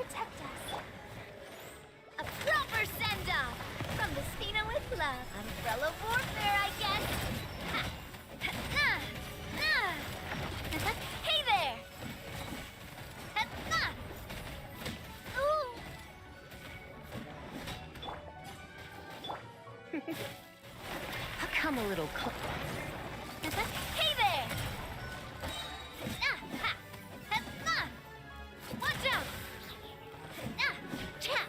protect us. A proper send-off from the Spina with love. Umbrella warfare, I guess. Ha. Ha. Nah. Nah. Hey there. Ha. Nah. Ooh. I'll come a little closer. Hey there. Ah, ha. Ha. Nah. Watch out. Ah, cha.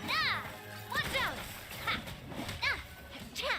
Ah, watch out. Ha. Ah, cha.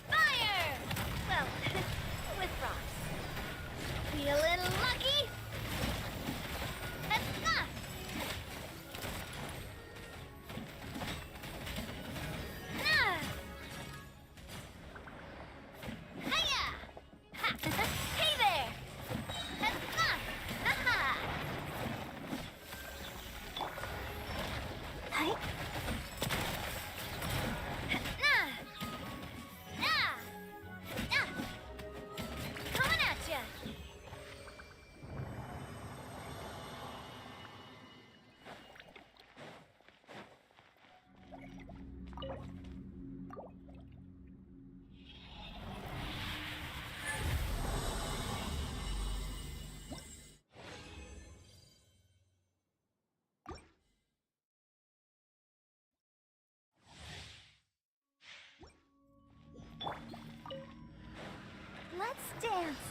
Fire! Well, with rocks. Feeling lucky? Ah! Ah! Hiya! Ha! Hey there! Ah! Ha-ha! Hi. Nah! Nah! Nah! Coming at ya! Let's dance.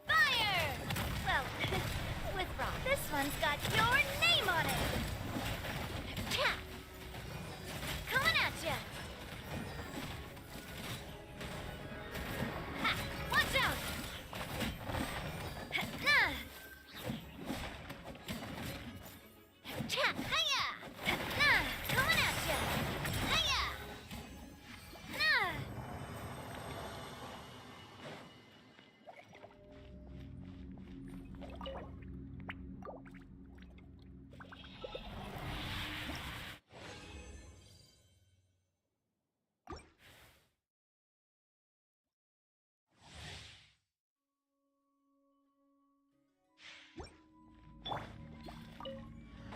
Fire! Well, with rock. This one's got your name on it. Cha! Coming at ya. Ha! Watch out! Ha! Nah! Cha! Hiya! Ha! Nah! Coming at ya. Hiya! Nah!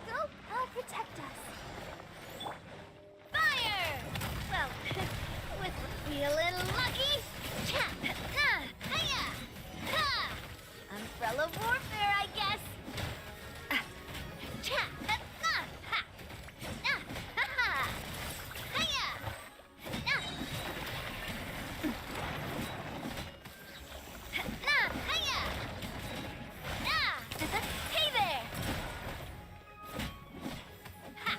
Go, I'll protect us. Fire! Well, with feeling lucky. Cha! Nah! Hiya! Ha! Umbrella warfare, I guess. Ah. Cha! Nah! Ha! Nah! Ha-ha! Hiya! Nah! Nah! Hiya! Nah! Hey there! Ha!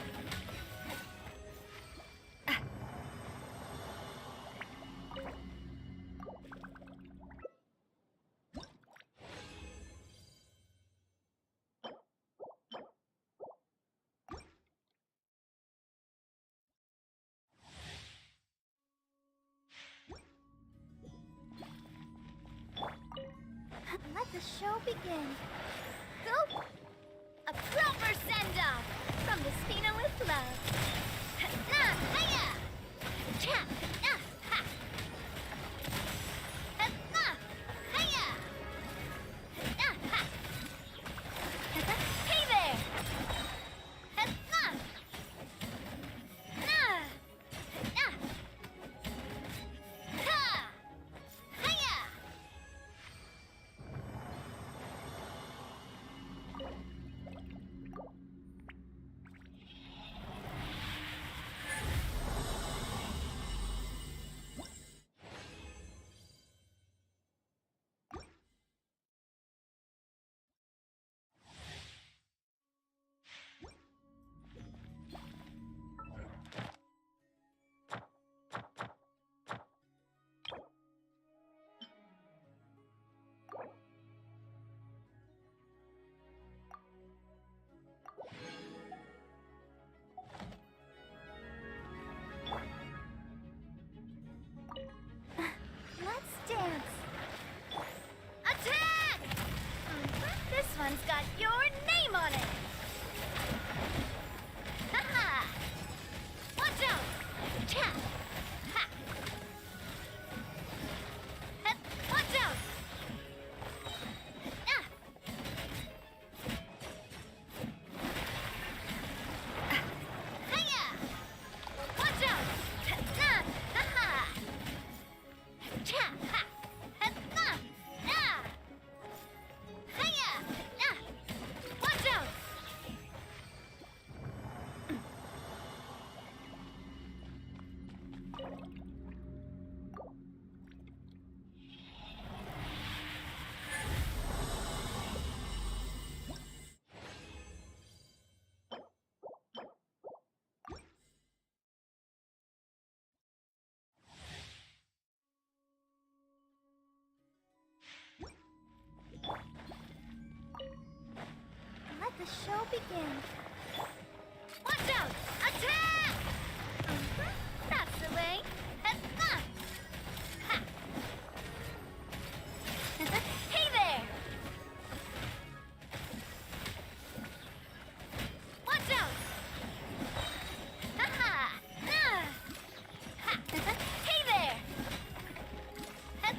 Let the show begin. Go! A proper send-off from the Spina with love. Nah! Hiya! Cha! Nah! Ha! Nah! Hiya! Nah! Ha! Hey there! Nah! Nah! Nah! Ha! Hiya! the show begin. Watch out! Attack! That's the way. Ha! Hey there! Watch out! Ha! Hey there! Ha!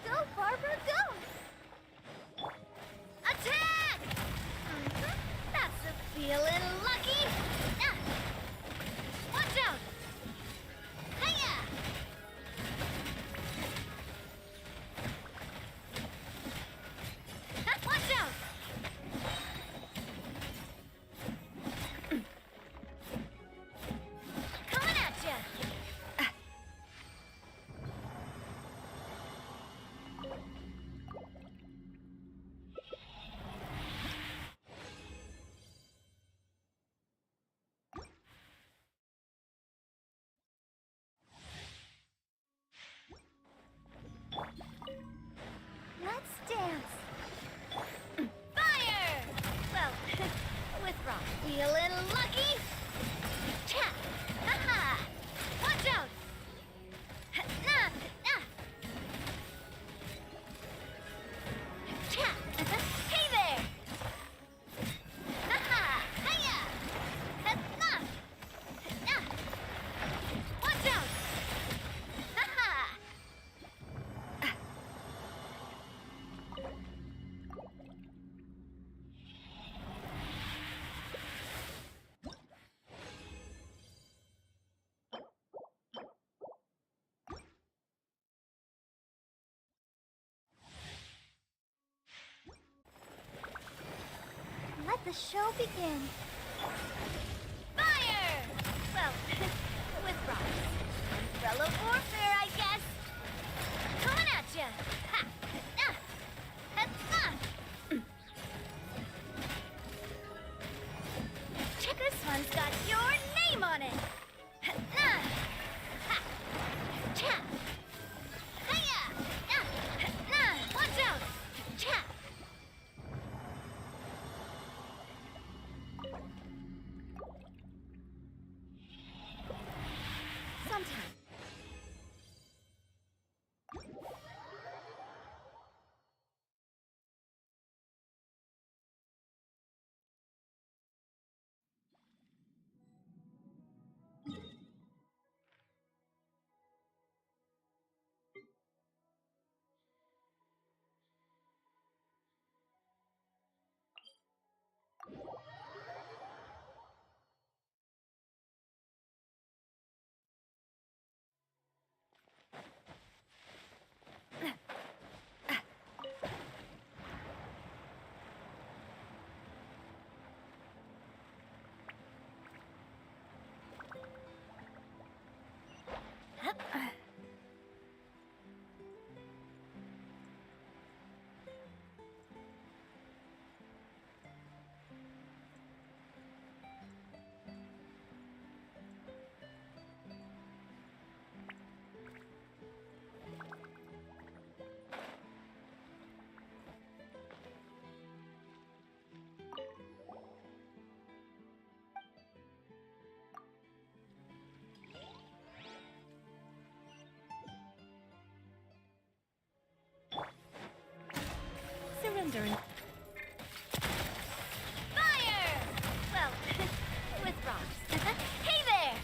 Go, Barbara, go! Attack! That's a feeling lucky! Watch out! Hiya! Watch out! Coming at ya! Let's dance. Fire! Well, with rock. Feeling lucky? Cha! Ha-ha! Watch out! Nah! Cha! Hey there! Ha-ha! Hiya! Nah! Watch out! Ha-ha! Let the show begin. Fire! Well, with rocks. Umbrella warfare, I guess. Coming at ya! Ha! Check this one's got your name on it. Ha! Cha! Hiya! Watch out! Cha! Sometime. Surrendering. Fire! Well, with rocks. Hey there!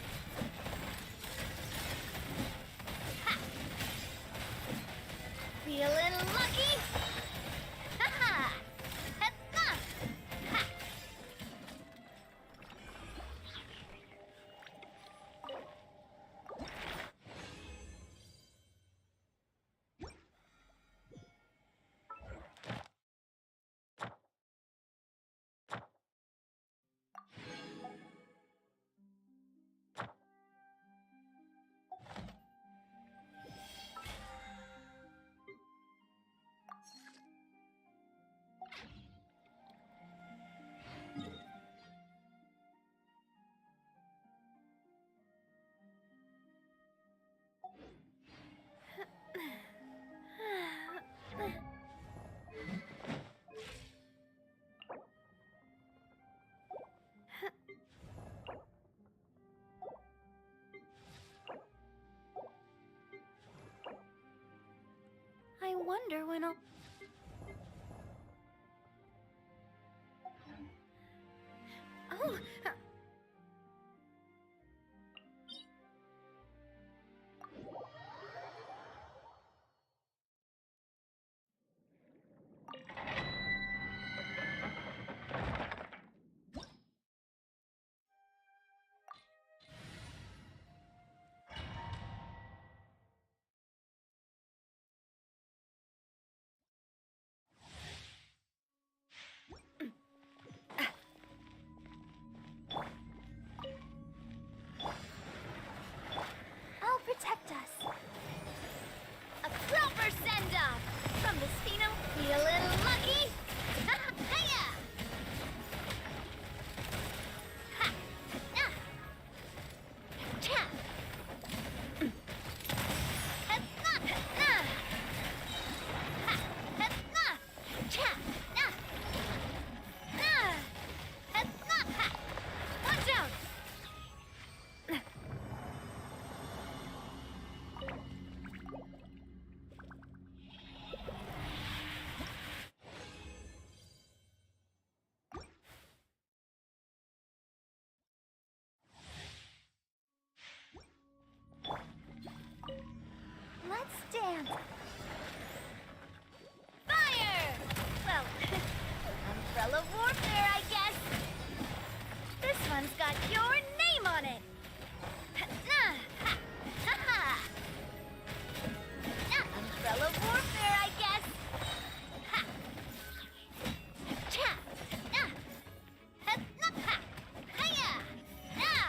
Ha! Feeling lucky? Ha-ha! Ha-ha! Ha! wonder when I'll... Oh! I'll protect us. A proper send-off! From the Spino, feeling lucky? Hiya! Ha! Ah! Cha! Ha! Na! Na! Ha! Ha! Na! Cha! Na! Na! Ha! Na! Ha! Watch out! Let's dance. Fire! Well, umbrella warfare, I guess. This one's got your name on it. Nah, ha, ha, ha. Nah, umbrella warfare, I guess. Ha. Cha. Nah. Ha, nah, ha. Hiya. Nah.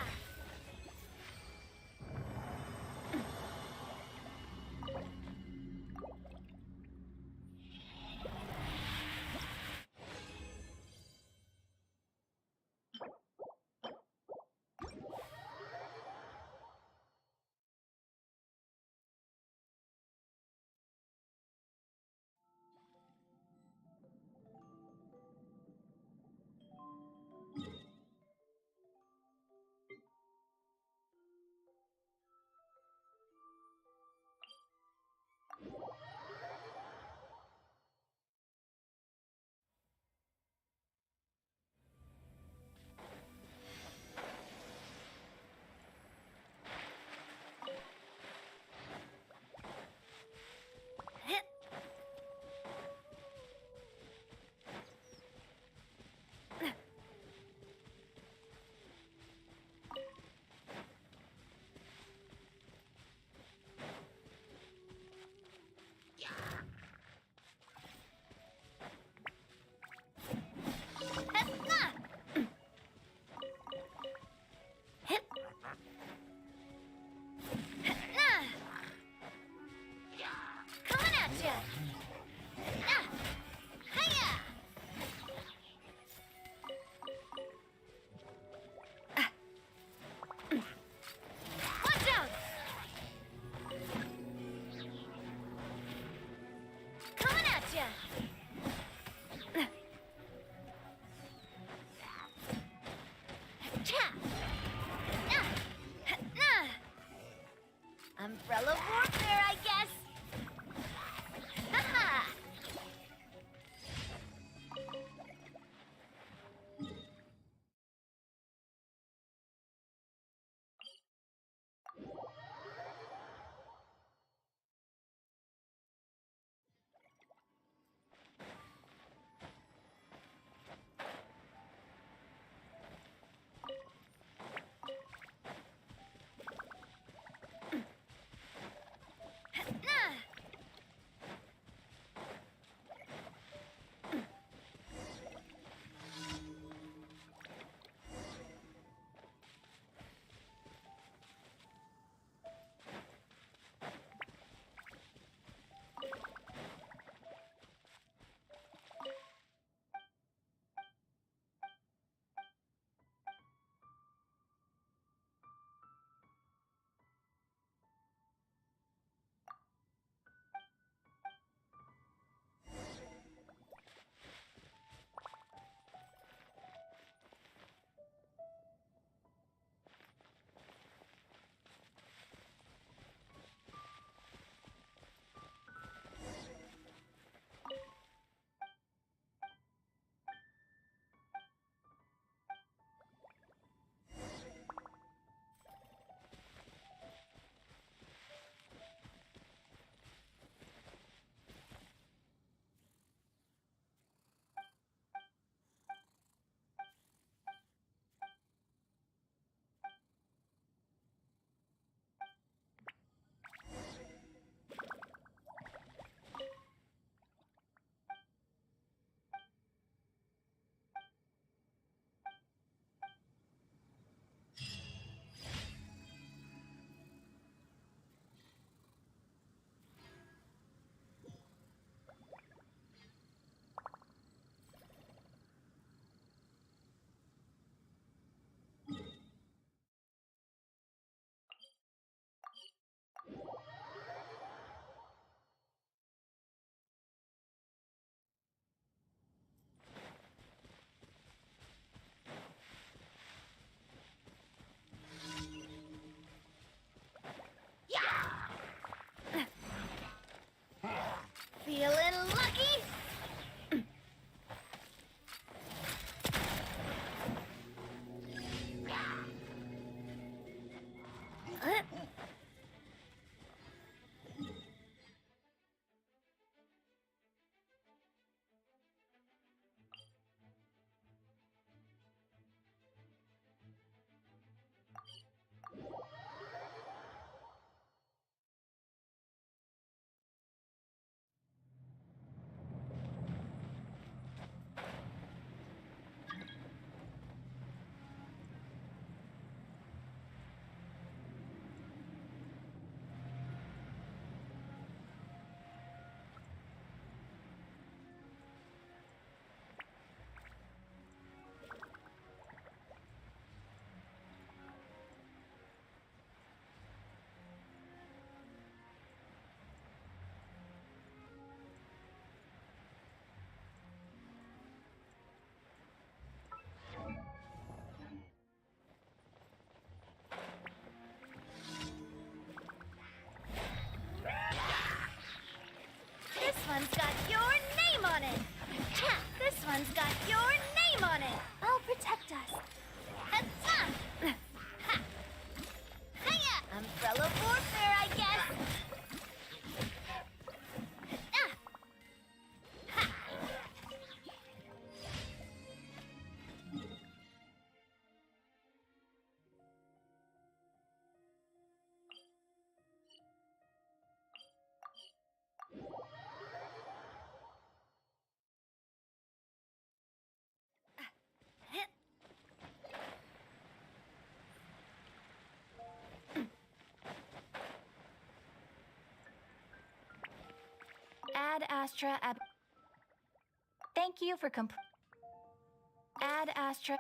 one's got your name on it. I'll protect us. Ha-ha! Ha! Hiya! Umbrella warfare, I guess. Ah! Ha! Ad Astra ab. Thank you for Ad Astra.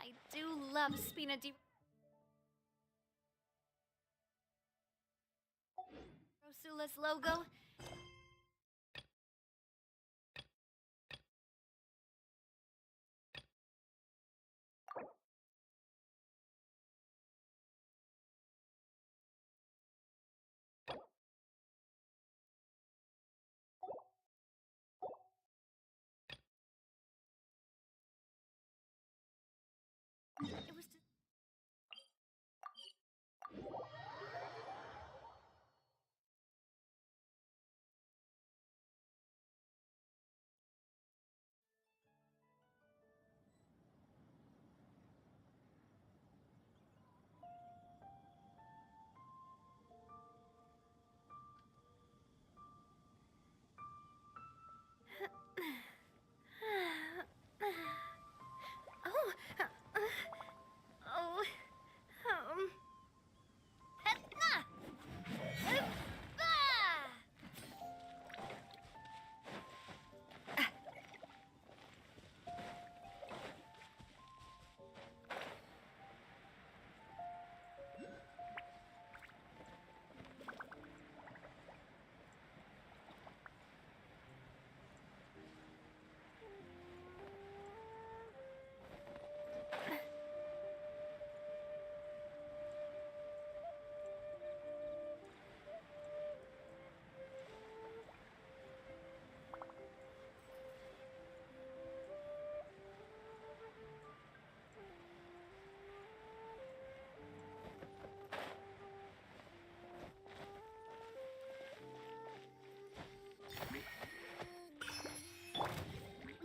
I do love Spina di Rosula's logo. It was just... Oh, oh, Hetna!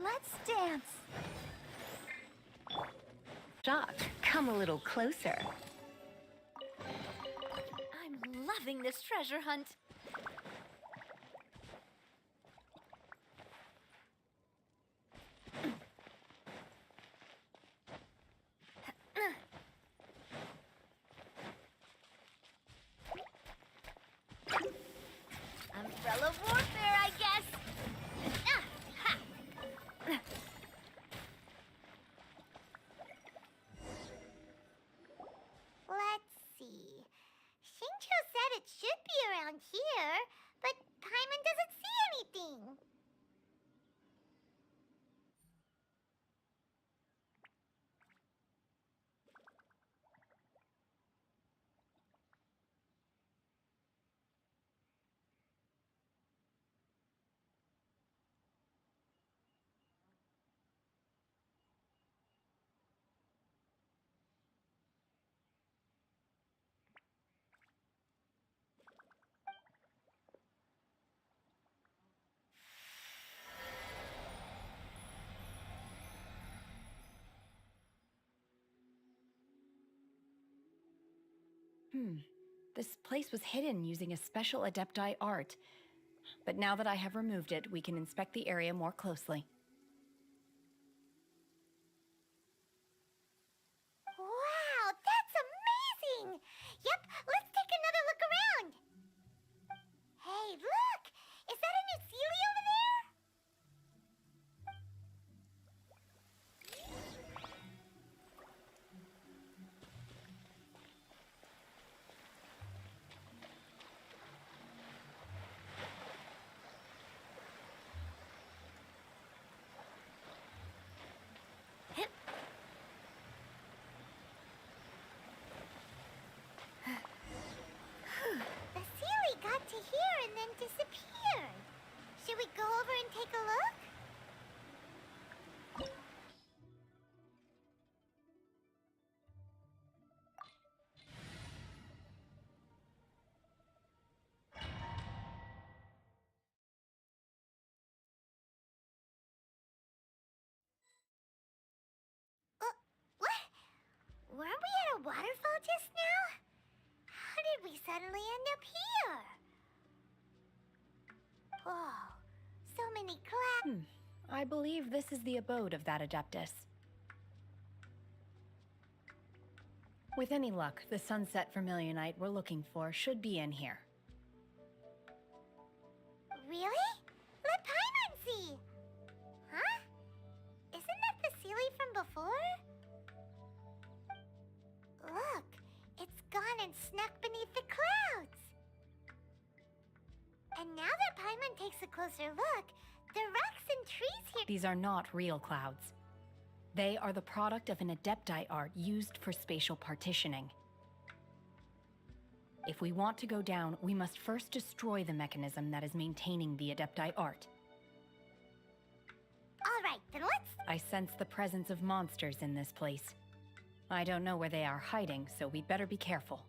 Let's dance. Shock, come a little closer. I'm loving this treasure hunt. Umbrella warfare, I guess. Ah, ha. should be around here, but Paimon doesn't see anything. This place was hidden using a special Adepti art. But now that I have removed it, we can inspect the area more closely. Wow, that's amazing! Yep, let's take another look around. Hey, look! Is that a new Sealy over there? The Sealy got to here and then disappeared. Should we go over and take a look? What? Weren't we at a waterfall just now? How did we suddenly end up here? Whoa, so many clouds. I believe this is the abode of that Adeptus. With any luck, the sunset Vermilionite we're looking for should be in here. Really? Let Paimon see! Huh? Isn't that the Sealy from before? Look, it's gone and snuck beneath the clouds. And now that Paimon takes a closer look, the rocks and trees here... These are not real clouds. They are the product of an Adepti art used for spatial partitioning. If we want to go down, we must first destroy the mechanism that is maintaining the Adepti art. All right, then let's... I sense the presence of monsters in this place. I don't know where they are hiding, so we'd better be careful.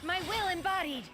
My will embodied!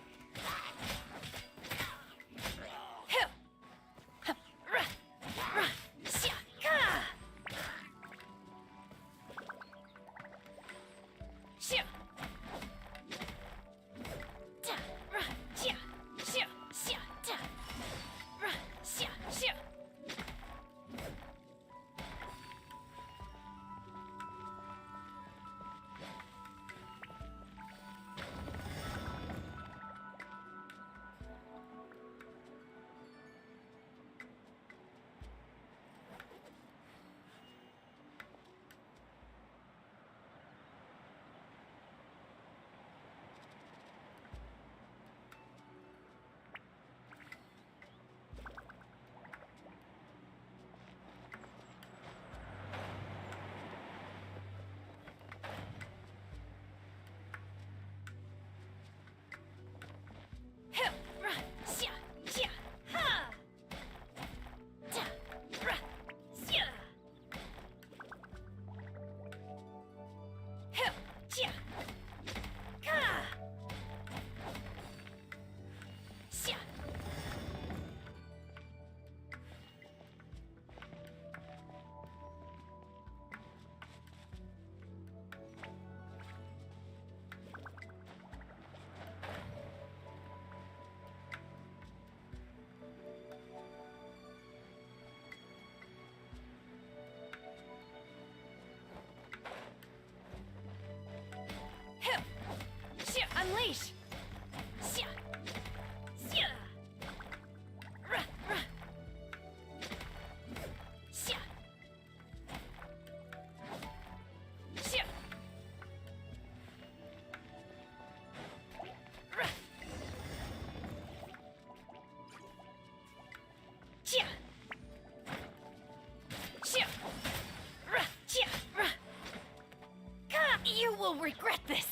regret this!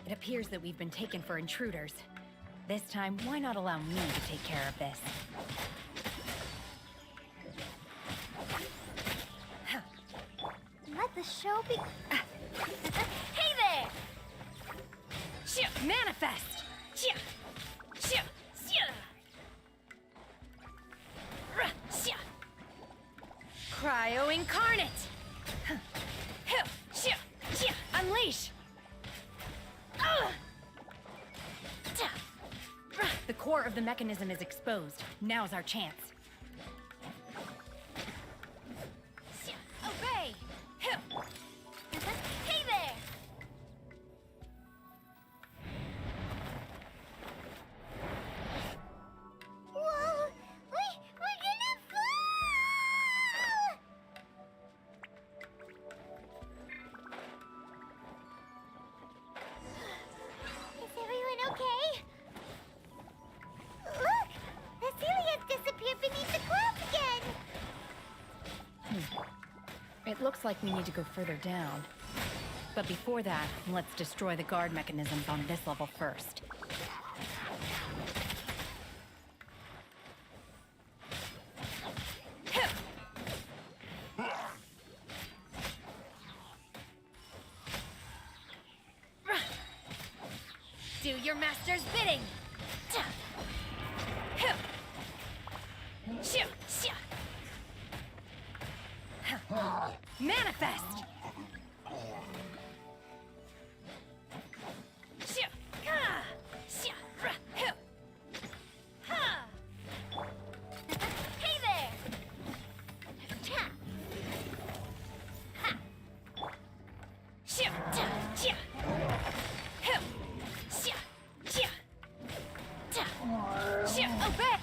It appears that we've been taken for intruders. This time, why not allow me to take care of this? Let the show be... Hey there! Manifest! Cryo incarnate! Unleash! The core of the mechanism is exposed. Now's our chance. Obey! Hey there! Whoa! We're gonna fall! Is everyone okay? Look! The Celia's disappeared beneath the clouds again! It looks like we need to go further down. But before that, let's destroy the guard mechanisms on this level first. Do your master's bidding! Manifest! Hey there! Obey!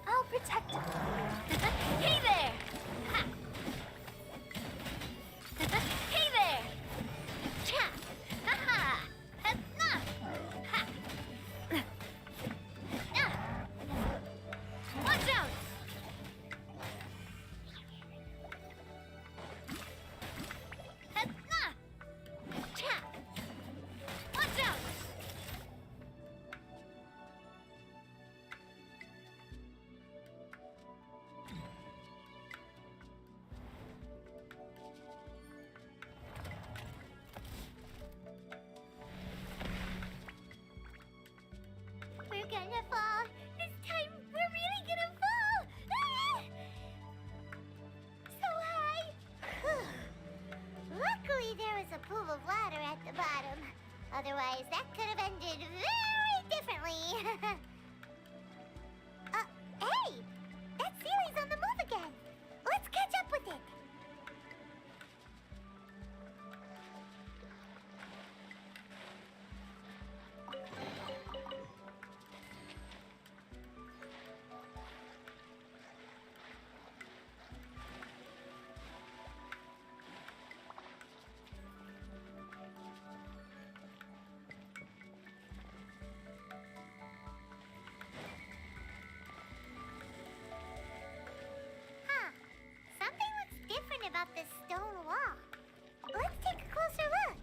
I'll protect him. Hey there! Hey there! Watch out! Watch out! We're gonna fall. This time, we're really gonna fall. Ah! So high. Luckily, there was a pool of water at the bottom. Otherwise, that could have ended very differently. Hey! That Sealy's on the move again. Let's catch up with it. Something looks different about this stone wall. Let's take a closer look.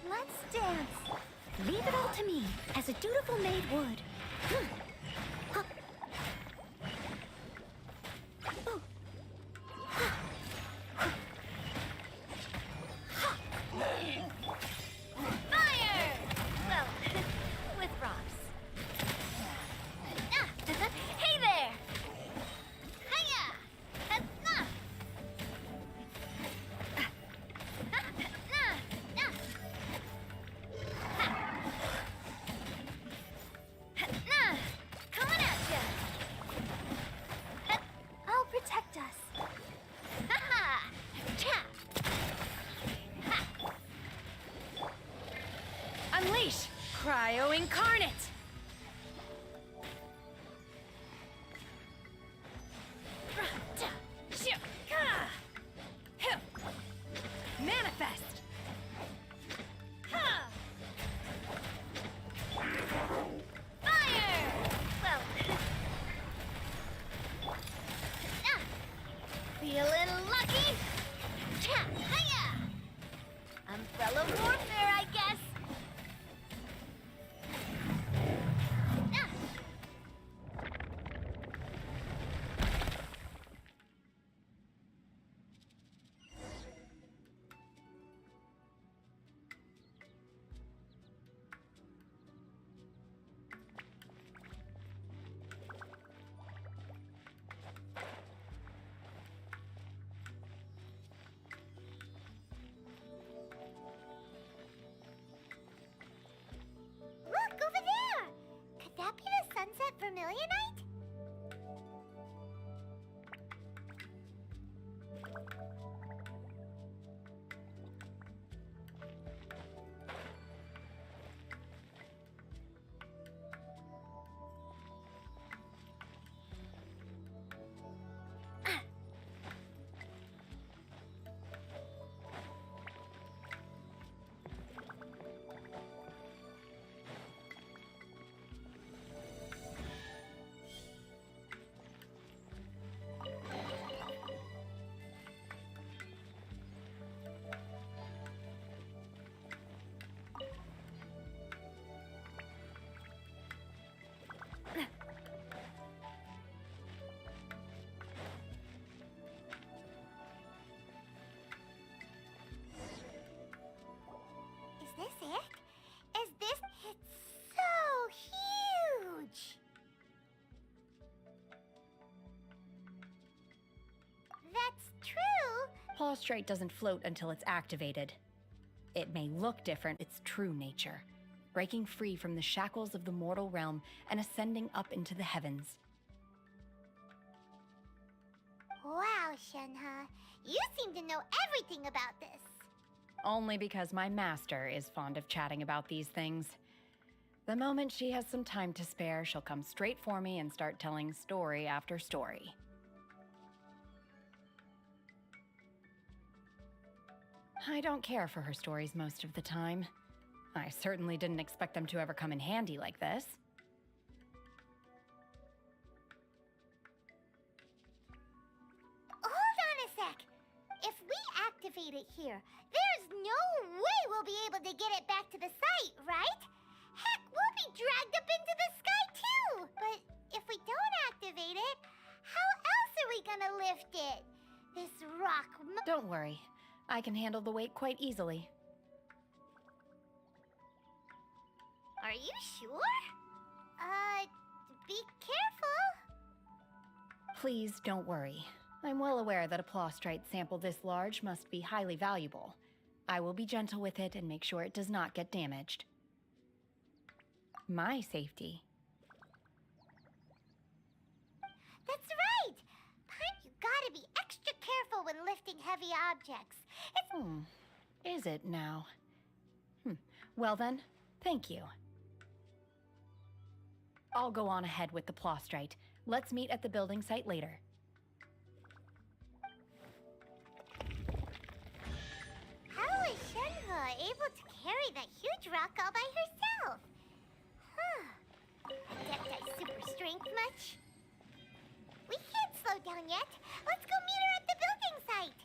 Let's dance. Leave it all to me, as a dutiful maid would. Incarnate! Manifest! Fire! Well, feeling lucky? Hiya! Umbrella warfare, I guess. Look, over there! Could that be the Sunset Vermilionite? Is this it? Is this? It's so huge! That's true. Prostrate doesn't float until it's activated. It may look different, its true nature, breaking free from the shackles of the mortal realm and ascending up into the heavens. Wow, Shenhe. You seem to know everything about this. Only because my master is fond of chatting about these things. The moment she has some time to spare, she'll come straight for me and start telling story after story. I don't care for her stories most of the time. I certainly didn't expect them to ever come in handy like this. Hold on a sec. If we activate it here, there's no way we'll be able to get it back to the site, right? Heck, we'll be dragged up into the sky too! But if we don't activate it, how else are we gonna lift it? This rock Don't worry. I can handle the weight quite easily. Are you sure? Be careful. Please don't worry. I'm well aware that a Plostrite sample this large must be highly valuable. I will be gentle with it and make sure it does not get damaged. My safety. That's right! Paimon, you gotta be extra careful when lifting heavy objects. It's... Is it now? Well then, thank you. I'll go on ahead with the Plostrite. Let's meet at the building site later. How is Shenhe able to carry that huge rock all by herself? Adepti super strength much? We can't slow down yet. Let's go meet her at the building site.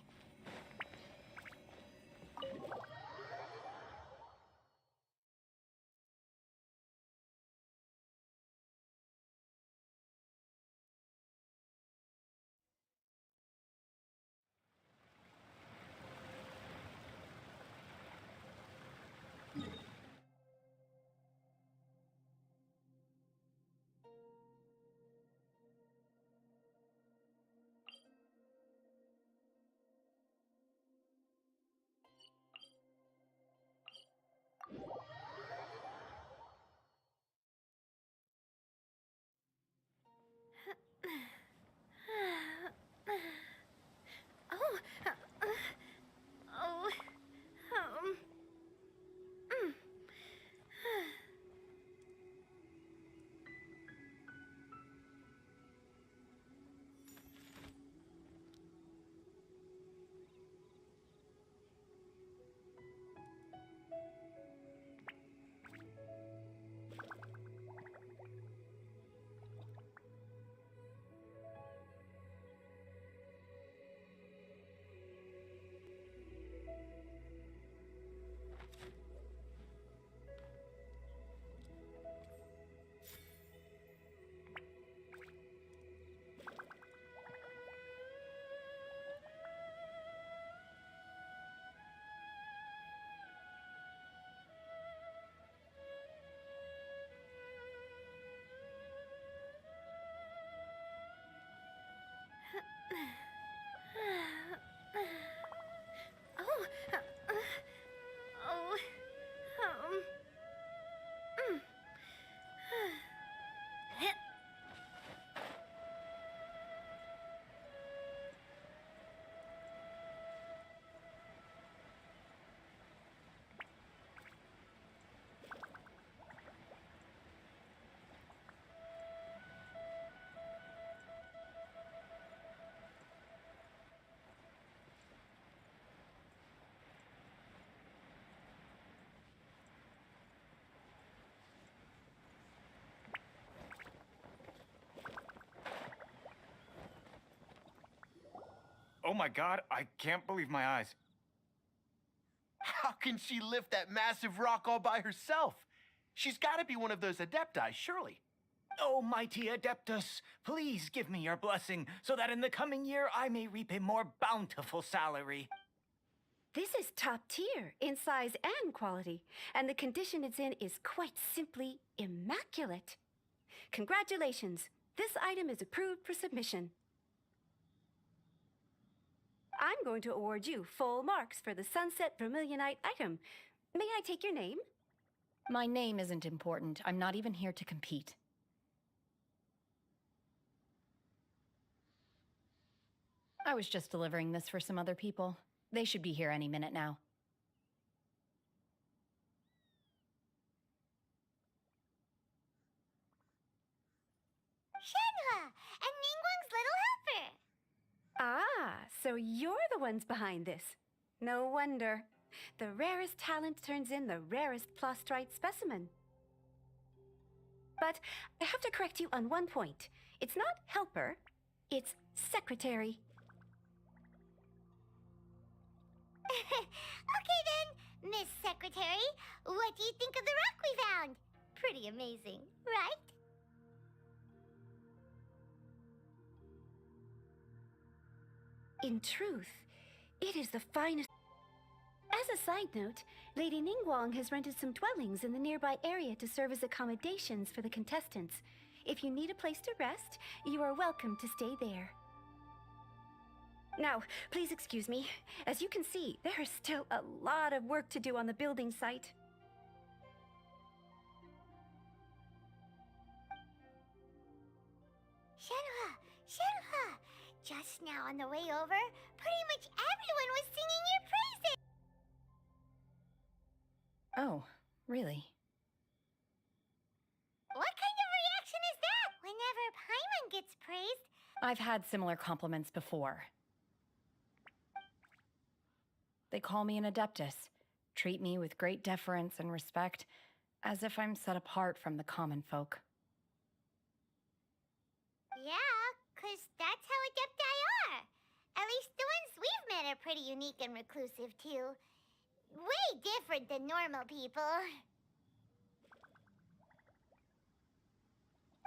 Oh, oh, mm. Oh my god, I can't believe my eyes. How can she lift that massive rock all by herself? She's got to be one of those adepti, surely. Oh, mighty Adeptus, please give me your blessing so that in the coming year I may reap a more bountiful salary. This is top tier in size and quality, and the condition it's in is quite simply immaculate. Congratulations, this item is approved for submission. I'm going to award you full marks for the Sunset Vermilionite item. May I take your name? My name isn't important. I'm not even here to compete. I was just delivering this for some other people. They should be here any minute now. Shenhua, and Ningguang's little helper. Ah, so you're the ones behind this. No wonder. The rarest talent turns in the rarest plastrite specimen. But I have to correct you on one point. It's not helper, it's secretary. Okay then, Miss Secretary, what do you think of the rock we found? Pretty amazing, right? In truth, it is the finest. As a side note, Lady Ningguang has rented some dwellings in the nearby area to serve as accommodations for the contestants. If you need a place to rest, you are welcome to stay there. Now, please excuse me. As you can see, there is still a lot of work to do on the building site. Shenhua, just now on the way over, pretty much everyone was singing your praises. Oh, really? What kind of reaction is that whenever Paimon gets praised? I've had similar compliments before. They call me an adeptus, treat me with great deference and respect, as if I'm set apart from the common folk. Yeah, 'cause that's how adepti are. At least the ones we've met are pretty unique and reclusive, too. Way different than normal people.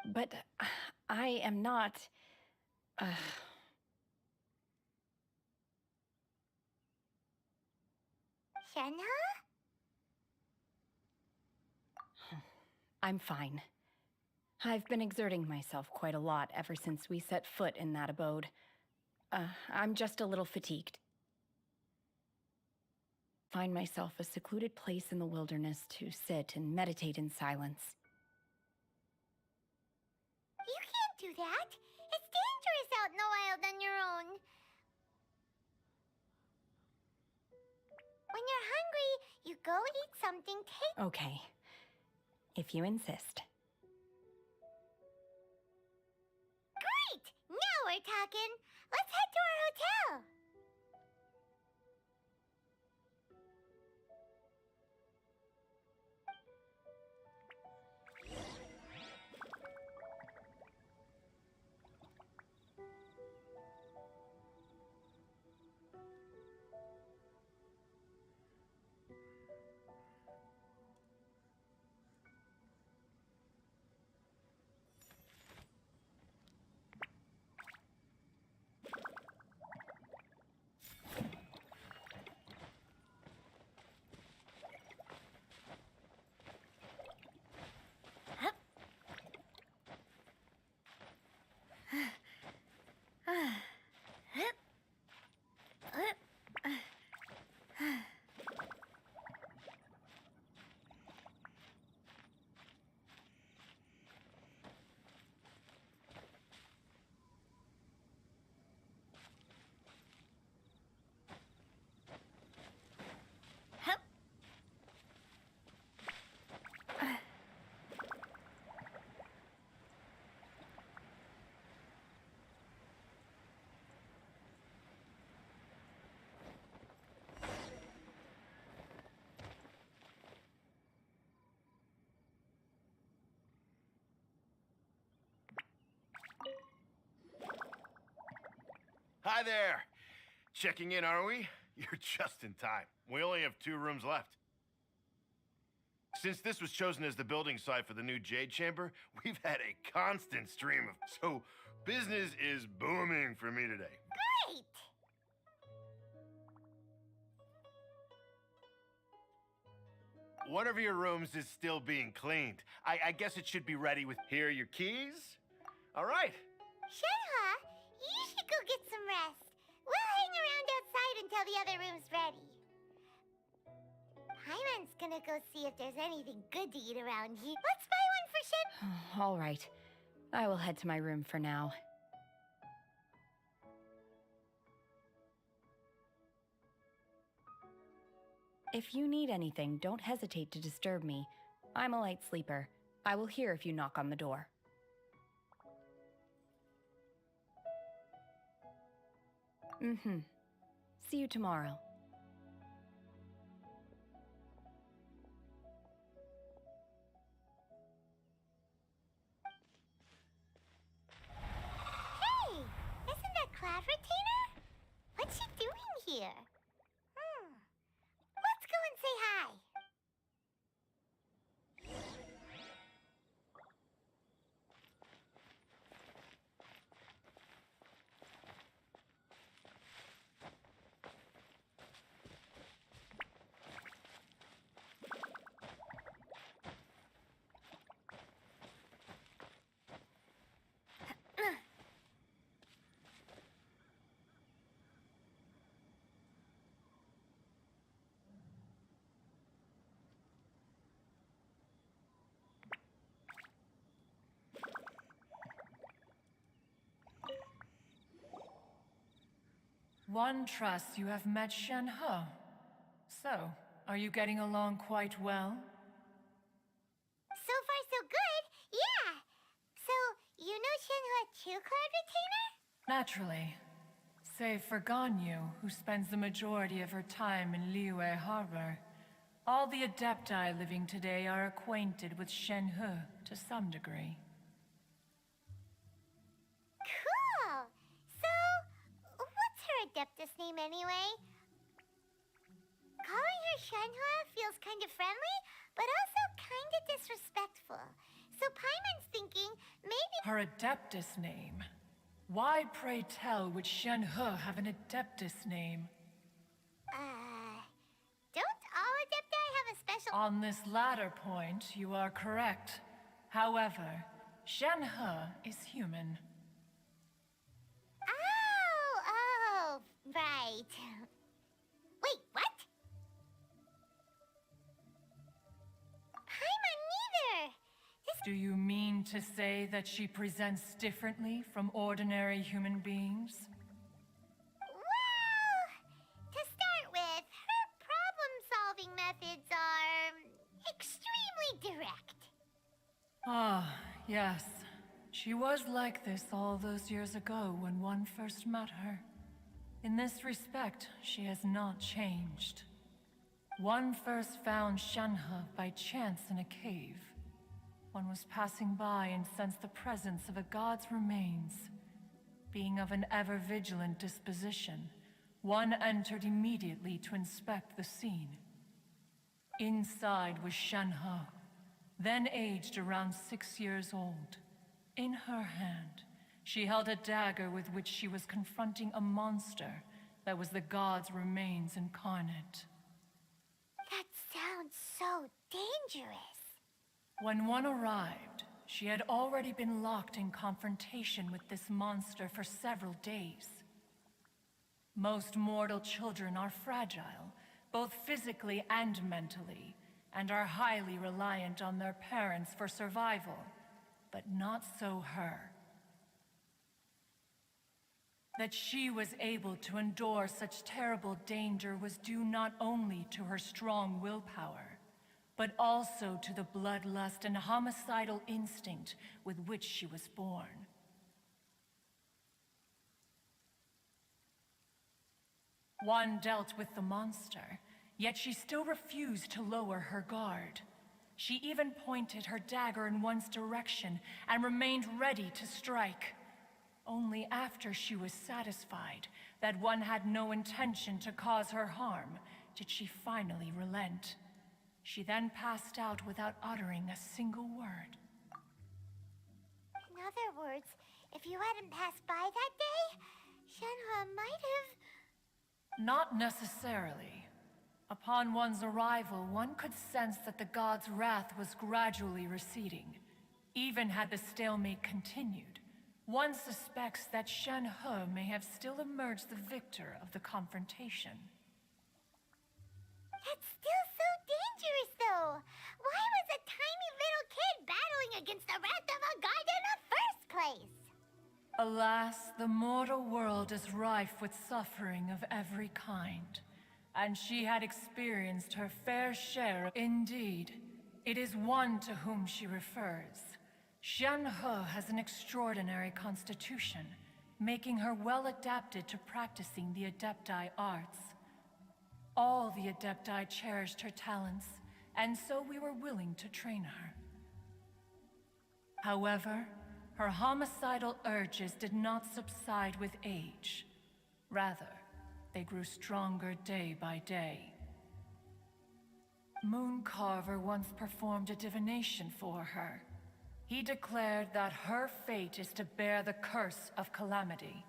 But I am not... Shenhua? I'm fine. I've been exerting myself quite a lot ever since we set foot in that abode. I'm just a little fatigued. Find myself a secluded place in the wilderness to sit and meditate in silence. You can't do that. It's dangerous out in the wild on your own. When you're hungry, you go eat something tasty. Okay, if you insist. Great! Now we're talking. Let's head to our hotel. Hi there. Checking in, are we? You're just in time. We only have 2 rooms left. Since this was chosen as the building site for the new Jade Chamber, we've had a constant stream of... So, business is booming for me today. Great! One of your rooms is still being cleaned. I guess it should be ready with... Here are your keys. All right. Shenhua, you should go get some rest. We'll hang around outside until the other room's ready. Paimon's gonna go see if there's anything good to eat around here. Let's buy one for Shen. All right. I will head to my room for now. If you need anything, don't hesitate to disturb me. I'm a light sleeper. I will hear if you knock on the door. See you tomorrow. Hey, isn't that Cloud Retainer? What's she doing here? Let's go and say hi. One trusts you have met Shenhe. So, are you getting along quite well? So far, so good. Yeah. So, you know Shenhua too, Cloud Retainer? Naturally. Save for Ganyu, who spends the majority of her time in Liyue Harbor. All the Adepti living today are acquainted with Shenhe to some degree. Cool. So, what's her Adeptus name anyway? Calling her Shenhua feels kind of friendly, but also kind of disrespectful. So Paimon's thinking maybe... Her Adeptus name? Why, pray tell, would Shenhe have an Adeptus name? Don't all Adepti have a special... On this latter point, you are correct. However, Shenhe is human. Oh, right. Wait, what? Paimon neither! Do you mean to say that she presents differently from ordinary human beings? Well, to start with, her problem-solving methods are extremely direct. Ah, yes. She was like this all those years ago when one first met her. In this respect, she has not changed. One first found Shenhe by chance in a cave. One was passing by and sensed the presence of a god's remains. Being of an ever-vigilant disposition, one entered immediately to inspect the scene. Inside was Shenhe, then aged around 6 years old. In her hand, she held a dagger with which she was confronting a monster that was the god's remains incarnate. That sounds so dangerous. When one arrived, she had already been locked in confrontation with this monster for several days. Most mortal children are fragile, both physically and mentally, and are highly reliant on their parents for survival, but not so her. That she was able to endure such terrible danger was due not only to her strong willpower, but also to the bloodlust and homicidal instinct with which she was born. One dealt with the monster, yet she still refused to lower her guard. She even pointed her dagger in one's direction and remained ready to strike. Only after she was satisfied that one had no intention to cause her harm did she finally relent. She then passed out without uttering a single word. In other words, if you hadn't passed by that day, Shenhe might have... Not necessarily. Upon one's arrival, one could sense that the god's wrath was gradually receding. Even had the stalemate continued, one suspects that Shenhe may have still emerged the victor of the confrontation. That's still so dangerous, though. Why was a tiny little kid battling against the wrath of a god in the first place? Alas, the mortal world is rife with suffering of every kind, and she had experienced her fair share. Indeed, it is one to whom she refers. Shenhe has an extraordinary constitution, making her well adapted to practicing the Adepti arts. All the Adepti cherished her talents, and so we were willing to train her. However, her homicidal urges did not subside with age. Rather, they grew stronger day by day. Mooncarver once performed a divination for her. He declared that her fate is to bear the curse of calamity.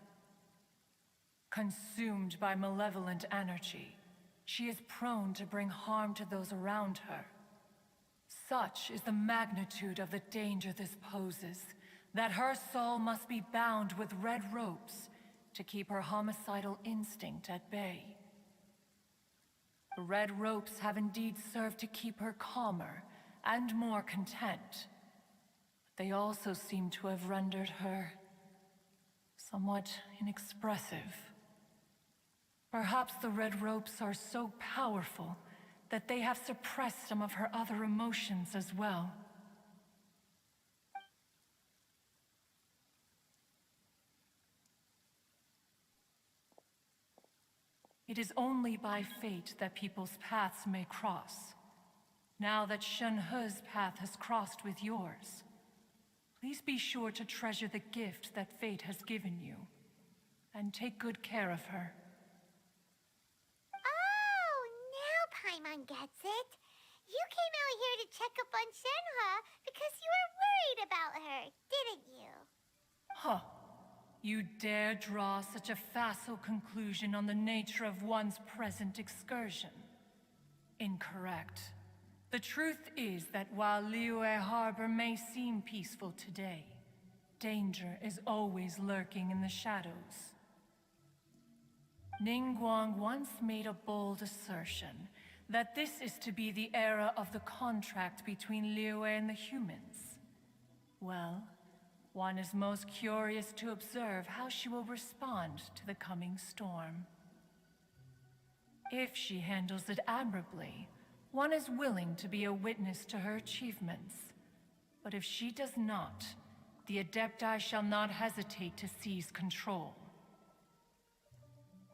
Consumed by malevolent energy, she is prone to bring harm to those around her. Such is the magnitude of the danger this poses, that her soul must be bound with red ropes to keep her homicidal instinct at bay. The red ropes have indeed served to keep her calmer and more content. But they also seem to have rendered her somewhat inexpressive. Perhaps the red ropes are so powerful that they have suppressed some of her other emotions as well. It is only by fate that people's paths may cross. Now that Shenhe's path has crossed with yours, please be sure to treasure the gift that fate has given you, and take good care of her. Oh, now Paimon gets it. You came out here to check up on Shenhe because you were worried about her, didn't you? Huh. You dare draw such a facile conclusion on the nature of one's present excursion? Incorrect. The truth is that while Liyue Harbor may seem peaceful today, danger is always lurking in the shadows. Ningguang once made a bold assertion that this is to be the era of the contract between Liyue and the humans. Well, one is most curious to observe how she will respond to the coming storm. If she handles it admirably, one is willing to be a witness to her achievements. But if she does not, the Adepti shall not hesitate to seize control.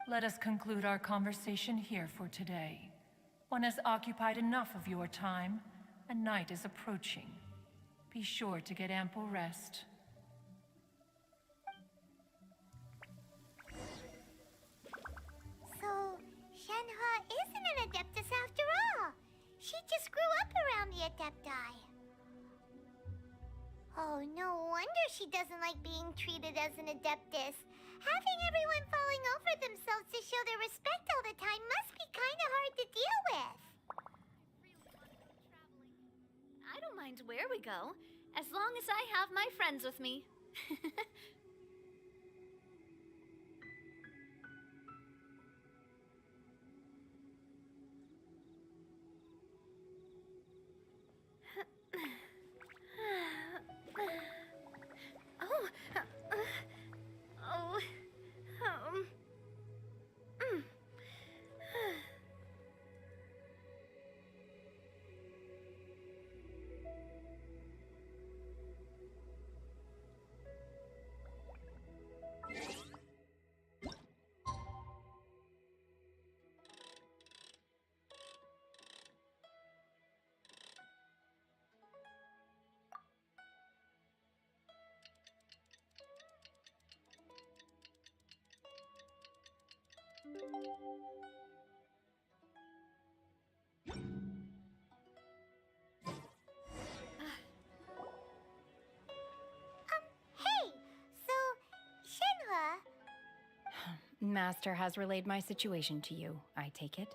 Let us conclude our conversation here for today. One has occupied enough of your time, and night is approaching. Be sure to get ample rest. So, Shenhe isn't an Adeptus after all. She just grew up around the Adepti. Oh, no wonder she doesn't like being treated as an Adeptus. Having everyone falling over themselves to show their respect all the time must be kind of hard to deal with. I don't mind where we go, as long as I have my friends with me. Hey, so, Shenhua, Master has relayed my situation to you, I take it.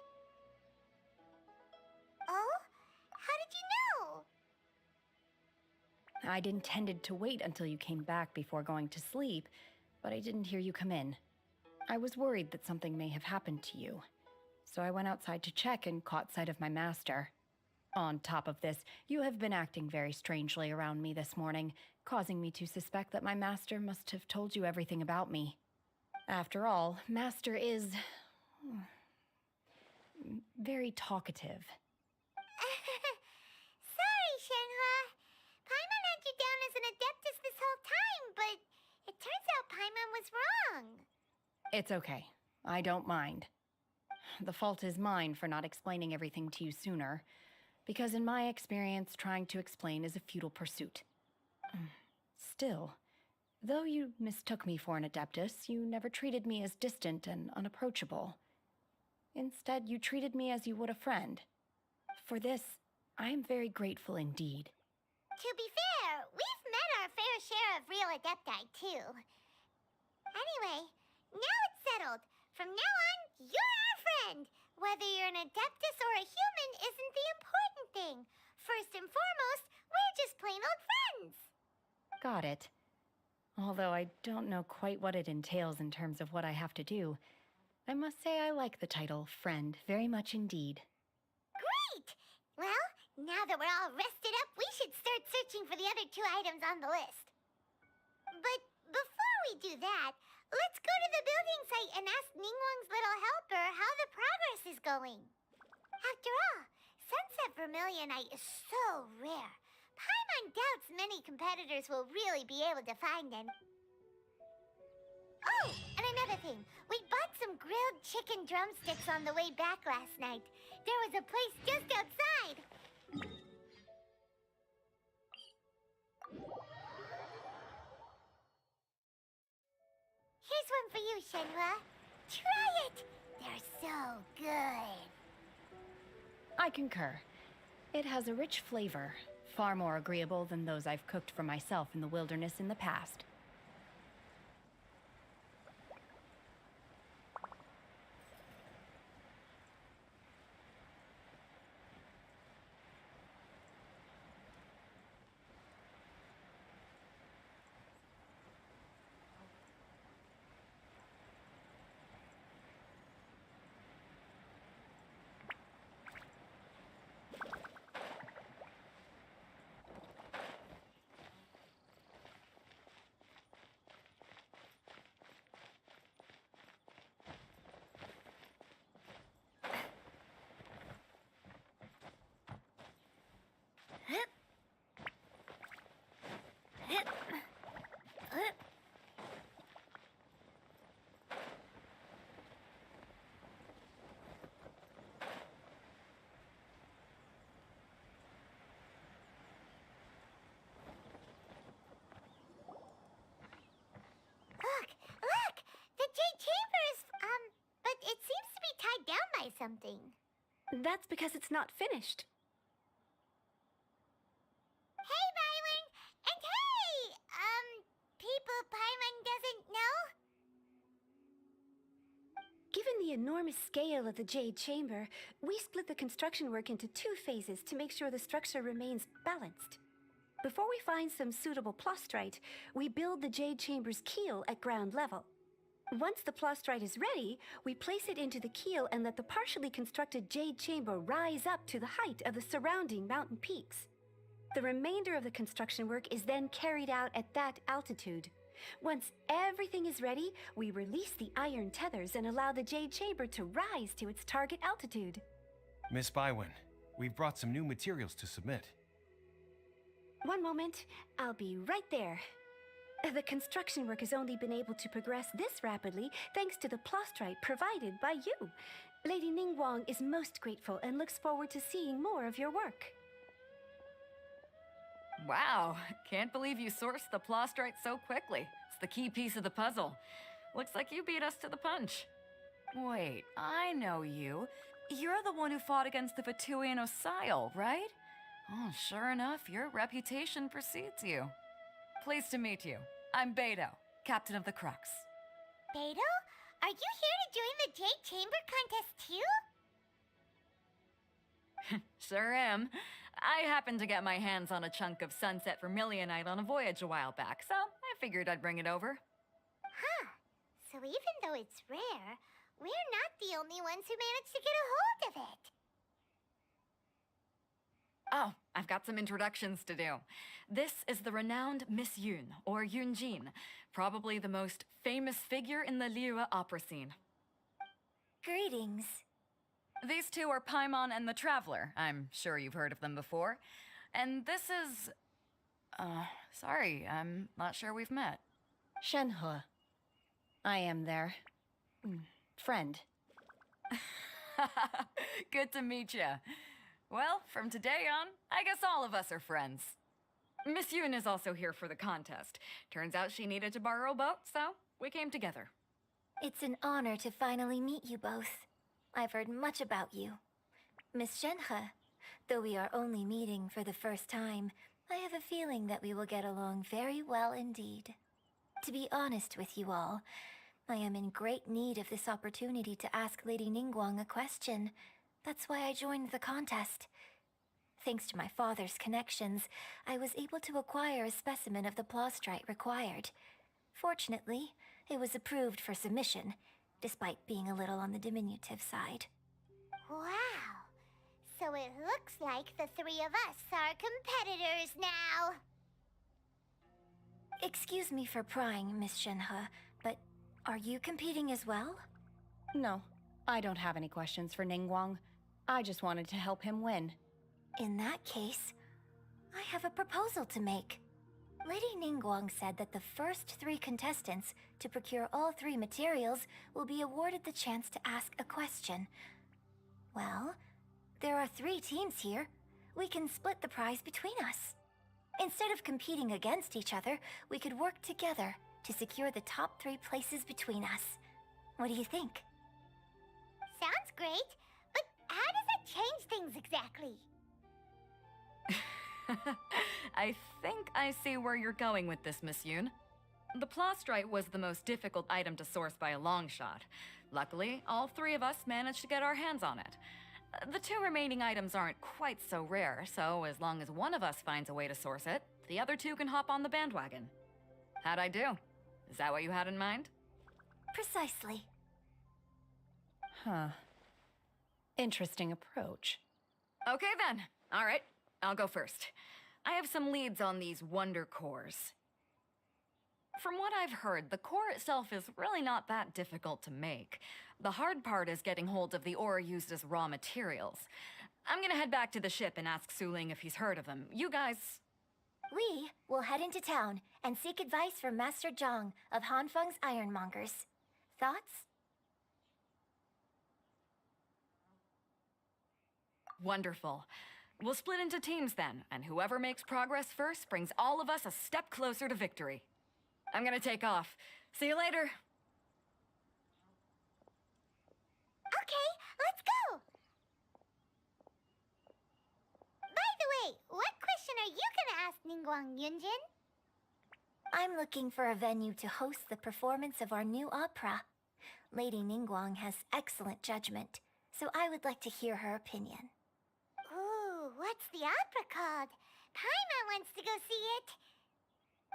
oh? How did you know? I'd intended to wait until you came back before going to sleep, but I didn't hear you come in. I was worried that something may have happened to you, so I went outside to check and caught sight of my master. On top of this, you have been acting very strangely around me this morning, causing me to suspect that my master must have told you everything about me. After all, Master is very talkative. Sorry, Shenhua. Paimon had you down as an adeptus this whole time, but it turns out Paimon was wrong. It's okay. I don't mind. The fault is mine for not explaining everything to you sooner, because in my experience, trying to explain is a futile pursuit. Still, though you mistook me for an adeptus, you never treated me as distant and unapproachable. Instead, you treated me as you would a friend. For this, I am very grateful indeed. To be fair, we've met our fair share of real adepti, too. Anyway, now it's settled. From now on, you're our friend. Whether you're an adeptus or a human isn't the important thing. First and foremost, we're just plain old friends. Got it. Although I don't know quite what it entails in terms of what I have to do, I must say I like the title friend very much indeed. Great! Well, now that we're all rested up, we should start searching for the other 2 items on the list. But before we do that, let's go to the building site and ask Ningguang's little helper how the progress is going. After all, Sunset Vermilionite is so rare. Paimon doubts many competitors will really be able to find it. Oh, and another thing. We bought some grilled chicken drumsticks on the way back last night. There was a place just outside. Here's one for you, Shenhua. Try it! They're so good. I concur. It has a rich flavor, far more agreeable than those I've cooked for myself in the wilderness in the past. Look! The Jade Chamber is, but it seems to be tied down by something. That's because it's not finished. Hey, Byron! And hey! People Paimon doesn't know? Given the enormous scale of the Jade Chamber, we split the construction work into 2 phases to make sure the structure remains balanced. Before we find some suitable plastrite, we build the Jade Chamber's keel at ground level. Once the plastrite is ready, we place it into the keel and let the partially constructed Jade Chamber rise up to the height of the surrounding mountain peaks. The remainder of the construction work is then carried out at that altitude. Once everything is ready, we release the iron tethers and allow the Jade Chamber to rise to its target altitude. Miss Bywin, we've brought some new materials to submit. One moment, I'll be right there. The construction work has only been able to progress this rapidly thanks to the plastrite provided by you. Lady Ningguang is most grateful and looks forward to seeing more of your work. Wow, can't believe you sourced the plastrite so quickly. It's the key piece of the puzzle. Looks like you beat us to the punch. Wait, I know you. You're the one who fought against the Fatui and Osile, right? Oh, sure enough, your reputation precedes you. Pleased to meet you. I'm Beto, captain of the Crux. Beto? Are you here to join the Jade Chamber contest too? Sure am. I happened to get my hands on a chunk of Sunset Vermilionite on a voyage a while back, so I figured I'd bring it over. Huh. So even though it's rare, we're not the only ones who managed to get a hold of it. Oh, I've got some introductions to do. This is the renowned Miss Yoon, or Yoonjin, probably the most famous figure in the Liyue opera scene. Greetings. These two are Paimon and the Traveler. I'm sure you've heard of them before. And this is... sorry, I'm not sure we've met. Shenhe. I am their... friend. Good to meet you. Well, from today on, I guess all of us are friends. Miss Yoon is also here for the contest. Turns out she needed to borrow a boat, so we came together. It's an honor to finally meet you both. I've heard much about you. Miss Shenhe, though we are only meeting for the first time, I have a feeling that we will get along very well indeed. To be honest with you all, I am in great need of this opportunity to ask Lady Ningguang a question. That's why I joined the contest. Thanks to my father's connections, I was able to acquire a specimen of the plaustrite required. Fortunately, it was approved for submission, despite being a little on the diminutive side. Wow. So it looks like the three of us are competitors now. Excuse me for prying, Miss Shenhe, but are you competing as well? No, I don't have any questions for Ningguang. I just wanted to help him win. In that case, I have a proposal to make. Lady Ningguang said that the first 3 contestants to procure all 3 materials will be awarded the chance to ask a question. Well, there are 3 teams here. We can split the prize between us. Instead of competing against each other, we could work together to secure the top 3 places between us. What do you think? Sounds great, but how does it change things exactly? I think I see where you're going with this, Miss Yoon. The plaustrite was the most difficult item to source by a long shot. Luckily, all 3 of us managed to get our hands on it. The 2 remaining items aren't quite so rare, so as long as one of us finds a way to source it, the other 2 can hop on the bandwagon. How'd I do? Is that what you had in mind? Precisely. Huh. Interesting approach. Okay then. All right, I'll go first. I have some leads on these wonder cores. From what I've heard, the core itself is really not that difficult to make. The hard part is getting hold of the ore used as raw materials. I'm gonna head back to the ship and ask Suling if he's heard of them. You guys... We will head into town and seek advice from Master Zhang of Hanfeng's Ironmongers. Thoughts? Wonderful. We'll split into teams then, and whoever makes progress first brings all of us a step closer to victory. I'm gonna take off. See you later. Okay, let's go! By the way, what question are you gonna ask Ningguang Yunjin? I'm looking for a venue to host the performance of our new opera. Lady Ningguang has excellent judgment, so I would like to hear her opinion. Ooh, what's the opera called? Paimon wants to go see it.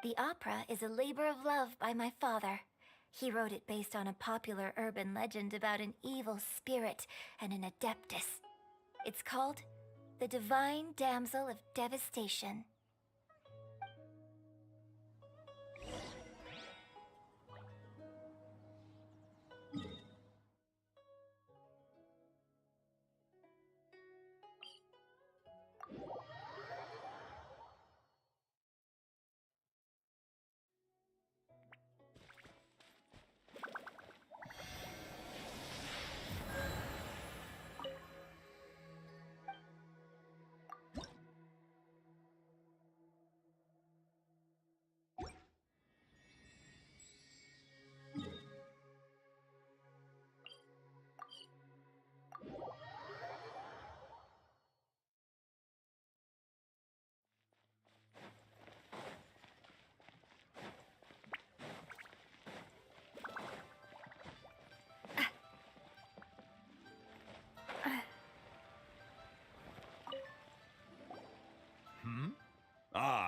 The opera is a labor of love by my father. He wrote it based on a popular urban legend about an evil spirit and an adeptus. It's called The Divine Damsel of Devastation.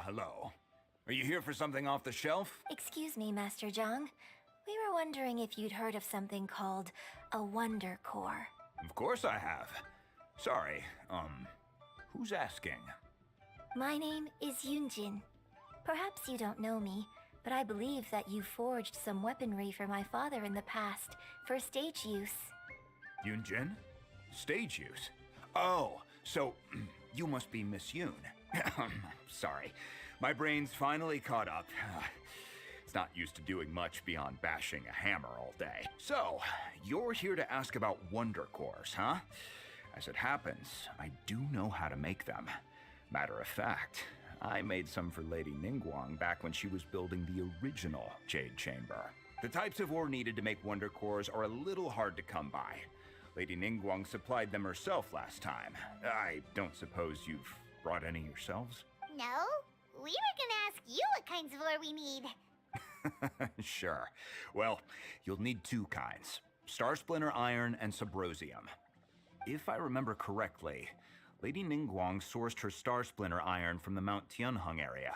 hello. Are you here for something off the shelf? Excuse me, Master Zhang. We were wondering if you'd heard of something called a Wonder Core. Of course I have. Sorry, who's asking? My name is Yunjin. Perhaps you don't know me, but I believe that you forged some weaponry for my father in the past for stage use. Yunjin? Stage use? Oh, so you must be Miss Yoon. Sorry, my brain's finally caught up. It's not used to doing much beyond bashing a hammer all day. So, you're here to ask about Wonder Cores, huh? As it happens, I do know how to make them. Matter of fact, I made some for Lady Ningguang back when she was building the original Jade Chamber. The types of ore needed to make Wonder Cores are a little hard to come by. Lady Ningguang supplied them herself last time. I don't suppose you've brought any yourselves? No, we were gonna ask you what kinds of ore we need. Sure. Well, you'll need two kinds. Star Splinter Iron and Subrosium. If I remember correctly, Lady Ningguang sourced her Star Splinter Iron from the Mount Tianheng area.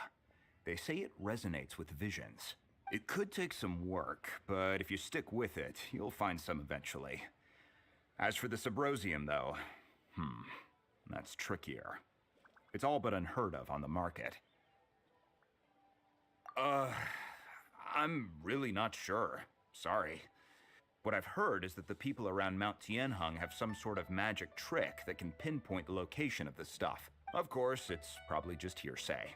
They say it resonates with visions. It could take some work, but if you stick with it, you'll find some eventually. As for the Subrosium, though, that's trickier. It's all but unheard of on the market. I'm really not sure. Sorry. What I've heard is that the people around Mount Tianheng have some sort of magic trick that can pinpoint the location of the stuff. Of course, it's probably just hearsay.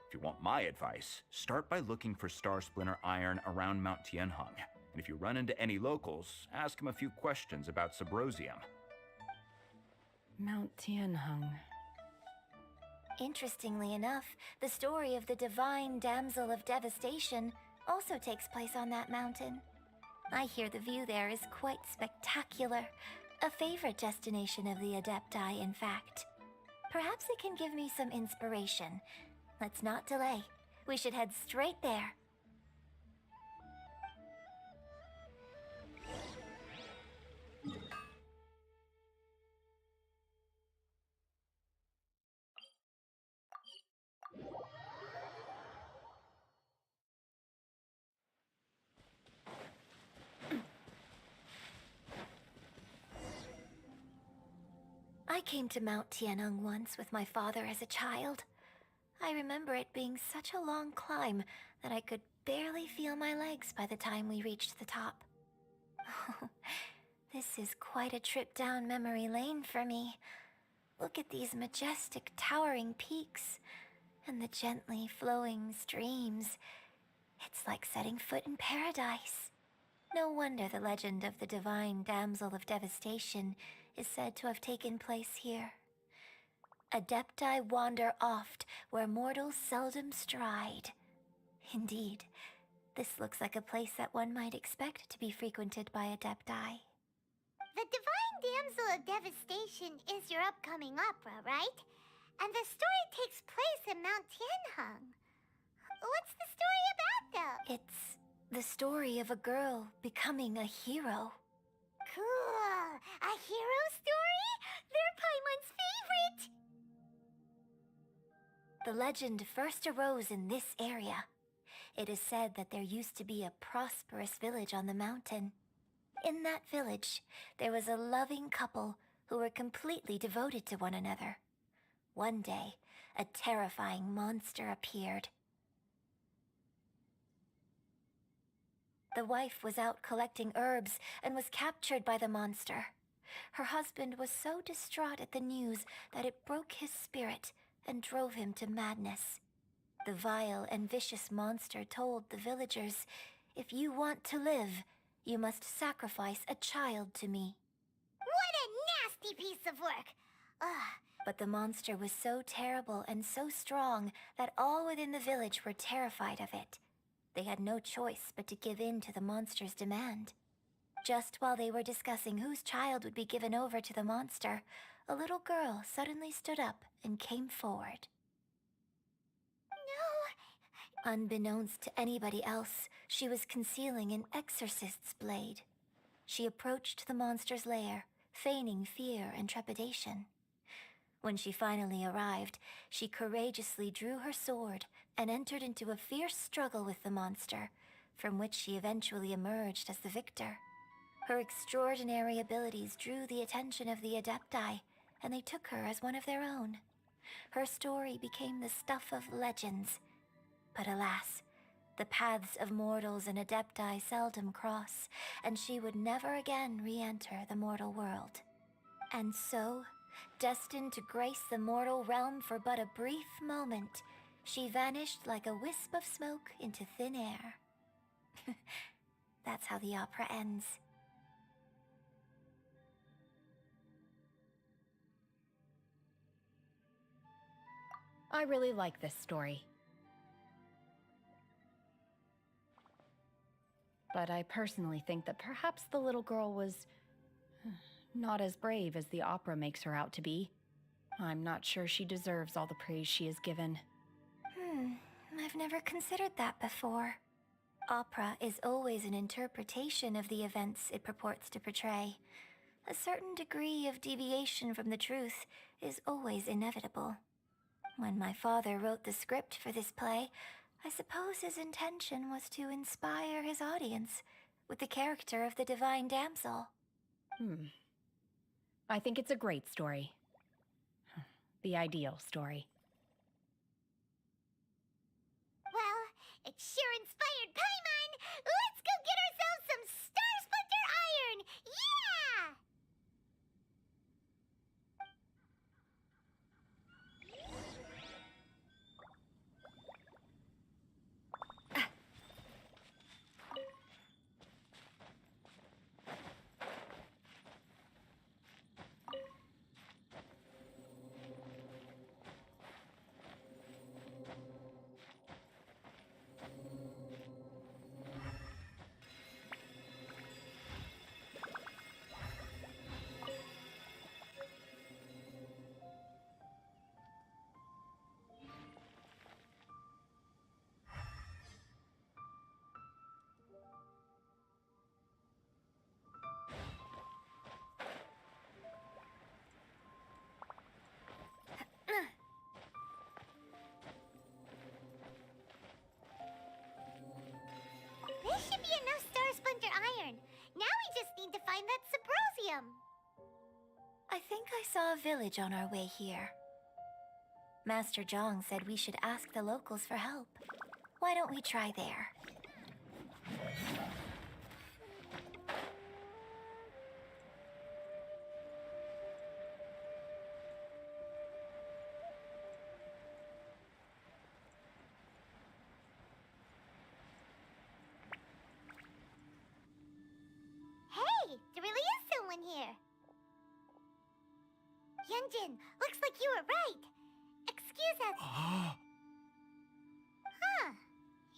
If you want my advice, start by looking for Star Splinter Iron around Mount Tianheng. And if you run into any locals, ask them a few questions about Subrosium. Mount Tianheng. Interestingly enough, the story of the divine damsel of devastation also takes place on that mountain. I hear the view there is quite spectacular. A favorite destination of the Adepti, in fact. Perhaps it can give me some inspiration. Let's not delay. We should head straight there. I came to Mount Tianheng once with my father as a child. I remember it being such a long climb that I could barely feel my legs by the time we reached the top. This is quite a trip down memory lane for me. Look at these majestic towering peaks and the gently flowing streams. It's like setting foot in paradise. No wonder the legend of the divine damsel of devastation is said to have taken place here. Adepti wander oft where mortals seldom stride. Indeed, this looks like a place that one might expect to be frequented by Adepti. The Divine Damsel of Devastation is your upcoming opera, right? And the story takes place in Mount Tianheng. What's the story about, though? It's the story of a girl becoming a hero. Cool! A hero story? They're Paimon's favorite! The legend first arose in this area. It is said that there used to be a prosperous village on the mountain. In that village, there was a loving couple who were completely devoted to one another. One day, a terrifying monster appeared. The wife was out collecting herbs and was captured by the monster. Her husband was so distraught at the news that it broke his spirit and drove him to madness. The vile and vicious monster told the villagers, "If you want to live, you must sacrifice a child to me." What a nasty piece of work! Ugh. But the monster was so terrible and so strong that all within the village were terrified of it. They had no choice but to give in to the monster's demand. Just while they were discussing whose child would be given over to the monster, a little girl suddenly stood up and came forward. No! Unbeknownst to anybody else, she was concealing an exorcist's blade. She approached the monster's lair, feigning fear and trepidation. When she finally arrived, she courageously drew her sword and entered into a fierce struggle with the monster, from which she eventually emerged as the victor. Her extraordinary abilities drew the attention of the Adepti, and they took her as one of their own. Her story became the stuff of legends. But alas, the paths of mortals and Adepti seldom cross, and she would never again re-enter the mortal world. And so, destined to grace the mortal realm for but a brief moment, she vanished like a wisp of smoke into thin air. That's how the opera ends. I really like this story. But I personally think that perhaps the little girl was not as brave as the opera makes her out to be. I'm not sure she deserves all the praise she is given. I've never considered that before. Opera is always an interpretation of the events it purports to portray. A certain degree of deviation from the truth is always inevitable. When my father wrote the script for this play, I suppose his intention was to inspire his audience with the character of the divine damsel. I think it's a great story. The ideal story. Well, it sure inspired Paimon! Let's go get ourselves some Star Splinter Iron! Yeah! This should be enough Star Splinter Iron. Now we just need to find that Subrosium. I think I saw a village on our way here. Master Zhang said we should ask the locals for help. Why don't we try there? Hey, there really is someone here. Yunjin, looks like you were right. Excuse us. Huh.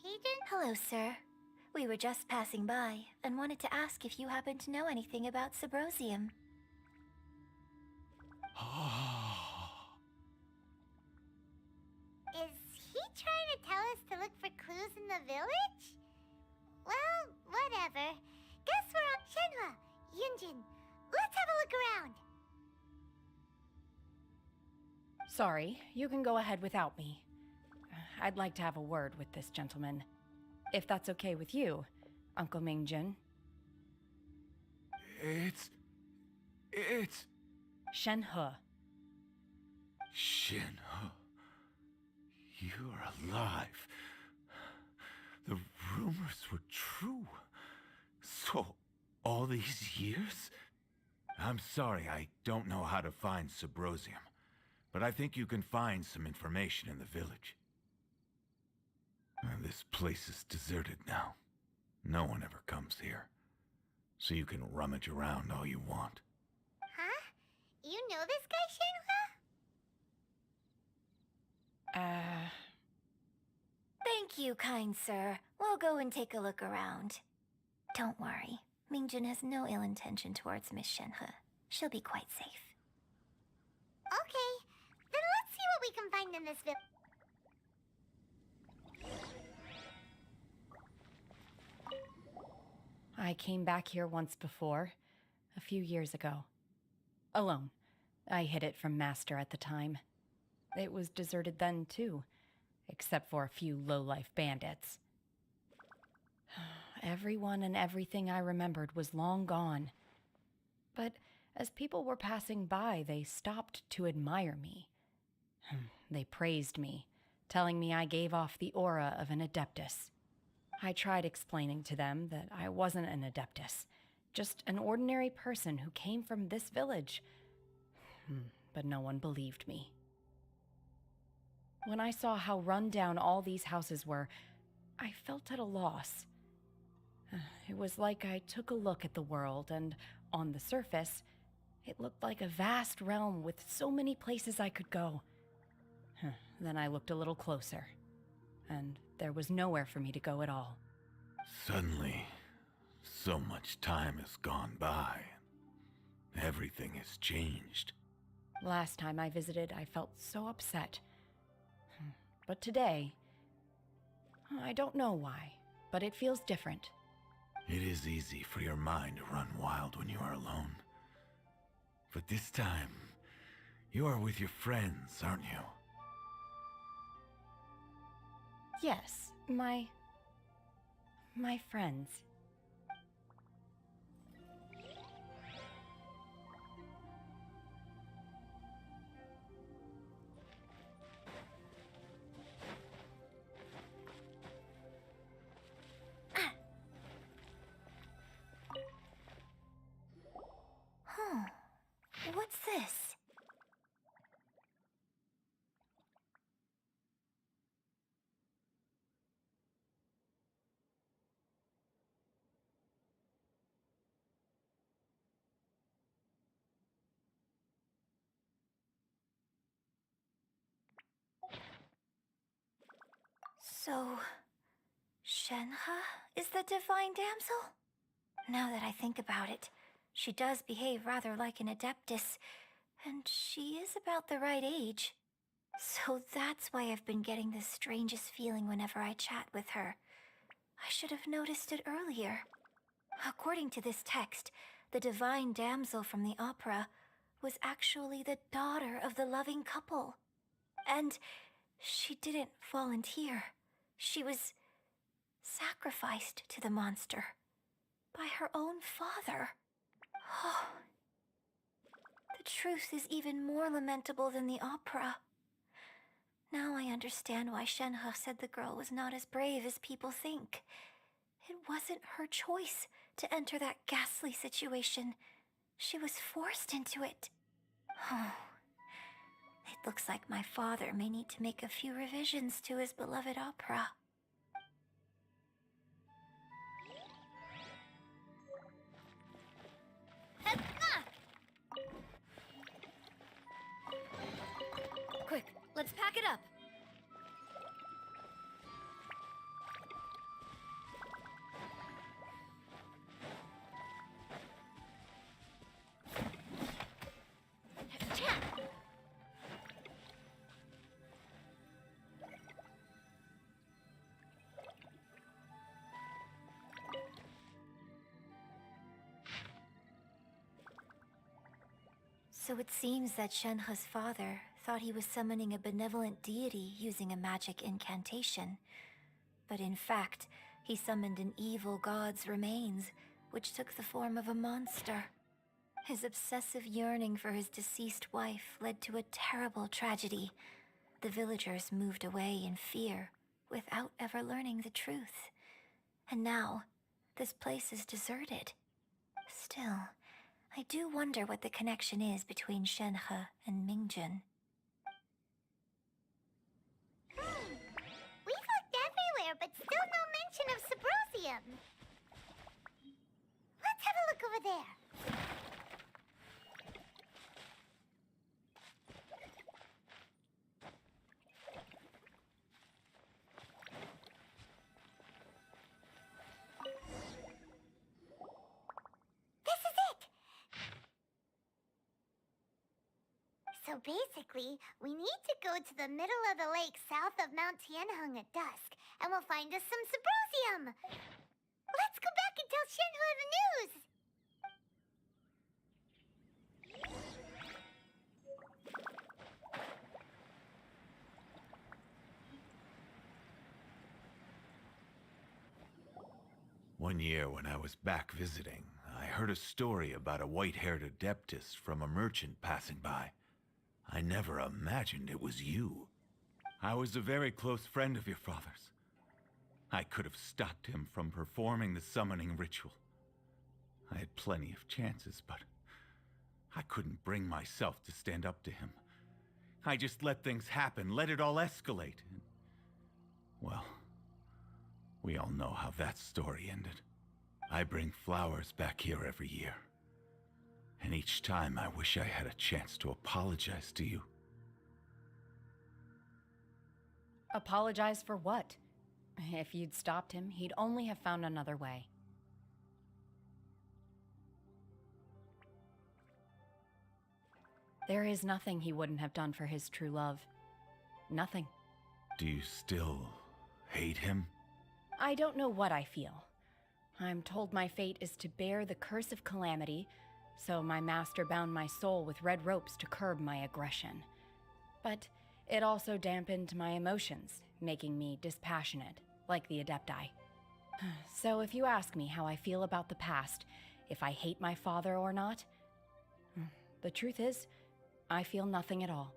He didn't... Hello, sir. We were just passing by and wanted to ask if you happen to know anything about Subrosium. Is he trying to tell us to look for clues in the village? Well, whatever. Guess we're on Shenhua. Yunjin, let's have a look around. Sorry, you can go ahead without me. I'd like to have a word with this gentleman. If that's okay with you, Uncle Mingjin. It's... Shenhe. Shinho. You're alive. The rumors were true. So, all these years? I'm sorry, I don't know how to find Subrosium. But I think you can find some information in the village. This place is deserted now. No one ever comes here. So you can rummage around all you want. Huh? You know this guy, Shenhua? Thank you, kind sir. We'll go and take a look around. Don't worry. Mingjin has no ill intention towards Miss Shenhe. She'll be quite safe. Okay, then let's see what we can find in this village. I came back here once before, a few years ago. Alone. I hid it from Master at the time. It was deserted then, too, except for a few low-life bandits. Everyone and everything I remembered was long gone. But as people were passing by, they stopped to admire me. They praised me, telling me I gave off the aura of an Adeptus. I tried explaining to them that I wasn't an Adeptus, just an ordinary person who came from this village. But no one believed me. When I saw how run down all these houses were, I felt at a loss. It was like I took a look at the world, and on the surface, it looked like a vast realm with so many places I could go. Then I looked a little closer, and there was nowhere for me to go at all. Suddenly, so much time has gone by. Everything has changed. Last time I visited, I felt so upset. But today, I don't know why, but it feels different. It is easy for your mind to run wild when you are alone. But this time, you are with your friends, aren't you? Yes, my friends. What's this? So, Shenhe is the divine damsel? Now that I think about it, she does behave rather like an Adeptus, and she is about the right age. So that's why I've been getting the strangest feeling whenever I chat with her. I should have noticed it earlier. According to this text, the divine damsel from the opera was actually the daughter of the loving couple. And she didn't volunteer. She was sacrificed to the monster by her own father. Oh, the truth is even more lamentable than the opera. Now I understand why Shenhe said the girl was not as brave as people think. It wasn't her choice to enter that ghastly situation. She was forced into it. Oh, it looks like my father may need to make a few revisions to his beloved opera. Quick, let's pack it up. So it seems that Shenhe's father thought he was summoning a benevolent deity using a magic incantation. But in fact, he summoned an evil god's remains, which took the form of a monster. His obsessive yearning for his deceased wife led to a terrible tragedy. The villagers moved away in fear, without ever learning the truth. And now, this place is deserted. Still, I do wonder what the connection is between Shenhe and Mingjun. We've looked everywhere, but still no mention of Symposium. Let's have a look over there. So basically, we need to go to the middle of the lake south of Mount Tianheng at dusk, and we'll find us some Symposium! Let's go back and tell Shenhe the news! One year when I was back visiting, I heard a story about a white-haired adeptus from a merchant passing by. I never imagined it was you. I was a very close friend of your father's. I could have stopped him from performing the summoning ritual. I had plenty of chances, but I couldn't bring myself to stand up to him. I just let things happen, let it all escalate. And, well, we all know how that story ended. I bring flowers back here every year. And each time I wish I had a chance to apologize to you. Apologize for what? If you'd stopped him, he'd only have found another way. There is nothing he wouldn't have done for his true love. Nothing. Do you still hate him? I don't know what I feel. I'm told my fate is to bear the curse of calamity, so my master bound my soul with red ropes to curb my aggression. But it also dampened my emotions, making me dispassionate, like the Adepti. So if you ask me how I feel about the past, if I hate my father or not, the truth is, I feel nothing at all.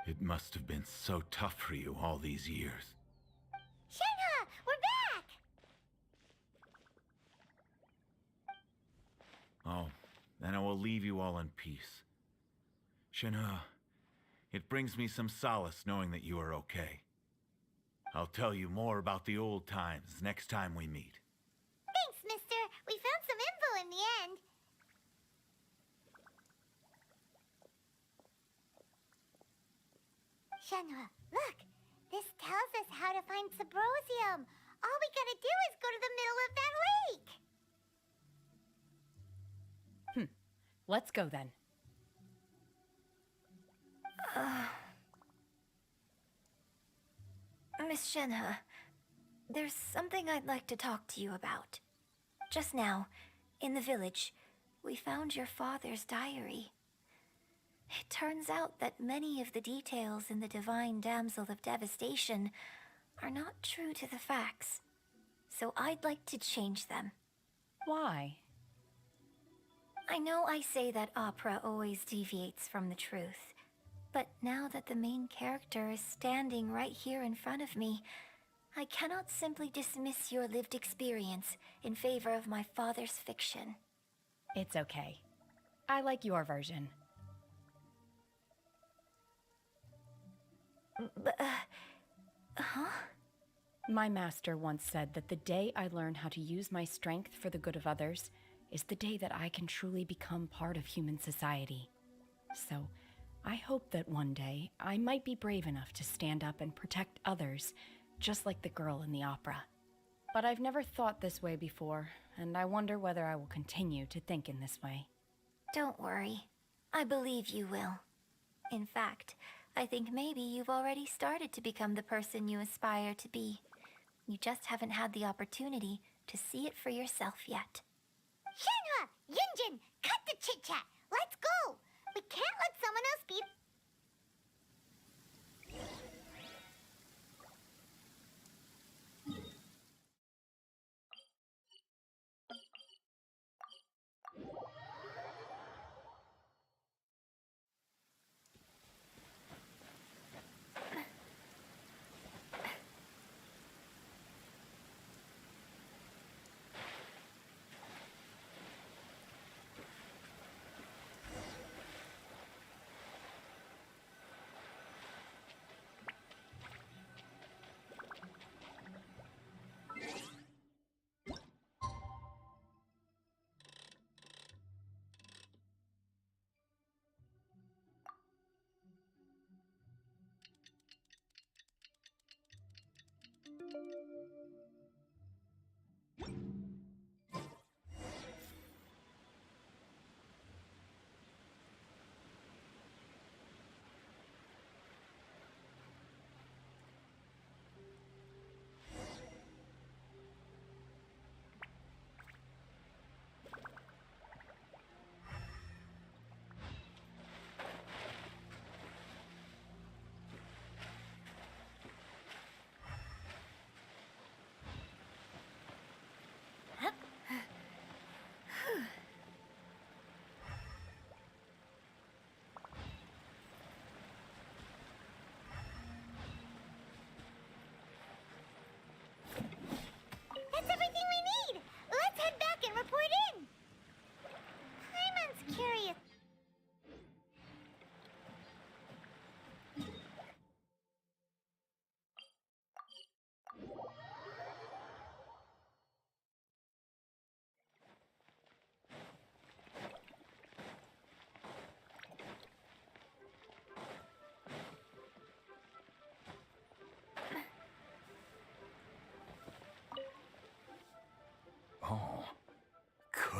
It must have been so tough for you all these years. Shenhe, we're back! Oh, then I will leave you all in peace. Shenhe, it brings me some solace knowing that you are okay. I'll tell you more about the old times next time we meet. Thanks, mister. We found some info in the end. Shenhe, look. This tells us how to find Subrosium. All we gotta do is go to the middle of that lake. Let's go then. Miss Shenhe, there's something I'd like to talk to you about. Just now, in the village, we found your father's diary. It turns out that many of the details in the Divine Damsel of Devastation are not true to the facts. So I'd like to change them. Why? I know I say that opera always deviates from the truth, but now that the main character is standing right here in front of me, I cannot simply dismiss your lived experience in favor of my father's fiction. It's okay. I like your version. Huh? My master once said that the day I learn how to use my strength for the good of others is the day that I can truly become part of human society. So, I hope that one day I might be brave enough to stand up and protect others, just like the girl in the opera. But I've never thought this way before, and I wonder whether I will continue to think in this way. Don't worry. I believe you will. In fact, I think maybe you've already started to become the person you aspire to be. You just haven't had the opportunity to see it for yourself yet. Shenhe! Yunjin! Cut the chit-chat! Let's go! We can't let someone else be...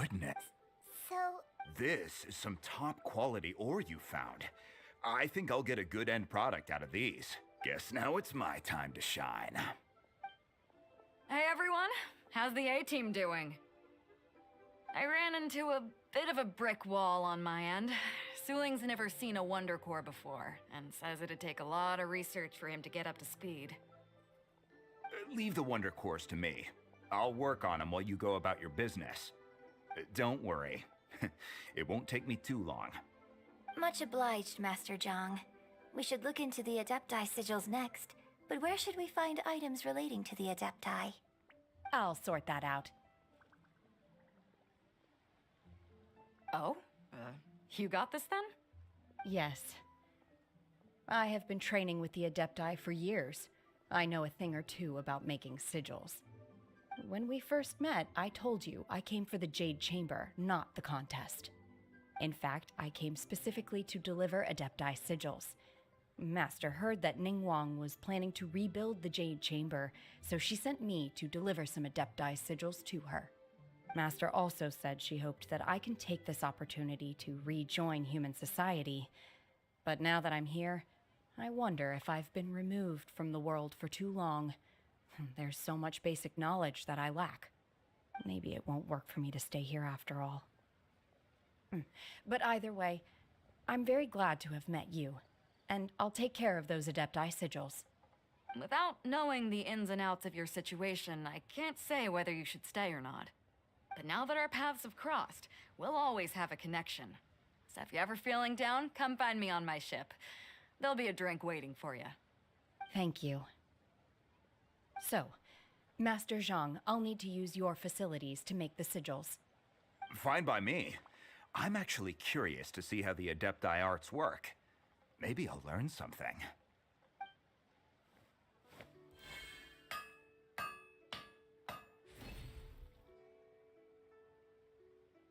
goodness. So, This is some top quality ore you found. I think I'll get a good end product out of these. Guess now it's my time to shine. Hey everyone, how's the A-team doing? I ran into a bit of a brick wall on my end. Suling's never seen a Wonder Core before, and says it'd take a lot of research for him to get up to speed. Leave the Wonder Cores to me. I'll work on them while you go about your business. Don't worry. It won't take me too long. much obliged, Master Zhang. We should look into the Adepti sigils next, but where should we find items relating to the Adepti? I'll sort that out. Oh? You got this then? Yes. I have been training with the Adepti for years. I know a thing or two about making sigils. When we first met, I told you I came for the Jade Chamber, not the contest. In fact, I came specifically to deliver Adepti sigils. Master heard that Ningguang was planning to rebuild the Jade Chamber, so she sent me to deliver some Adepti sigils to her. Master also said she hoped that I can take this opportunity to rejoin human society. But now that I'm here, I wonder if I've been removed from the world for too long. There's so much basic knowledge that I lack. Maybe it won't work for me to stay here after all. But either way, I'm very glad to have met you, and I'll take care of those Adepti sigils. Without knowing the ins and outs of your situation, I can't say whether you should stay or not. But now that our paths have crossed, we'll always have a connection. So if you're ever feeling down, come find me on my ship. There'll be a drink waiting for you. Thank you. So, Master Zhang, I'll need to use your facilities to make the sigils. Fine by me. I'm actually curious to see how the Adepti arts work. Maybe I'll learn something.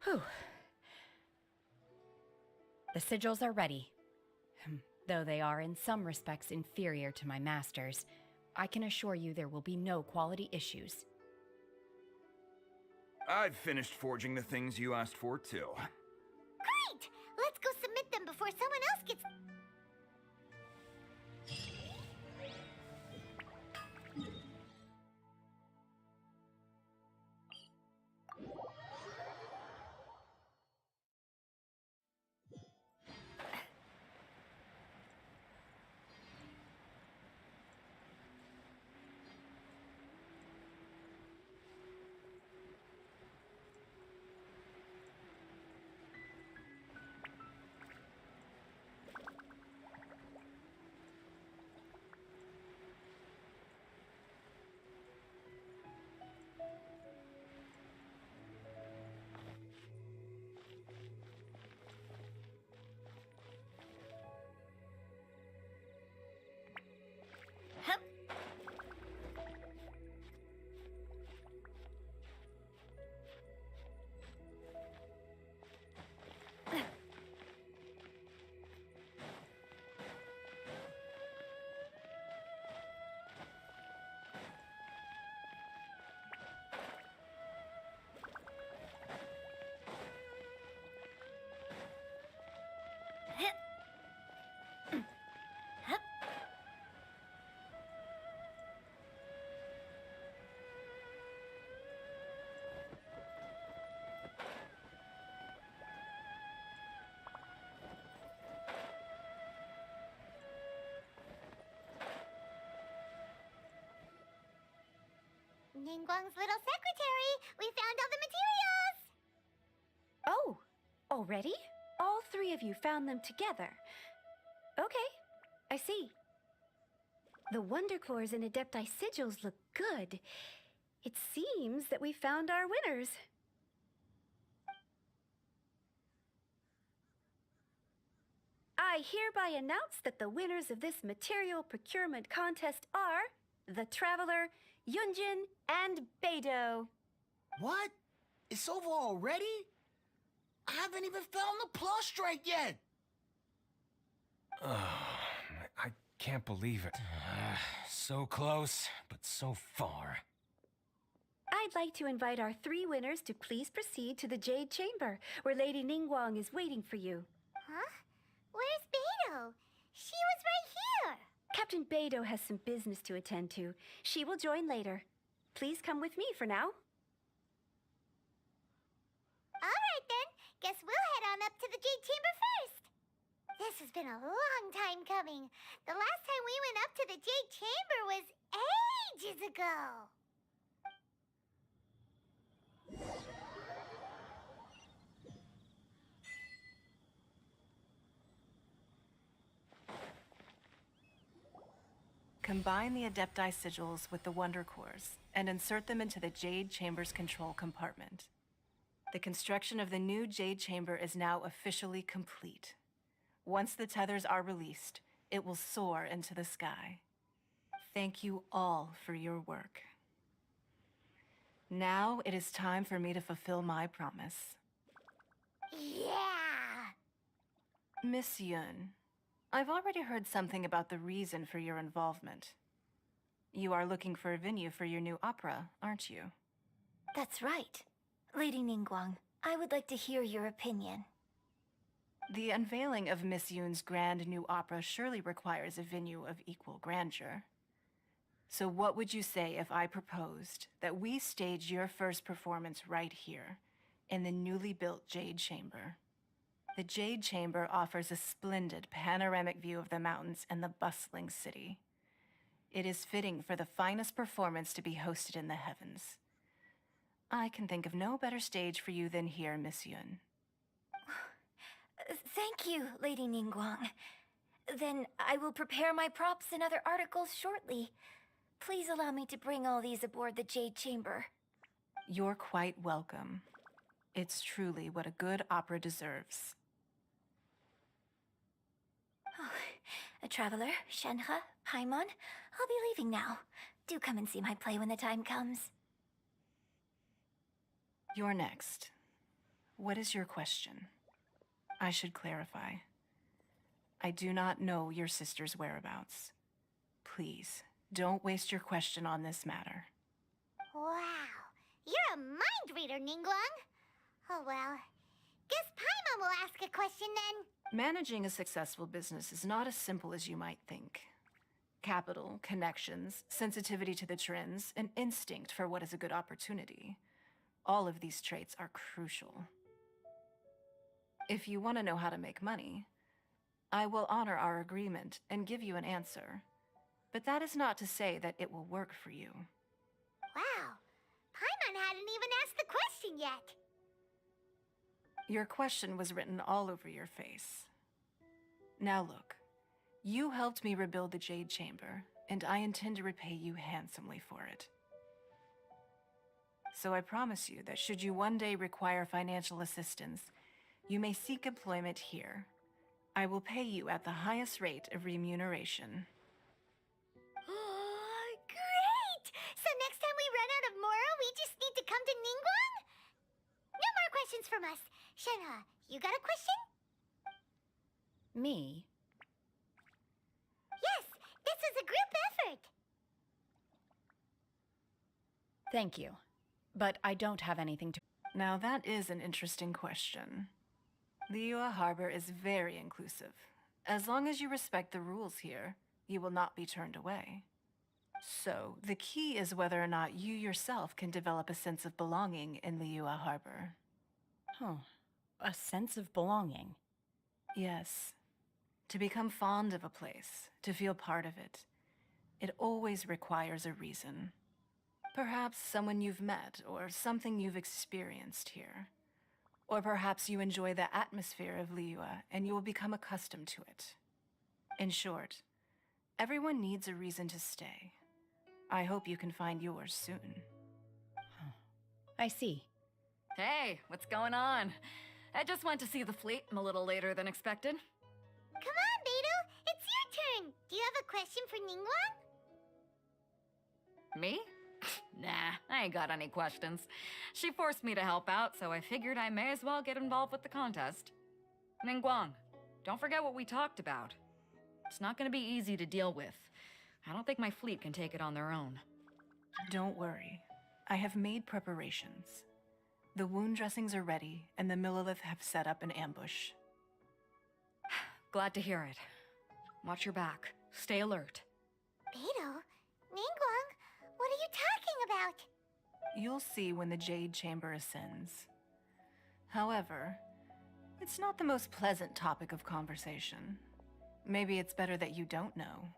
Whew. The sigils are ready. Though they are in some respects inferior to my master's, I can assure you there will be no quality issues. I've finished forging the things you asked for, too. Great! Let's go submit them before someone else gets... Hup. Ningguang's little secretary! We found all the materials! Oh, already? All three of you found them together. Okay, I see. The Wonder Cores and Adepti sigils look good. It seems that we found our winners. I hereby announce that the winners of this material procurement contest are the Traveler, Yunjin, and Beidou. What? It's over already? I haven't even found the plus strike yet. I can't believe it. So close, but so far. I'd like to invite our 3 winners to please proceed to the Jade Chamber, where Lady Ningguang is waiting for you. Huh? Where's Beidou? She was right here. Captain Beidou has some business to attend to. She will join later. Please come with me for now. All right then. Guess we'll head on up to the Jade Chamber first. This has been a long time coming. The last time we went up to the Jade Chamber was ages ago. Combine the Adepti sigils with the Wonder Cores and insert them into the Jade Chamber's control compartment. The construction of the new Jade Chamber is now officially complete. Once the tethers are released, it will soar into the sky. Thank you all for your work. Now it is time for me to fulfill my promise. Yeah! Miss Yun, I've already heard something about the reason for your involvement. You are looking for a venue for your new opera, aren't you? That's right. Lady Ningguang, I would like to hear your opinion. The unveiling of Miss Yun's grand new opera surely requires a venue of equal grandeur. So what would you say if I proposed that we stage your first performance right here, in the newly built Jade Chamber? The Jade Chamber offers a splendid panoramic view of the mountains and the bustling city. It is fitting for the finest performance to be hosted in the heavens. I can think of no better stage for you than here, Miss Yun. Thank you, Lady Ningguang. Then I will prepare my props and other articles shortly. Please allow me to bring all these aboard the Jade Chamber. You're quite welcome. It's truly what a good opera deserves. Oh, a traveler, Shenhe, Paimon, I'll be leaving now. Do come and see my play when the time comes. You're next. What is your question? I should clarify. I do not know your sister's whereabouts. Please, don't waste your question on this matter. Wow, you're a mind reader, Ningguang. Oh well, guess Paimon will ask a question then. Managing a successful business is not as simple as you might think. Capital, connections, sensitivity to the trends, and instinct for what is a good opportunity. All of these traits are crucial. If you want to know how to make money, I will honor our agreement and give you an answer. But that is not to say that it will work for you. Wow, Paimon hadn't even asked the question yet. Your question was written all over your face. Now look, you helped me rebuild the Jade Chamber, and I intend to repay you handsomely for it. So I promise you that should you one day require financial assistance, you may seek employment here. I will pay you at the highest rate of remuneration. Oh, great! So next time we run out of Moro, we just need to come to Ningguang? No more questions from us. Shenhe, you got a question? Me? Yes, this is a group effort. Thank you. But I don't have anything to... Now that is an interesting question. Liyue Harbor is very inclusive. As long as you respect the rules here, you will not be turned away. So, the key is whether or not you yourself can develop a sense of belonging in Liyue Harbor. Huh. A sense of belonging. Yes. To become fond of a place, to feel part of it, it always requires a reason. Perhaps someone you've met, or something you've experienced here. Or perhaps you enjoy the atmosphere of Liyue, and you will become accustomed to it. In short, everyone needs a reason to stay. I hope you can find yours soon. I see. Hey, what's going on? I just went to see the fleet. I'm a little later than expected. Come on, Beidou, it's your turn. Do you have a question for Ningguang? Me? Nah, I ain't got any questions. She forced me to help out, so I figured I may as well get involved with the contest. Ningguang, don't forget what we talked about. It's not gonna be easy to deal with. I don't think my fleet can take it on their own. Don't worry. I have made preparations. The wound dressings are ready, and the Millilith have set up an ambush. Glad to hear it. Watch your back. Stay alert. Beidou, Ningguang, what are you talking about? You'll see when the Jade Chamber ascends. However, it's not the most pleasant topic of conversation. Maybe it's better that you don't know.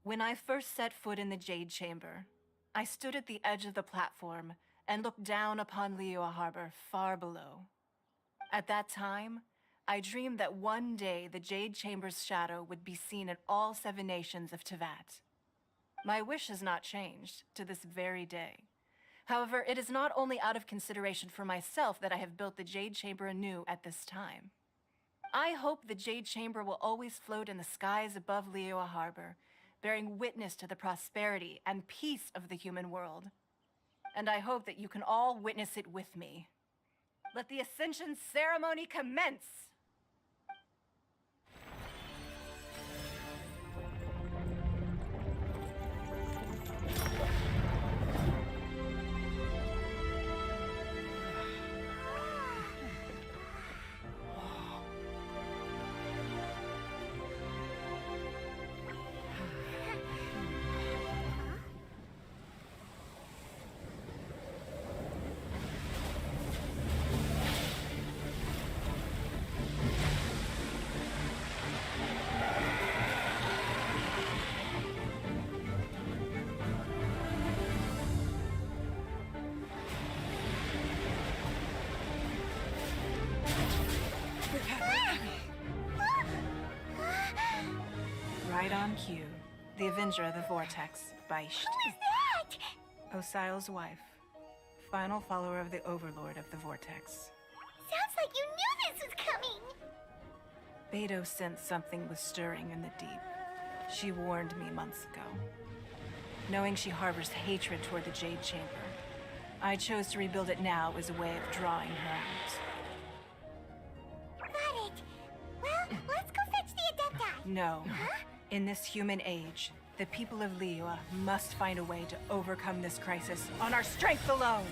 When I first set foot in the Jade Chamber, I stood at the edge of the platform and looked down upon Liyue Harbor far below. At that time, I dreamed that one day the Jade Chamber's shadow would be seen in all 7 nations of Teyvat. My wish has not changed to this very day. However, it is not only out of consideration for myself that I have built the Jade Chamber anew at this time. I hope the Jade Chamber will always float in the skies above Liyue Harbor, bearing witness to the prosperity and peace of the human world. And I hope that you can all witness it with me. Let the ascension ceremony commence! Right on cue. The Avenger of the Vortex, Beisht. Who is that? Osial's wife. Final follower of the Overlord of the Vortex. Sounds like you knew this was coming. Beidou sensed something was stirring in the deep. She warned me months ago. Knowing she harbors hatred toward the Jade Chamber, I chose to rebuild it now as a way of drawing her out. Got it. Well, let's go fetch the Adepti. No. Huh? In this human age, the people of Liyue must find a way to overcome this crisis on our strength alone!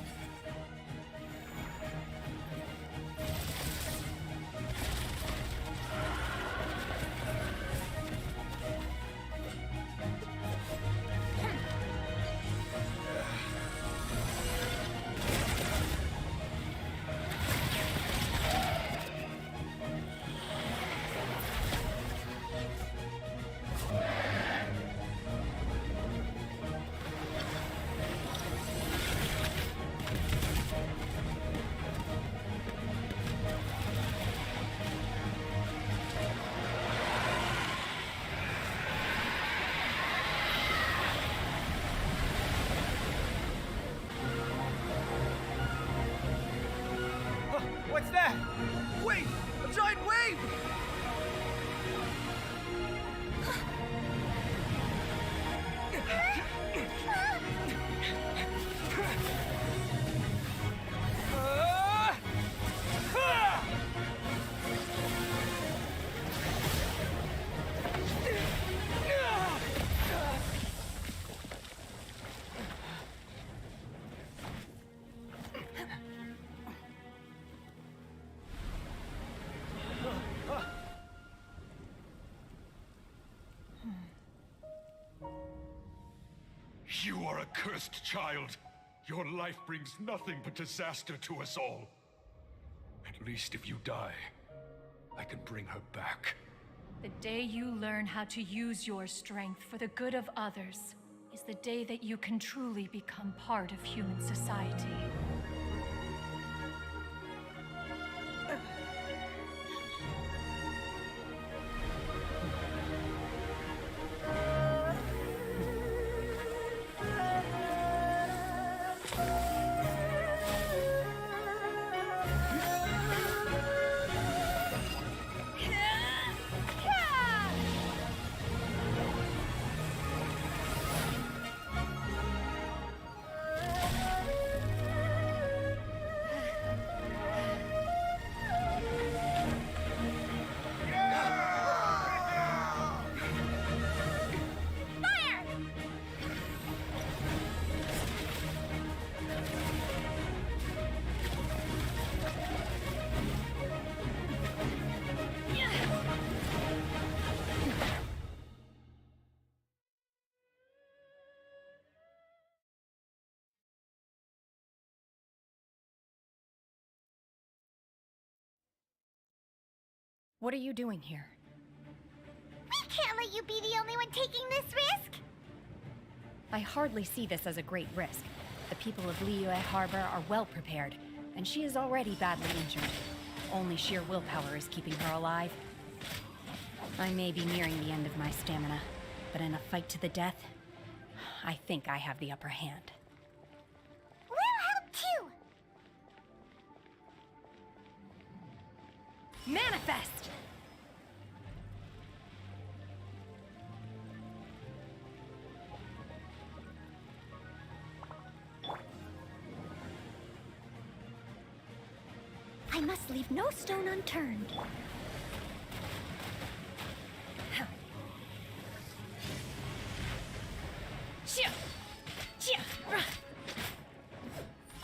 What's that? Wait! A giant wave! You are a cursed child. Your life brings nothing but disaster to us all. At least if you die, I can bring her back. The day you learn how to use your strength for the good of others is the day that you can truly become part of human society. What are you doing here? We can't let you be the only one taking this risk! I hardly see this as a great risk. The people of Liyue Harbor are well prepared, and she is already badly injured. Only sheer willpower is keeping her alive. I may be nearing the end of my stamina, but in a fight to the death, I think I have the upper hand. We'll help too! Manifest! I must leave no stone unturned.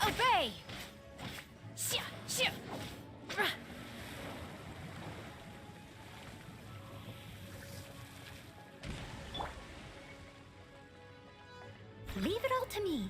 Obey! Leave it all to me.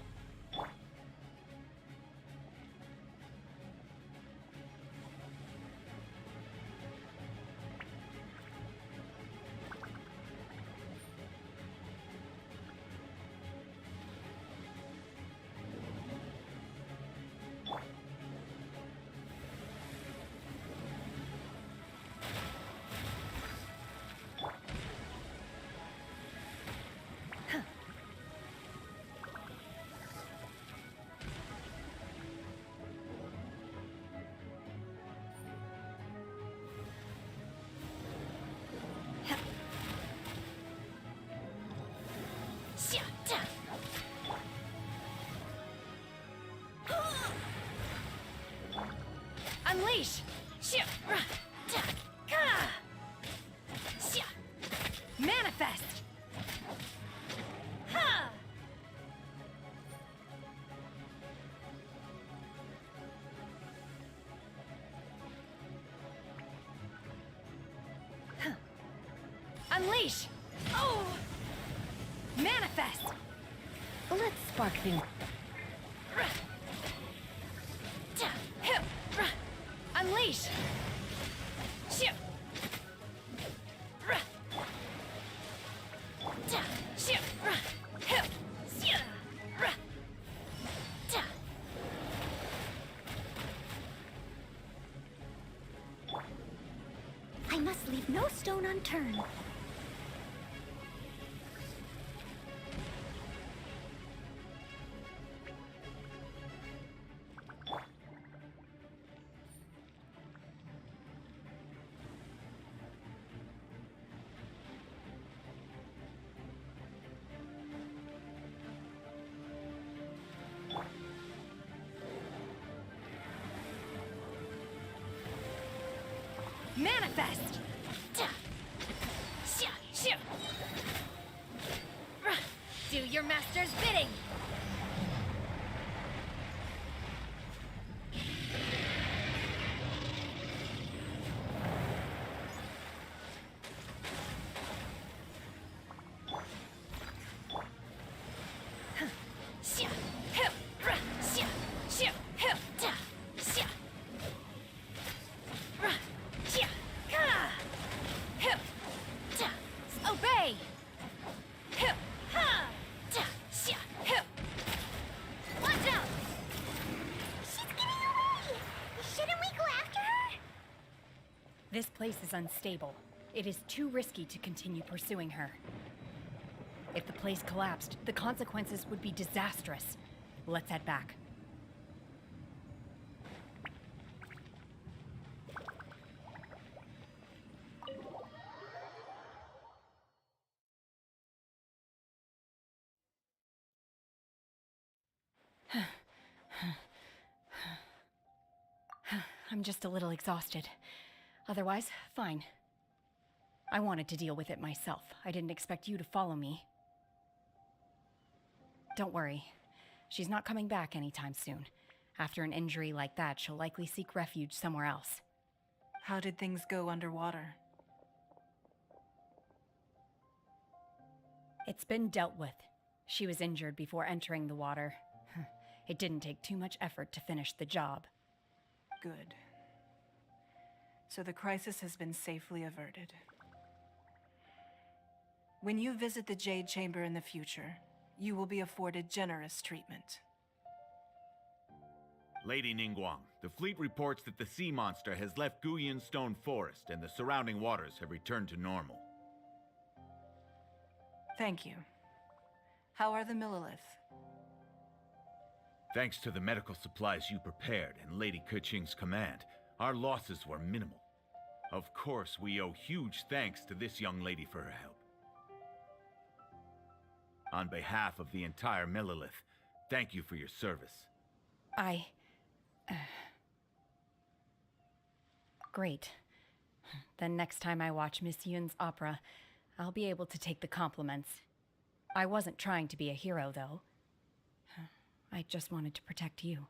Unleash! Manifest! Unleash! Oh! Manifest! Let's spark things. Unleash! I must leave no stone unturned. Manifest! Do your master's bidding! Obey! Watch out! She's getting away! Shouldn't we go after her? This place is unstable. It is too risky to continue pursuing her. If the place collapsed, the consequences would be disastrous. Let's head back. I'm just a little exhausted. Otherwise, fine. I wanted to deal with it myself. I didn't expect you to follow me. Don't worry. She's not coming back anytime soon. After an injury like that, she'll likely seek refuge somewhere else. How did things go underwater? It's been dealt with. She was injured before entering the water. It didn't take too much effort to finish the job. Good. So the crisis has been safely averted. When you visit the Jade Chamber in the future, you will be afforded generous treatment. Lady Ningguang, the fleet reports that the sea monster has left Guyan Stone Forest and the surrounding waters have returned to normal. Thank you. How are the Millilith? Thanks to the medical supplies you prepared and Lady Keqing's command, our losses were minimal. Of course, we owe huge thanks to this young lady for her help. On behalf of the entire Millilith, thank you for your service. Great. Then next time I watch Miss Yun's opera, I'll be able to take the compliments. I wasn't trying to be a hero, though. I just wanted to protect you.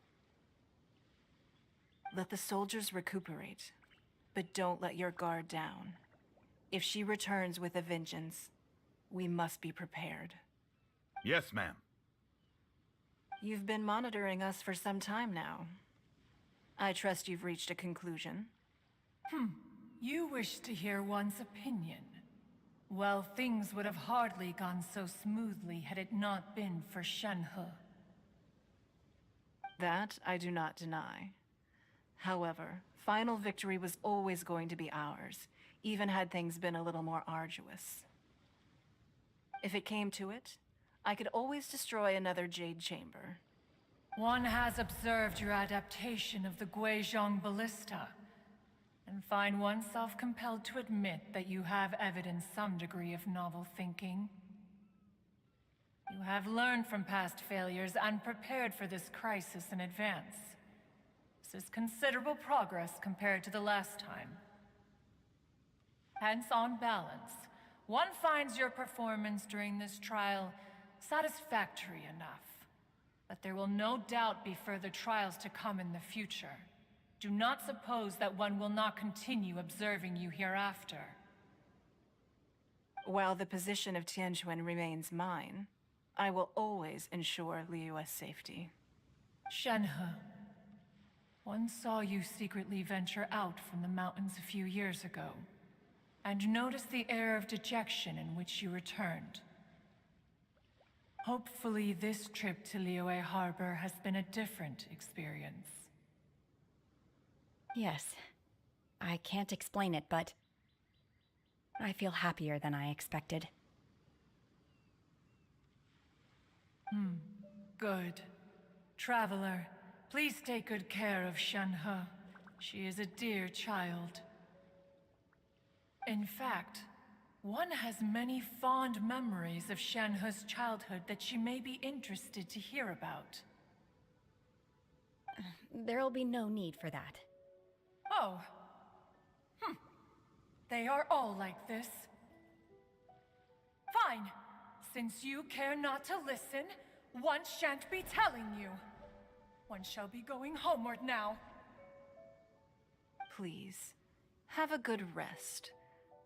Let the soldiers recuperate, but don't let your guard down. If she returns with a vengeance, we must be prepared. Yes, ma'am. You've been monitoring us for some time now. I trust you've reached a conclusion. You wish to hear one's opinion. Well, things would have hardly gone so smoothly had it not been for Shenhe. That I do not deny. However, final victory was always going to be ours, even had things been a little more arduous. If it came to it, I could always destroy another Jade Chamber. One has observed your adaptation of the Guizhong Ballista, and find oneself compelled to admit that you have evidenced some degree of novel thinking. You have learned from past failures and prepared for this crisis in advance. This is considerable progress compared to the last time. Hence, on balance, one finds your performance during this trial satisfactory enough. But there will no doubt be further trials to come in the future. Do not suppose that one will not continue observing you hereafter. While the position of Tianquan remains mine, I will always ensure Liyue's safety. Shenhe, one saw you secretly venture out from the mountains a few years ago, and noticed the air of dejection in which you returned. Hopefully this trip to Liyue Harbor has been a different experience. Yes. I can't explain it, but I feel happier than I expected. Good. Traveler, please take good care of Shenhe. She is a dear child. In fact, one has many fond memories of Shenhe's childhood that she may be interested to hear about. There'll be no need for that. Oh. They are all like this. Fine. Since you care not to listen, one shan't be telling you. One shall be going homeward now. Please, have a good rest.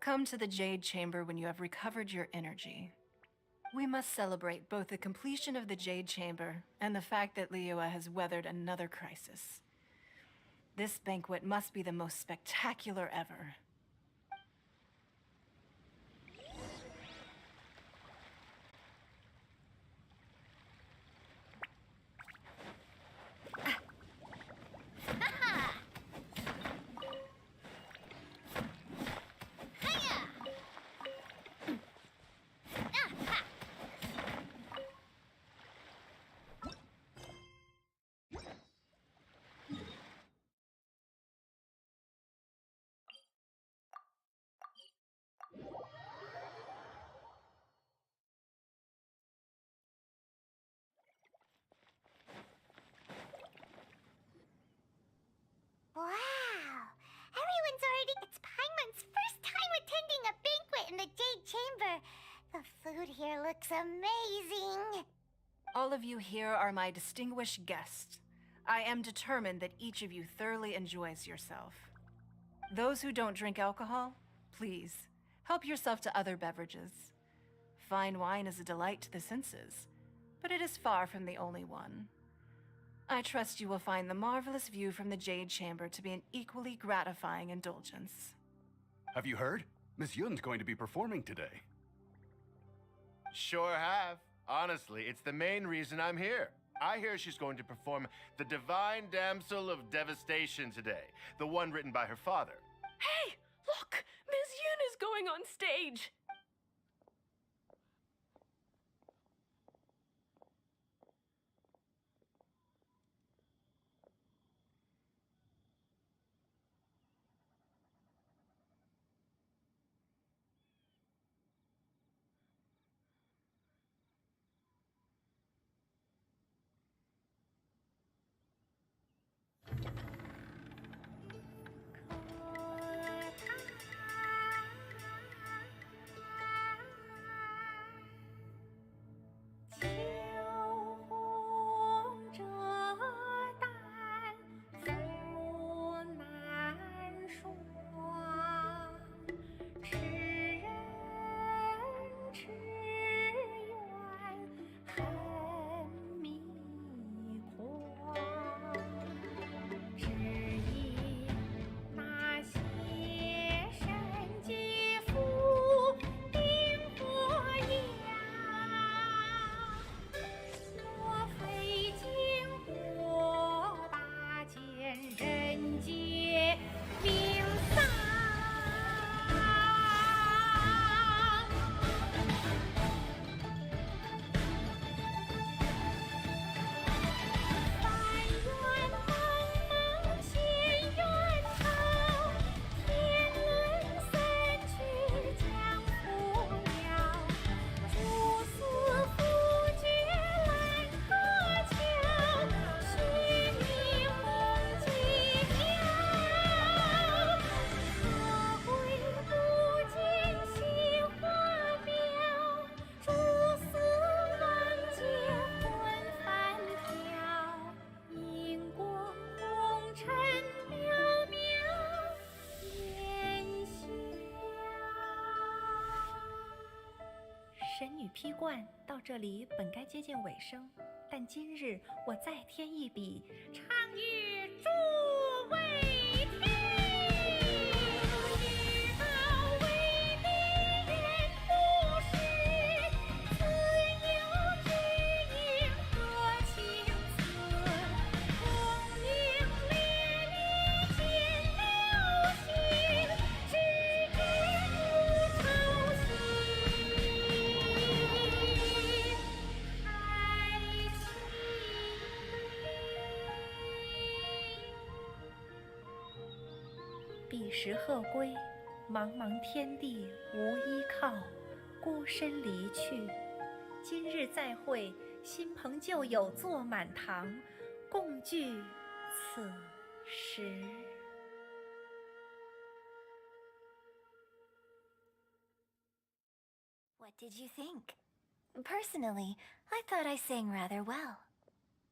Come to the Jade Chamber when you have recovered your energy. We must celebrate both the completion of the Jade Chamber and the fact that Liyue has weathered another crisis. This banquet must be the most spectacular ever. Wow! Everyone's already... It's Paimon's first time attending a banquet in the Jade Chamber. The food here looks amazing. All of you here are my distinguished guests. I am determined that each of you thoroughly enjoys yourself. Those who don't drink alcohol, please, help yourself to other beverages. Fine wine is a delight to the senses, but it is far from the only one. I trust you will find the marvelous view from the Jade Chamber to be an equally gratifying indulgence. Have you heard? Miss Yun's going to be performing today. Sure have. Honestly, it's the main reason I'm here. I hear she's going to perform The Divine Damsel of Devastation today, the one written by her father. Hey, look! Miss Yun is going on stage!神女披冠到这里本该接近尾声，但今日我再添一笔，唱与诸位听。日后为你人不识，自有知音何情存？功名烈烈见流星，只知无愁心。彼时鹤归，茫茫天地无依靠，孤身离去。今日再会，新朋旧友坐满堂，共聚此时。What did you think? Personally, I thought I sang rather well.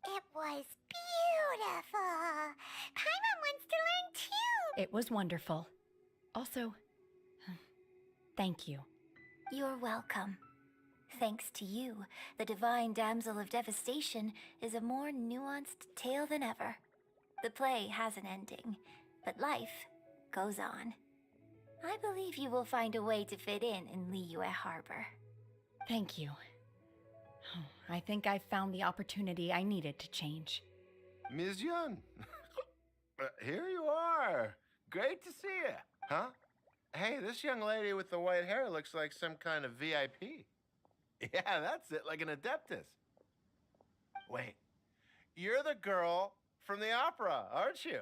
It was beautiful. Paimon wants to learn too. It was wonderful. Also, thank you. You're welcome. Thanks to you, the Divine Damsel of Devastation is a more nuanced tale than ever. The play has an ending, but life goes on. I believe you will find a way to fit in Liyue Harbor. Thank you. I think I've found the opportunity I needed to change. Ms. Yun, here you are. Great to see you. Huh? Hey, this young lady with the white hair looks like some kind of VIP. Yeah, that's it, like an adeptus. Wait, you're the girl from the opera, aren't you?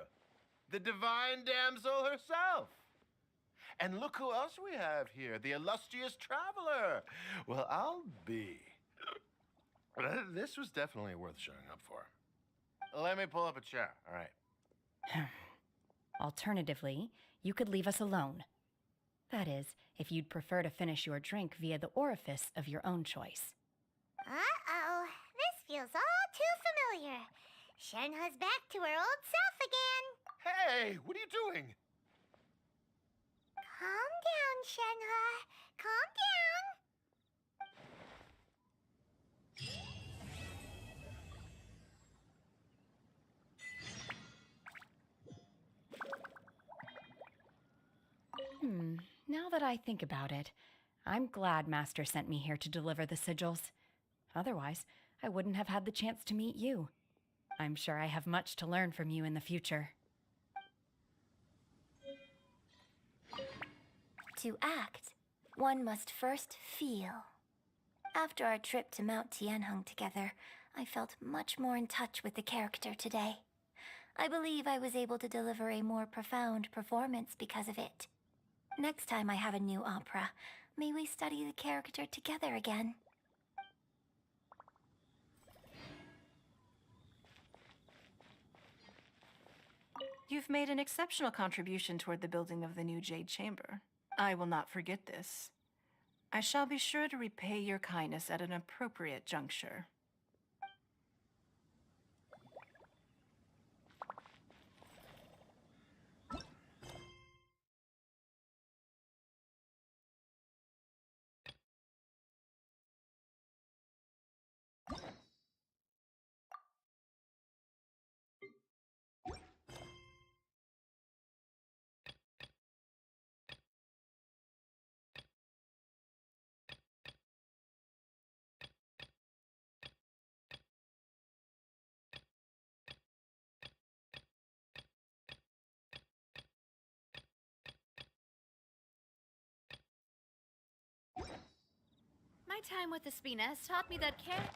The Divine Damsel herself. And look who else we have here, the illustrious traveler. Well, I'll be. This was definitely worth showing up for. Let me pull up a chair, all right? Alternatively, you could leave us alone. That is, if you'd prefer to finish your drink via the orifice of your own choice. Uh-oh, this feels all too familiar. Shenhe's back to her old self again. Hey, what are you doing? Calm down, Shenhe. Calm down. I think about it, I'm glad Master sent me here to deliver the sigils. Otherwise, I wouldn't have had the chance to meet you. I'm sure I have much to learn from you in the future. To act, one must first feel. After our trip to Mount Tianheng together, I felt much more in touch with the character today. I believe I was able to deliver a more profound performance because of it. Next time I have a new opera, may we study the character together again. You've made an exceptional contribution toward the building of the new Jade Chamber. I will not forget this. I shall be sure to repay your kindness at an appropriate juncture. My time with the Spina has taught me that carrying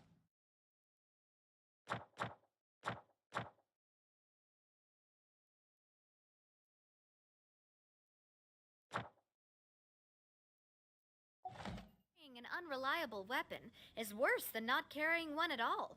an unreliable weapon is worse than not carrying one at all.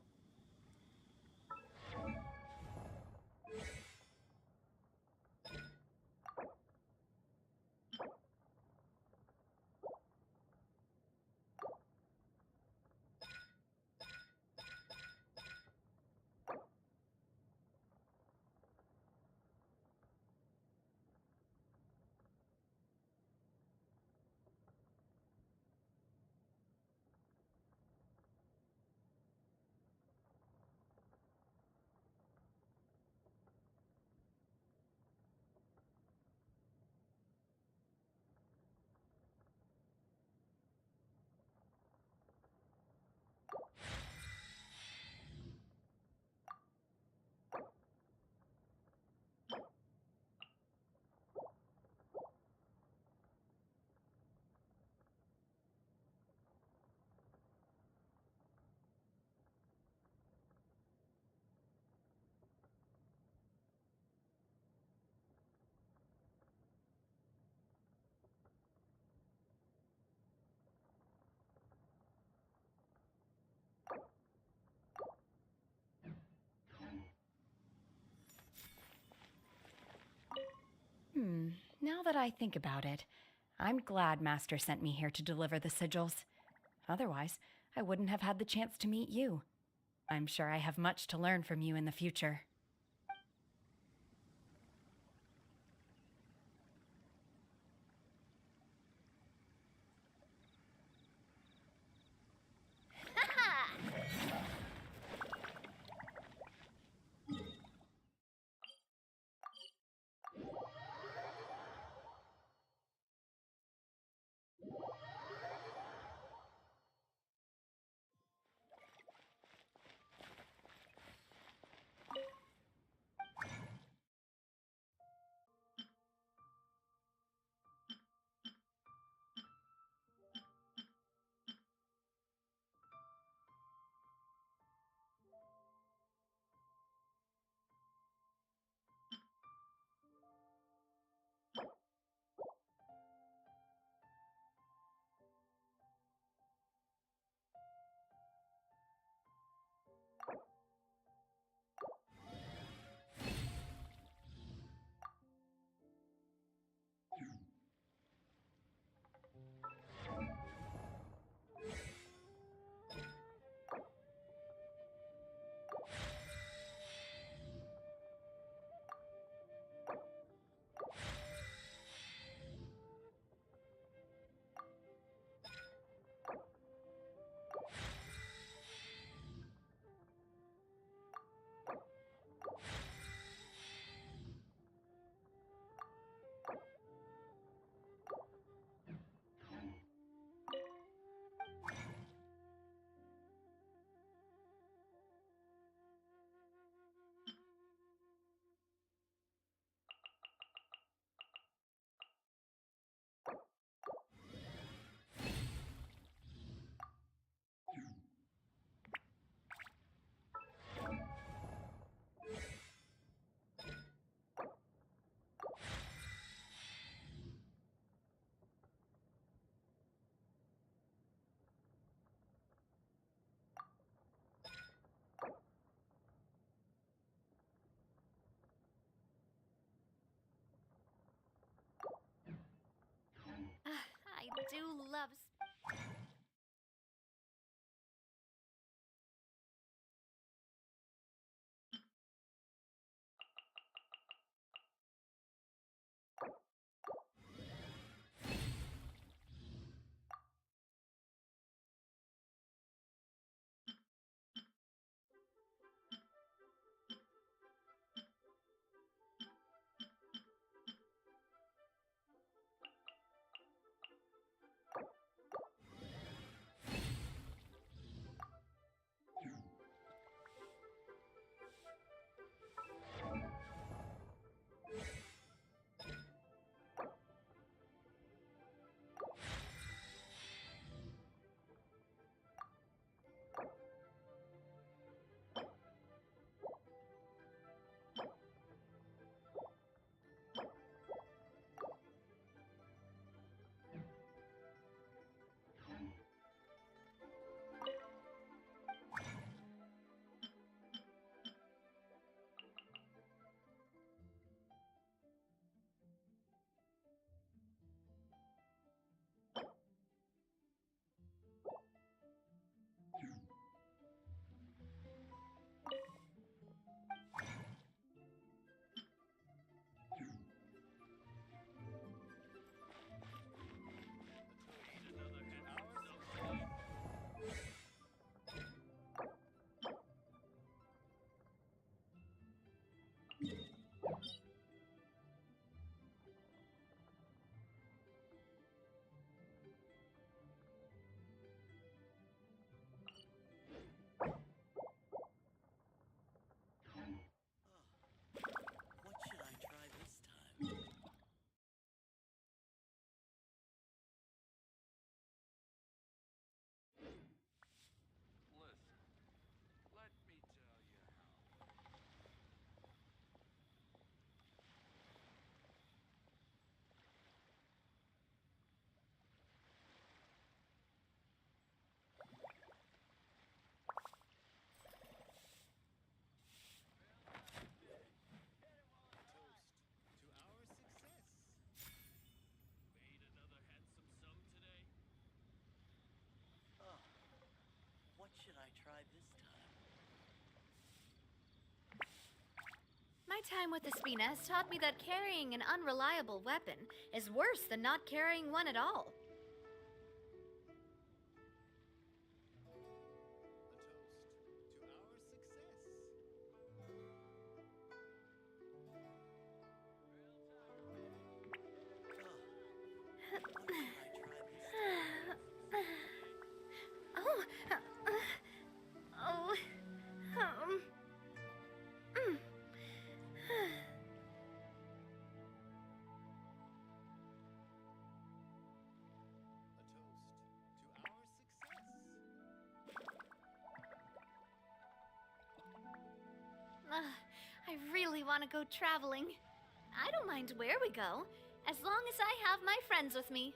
Now that I think about it, I'm glad Master sent me here to deliver the sigils. Otherwise, I wouldn't have had the chance to meet you. I'm sure I have much to learn from you in the future. do love What should I try this time? Listen, let me tell you how. To our success. Made another handsome sum today? Oh, what should I try this time? My time with the Spina has taught me that carrying an unreliable weapon is worse than not carrying one at all. To our success. Oh, oh, mm. I really want to go traveling. I don't mind where we go, as long as I have my friends with me.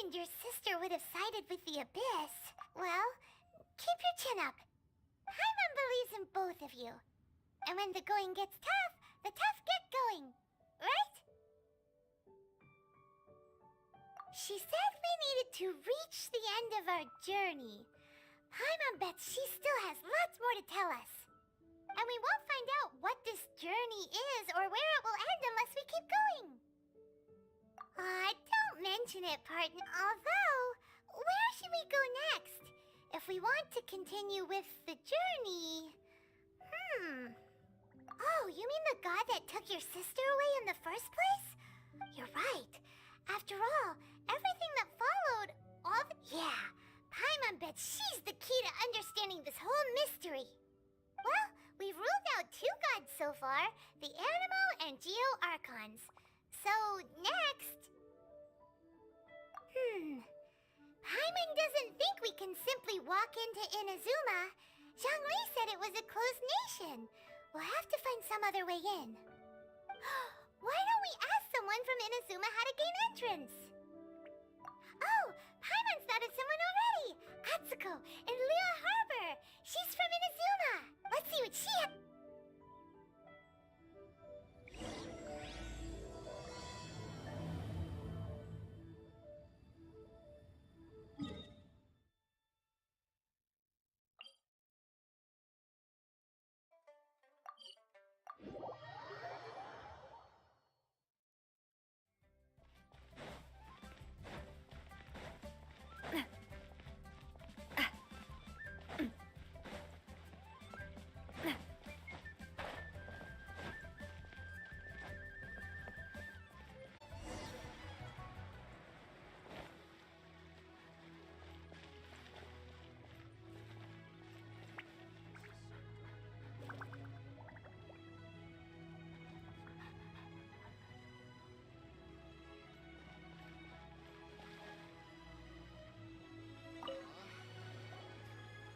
imagined your sister would have sided with the Abyss. Well, keep your chin up. Paimon believes in both of you. And when the going gets tough, the tough get going. Right? She said we needed to reach the end of our journey. Paimon bets she still has lots more to tell us. And we won't find out what this journey is or where it will end unless we keep going. Don't mention it, partner. Although, where should we go next? If we want to continue with the journey... Oh, you mean the god that took your sister away in the first place? You're right. After all, everything that followed, Yeah, Paimon bets she's the key to understanding this whole mystery. Well, we've ruled out 2 gods so far, the Animo and Geo Archons. So, next... Paimon doesn't think we can simply walk into Inazuma. Zhongli said it was a closed nation. We'll have to find some other way in. Why don't we ask someone from Inazuma how to gain entrance? Oh, Paimon's thought of someone already! Atsuko in Liyue Harbor! She's from Inazuma! Let's see what she has.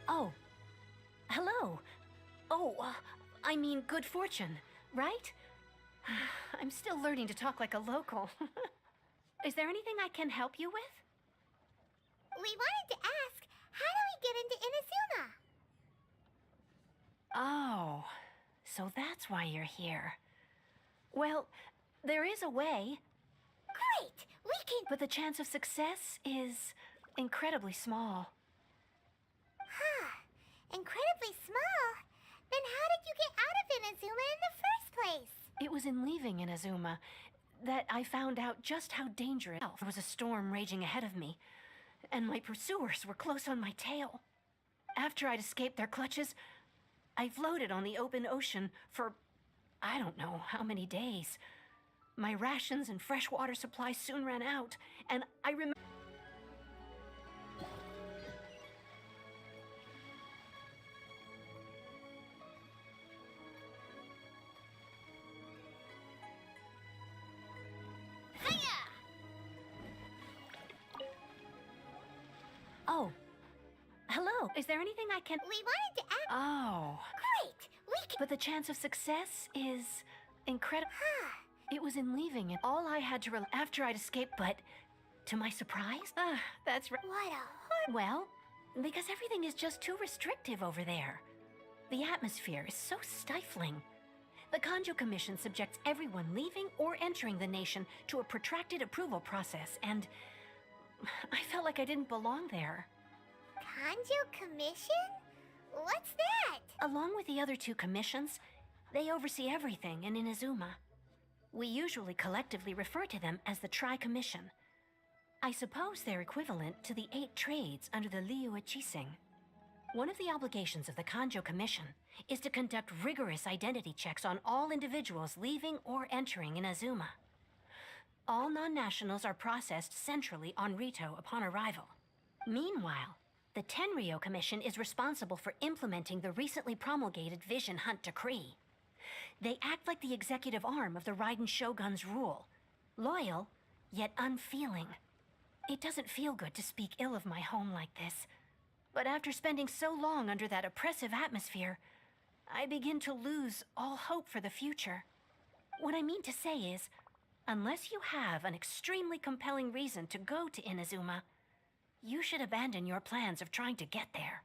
Oh. Hello. Oh, I mean good fortune, right? I'm still learning to talk like a local. Is there anything I can help you with? We wanted to ask, how do we get into Inazuma? Oh, so that's why you're here. Well, there is a way. Great! We can... But the chance of success is incredibly small. Incredibly small? Then how did you get out of Inazuma in the first place? It was in leaving Inazuma that I found out just how dangerous. There was a storm raging ahead of me, and my pursuers were close on my tail. After I'd escaped their clutches, I floated on the open ocean for I don't know how many days. My rations and fresh water supply soon ran out, and I remember... Oh. Hello. Is there anything I can... We wanted to ask... Oh. Great! We can... But the chance of success is incredible. It was in leaving and all I had to after I'd escaped, but to my surprise, that's right. What a Well, because everything is just too restrictive over there. The atmosphere is so stifling. The Kanjo Commission subjects everyone leaving or entering the nation to a protracted approval process, and I felt like I didn't belong there. Kanjo Commission? What's that? Along with the other 2 commissions, they oversee everything in Inazuma. We usually collectively refer to them as the Tri-Commission. I suppose they're equivalent to the 8 trades under the Liyue Chising. One of the obligations of the Kanjo Commission is to conduct rigorous identity checks on all individuals leaving or entering Inazuma. All non-nationals are processed centrally on Rito upon arrival. Meanwhile, the Tenryo Commission is responsible for implementing the recently promulgated Vision Hunt Decree. They act like the executive arm of the Raiden Shogun's rule. Loyal, yet unfeeling. It doesn't feel good to speak ill of my home like this. But after spending so long under that oppressive atmosphere, I begin to lose all hope for the future. What I mean to say is, Unless you have an extremely compelling reason to go to Inazuma, you should abandon your plans of trying to get there.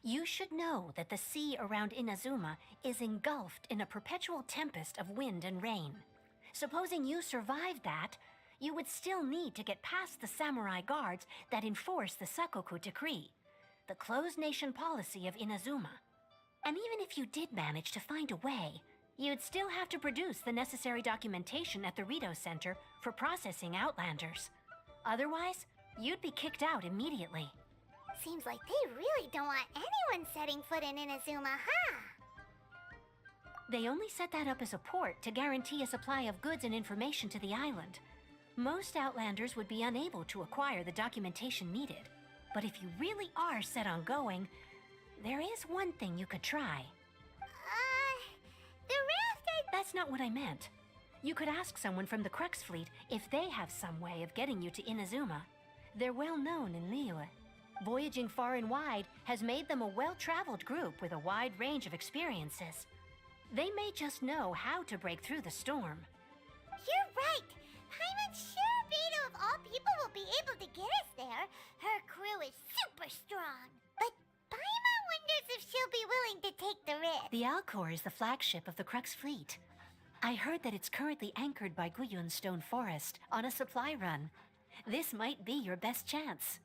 You should know that the sea around Inazuma is engulfed in a perpetual tempest of wind and rain. Supposing you survived that, you would still need to get past the samurai guards that enforce the Sakoku Decree, the closed nation policy of Inazuma. And even if you did manage to find a way, you'd still have to produce the necessary documentation at the Rito Center for processing Outlanders. Otherwise, you'd be kicked out immediately. Seems like they really don't want anyone setting foot in Inazuma, huh? They only set that up as a port to guarantee a supply of goods and information to the island. Most Outlanders would be unable to acquire the documentation needed. But if you really are set on going, there is one thing you could try. The raft. That's not what I meant. You could ask someone from the Crux Fleet if they have some way of getting you to Inazuma. They're well known in Liyue. Voyaging far and wide has made them a well-traveled group with a wide range of experiences. They may just know how to break through the storm. You're right. Paimon's sure Beto of all people will be able to get us there. Her crew is super strong. But Paimon wonders if she'll be willing to take the risk. The Alcor is the flagship of the Crux Fleet. I heard that it's currently anchored by Guyun Stone Forest on a supply run. This might be your best chance.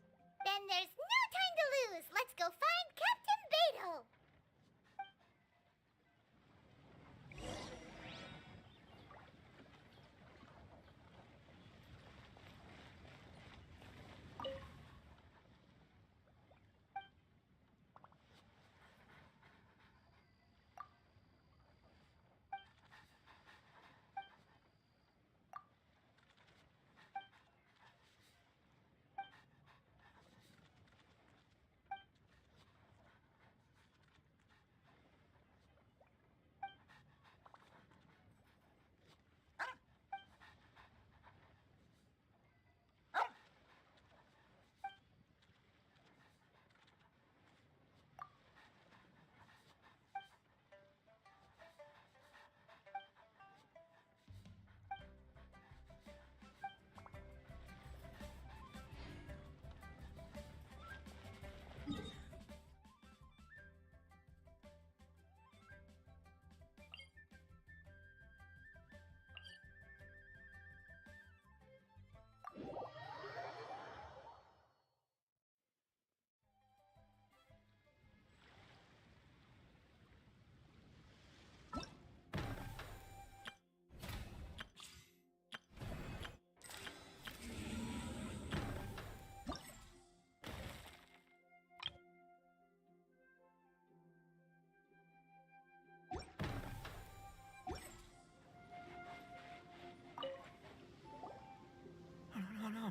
Then there's no time to lose. Let's go find Captain Beto.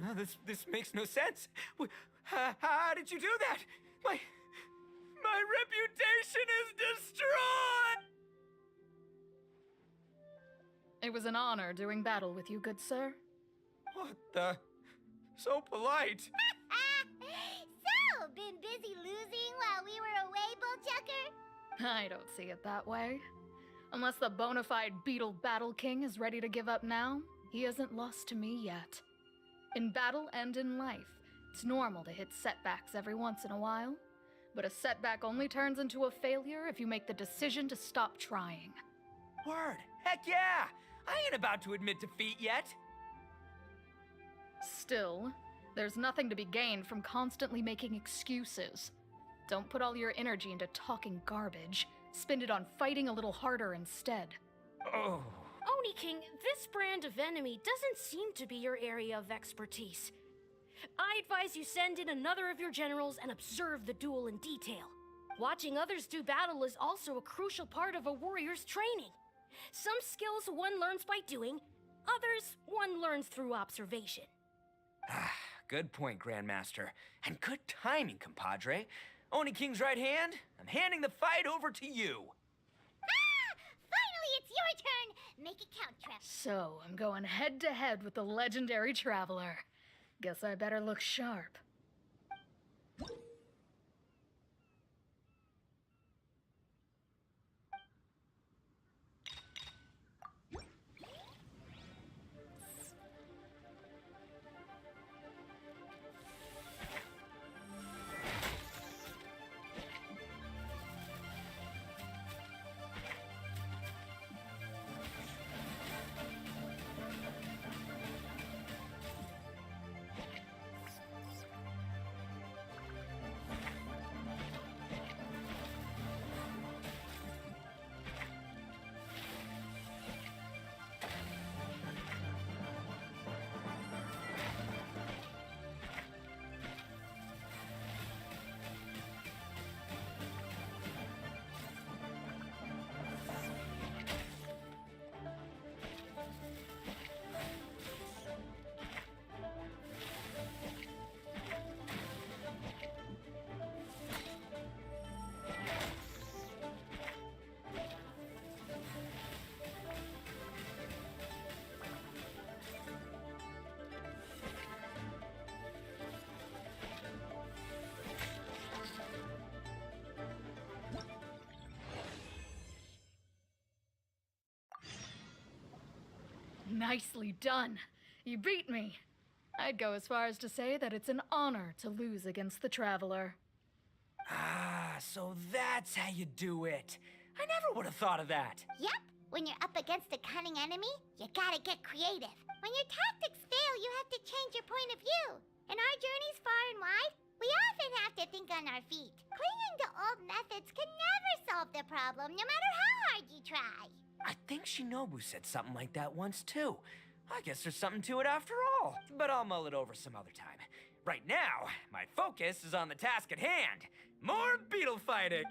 No, this makes no sense. How did you do that? My reputation is destroyed! It was an honor doing battle with you, good sir. What the? So polite. So, been busy losing while we were away, Bullchucker? I don't see it that way. Unless the bona fide Beetle Battle King is ready to give up now, he hasn't lost to me yet. In battle and in life, it's normal to hit setbacks every once in a while, but a setback only turns into a failure if you make the decision to stop trying. Word. Heck yeah! I ain't about to admit defeat yet. Still, there's nothing to be gained from constantly making excuses. Don't put all your energy into talking garbage. Spend it on fighting a little harder instead. Oh. Oni King, this brand of enemy doesn't seem to be your area of expertise. I advise you send in another of your generals and observe the duel in detail. Watching others do battle is also a crucial part of a warrior's training. Some skills one learns by doing, others one learns through observation. Good point, Grandmaster. And good timing, compadre. Oni King's right hand, I'm handing the fight over to you. Finally, it's your turn! Make it count, Trev. So, I'm going head-to-head with the legendary Traveler. Guess I better look sharp. Nicely done. You beat me. I'd go as far as to say that it's an honor to lose against the Traveler. Ah, so that's how you do it. I never would have thought of that. Yep. When you're up against a cunning enemy, you gotta get creative. When your tactics fail, you have to change your point of view. In our journeys far and wide, we often have to think on our feet. Clinging to old methods can never solve the problem, no matter how hard you try. I think Shinobu said something like that once, too. I guess there's something to it after all. But I'll mull it over some other time. Right now, my focus is on the task at hand. More beetle fighting!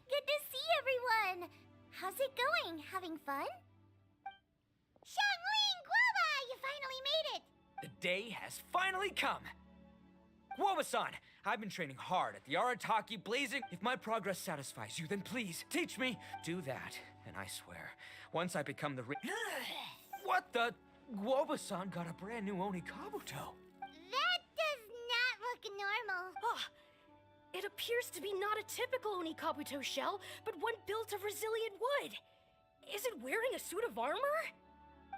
Good to see everyone! How's it going? Having fun? Xiangling Guava! You finally made it! The day has finally come! Guoba-san, I've been training hard at the Arataki Blazing. If my progress satisfies you, then please, teach me. Do that, and I swear, once I become the What the? Guoba-san got a brand new Oni Kabuto. That does not look normal. Oh, it appears to be not a typical Oni Kabuto shell, but one built of resilient wood. Is it wearing a suit of armor?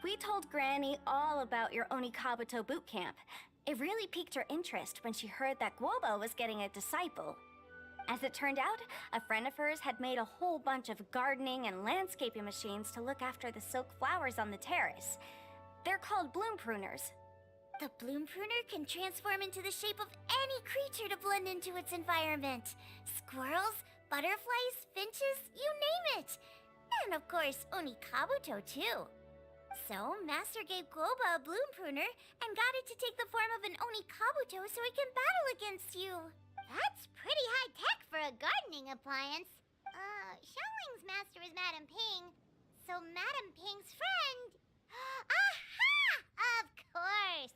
We told Granny all about your Oni Kabuto boot camp. It really piqued her interest when she heard that Guoba was getting a disciple. As it turned out, a friend of hers had made a whole bunch of gardening and landscaping machines to look after the silk flowers on the terrace. They're called bloom pruners. The bloom pruner can transform into the shape of any creature to blend into its environment. Squirrels, butterflies, finches, you name it. And of course, Oni Kabuto too. So, Master gave Guoba a bloom pruner and got it to take the form of an Oni Kabuto so it can battle against you. That's pretty high tech for a gardening appliance. Xiangling's master is Madame Ping, so Madame Ping's friend... Aha! Of course!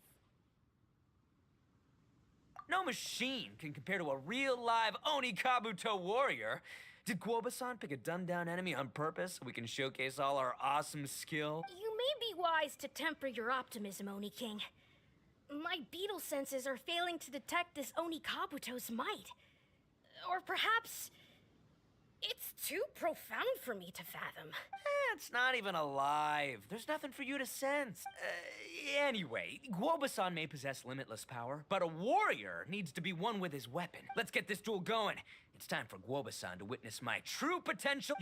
No machine can compare to a real live Oni Kabuto warrior. Did Guoba-san pick a dumbed-down enemy on purpose so we can showcase all our awesome skill? You may be wise to temper your optimism, Oni King. My beetle senses are failing to detect this Oni Kabuto's might. Or perhaps... it's too profound for me to fathom. plant's not even alive. There's nothing for you to sense. Anyway, Guoba-san may possess limitless power, but a warrior needs to be one with his weapon. Let's get this duel going. It's time for Guoba-san to witness my true potential.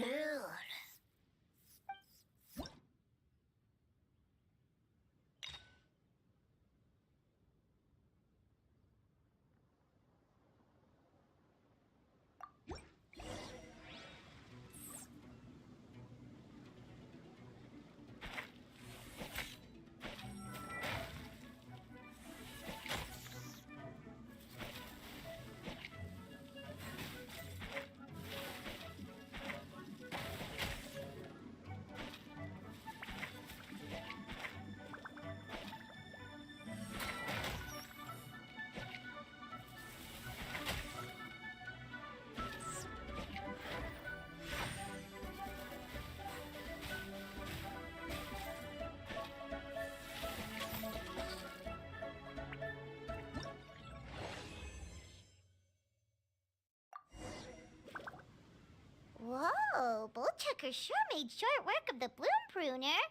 Whoa, Bullchucker sure made short work of the Bloom Pruner.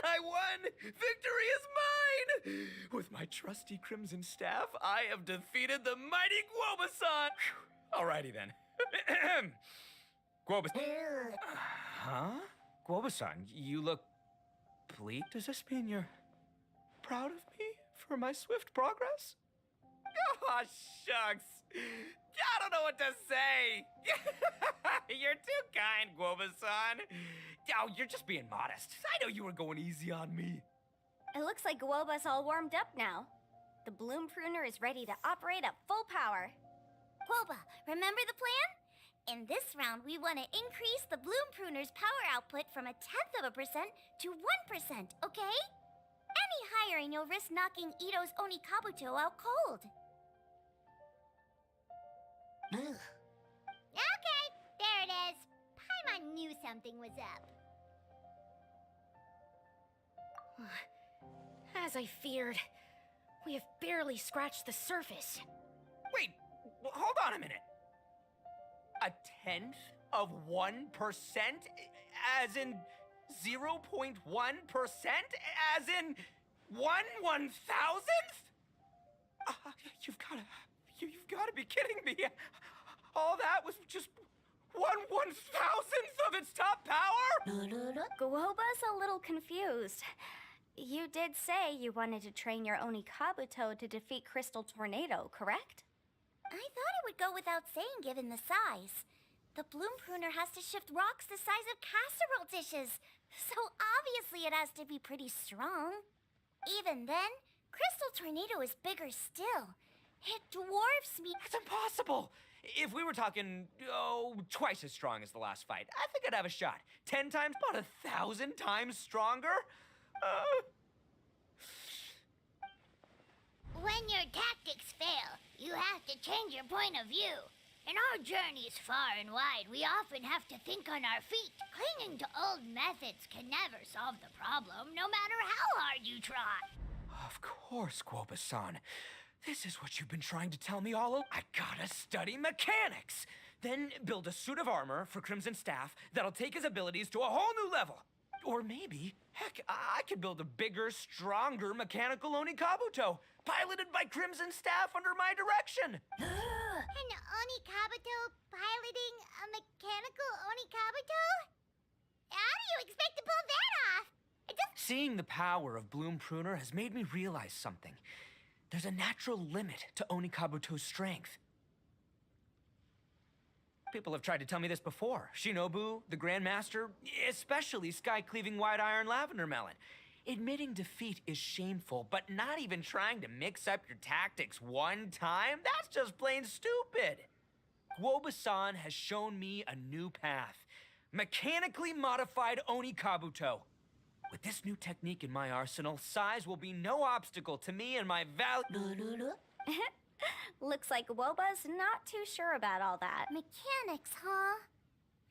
I won! Victory is mine! With my trusty crimson staff, I have defeated the mighty Guoba-san! Alrighty then. Guoba... Huh? Guoba-san, you look... pleased? Does this mean you're proud of me for my swift progress? Oh, shucks. I don't know what to say. You're too kind, Guoba-san. Oh, you're just being modest. I know you were going easy on me. It looks like Guoba's all warmed up now. The Bloom Pruner is ready to operate at full power. Guoba, remember the plan? In this round, we want to increase the Bloom Pruner's power output from 0.1% to 1%, okay? Any higher and you'll risk knocking Ito's Onikabuto out cold. Okay, there it is. Paimon knew something was up. As I feared, we have barely scratched the surface. Wait, hold on a minute. 0.1%? As in 0.1%? As in 1/1000th? You've gotta be kidding me. All that was just 1/1000th of its top power? Guoba's a little confused. You did say you wanted to train your Onikabuto to defeat Crystal Tornado, correct? I thought it would go without saying given the size. The Bloom Pruner has to shift rocks the size of casserole dishes, so obviously it has to be pretty strong. Even then, Crystal Tornado is bigger still. It dwarfs me. That's impossible! If we were talking, twice as strong as the last fight, I think I'd have a shot. 10 times, about 1,000 times stronger? When your tactics fail, you have to change your point of view. In our journeys far and wide, we often have to think on our feet. Clinging to old methods can never solve the problem, no matter how hard you try. Of course, Guoba-san. This is what you've been trying to tell me all along. I gotta study mechanics. Then build a suit of armor for Crimson Staff that'll take his abilities to a whole new level. Or maybe, heck, I could build a bigger, stronger mechanical Onikabuto, piloted by Crimson Staff under my direction. An Onikabuto piloting a mechanical Onikabuto? How do you expect to pull that off? Seeing the power of Bloom Pruner has made me realize something. There's a natural limit to Onikabuto's strength. People have tried to tell me this before. Shinobu, the Grandmaster, especially Sky-Cleaving White Iron Lavender Melon. Admitting defeat is shameful, but not even trying to mix up your tactics one time? That's just plain stupid. Guoba-san has shown me a new path. Mechanically modified Onikabuto. With this new technique in my arsenal, size will be no obstacle to me and my Looks like Guoba's not too sure about all that. Mechanics, huh?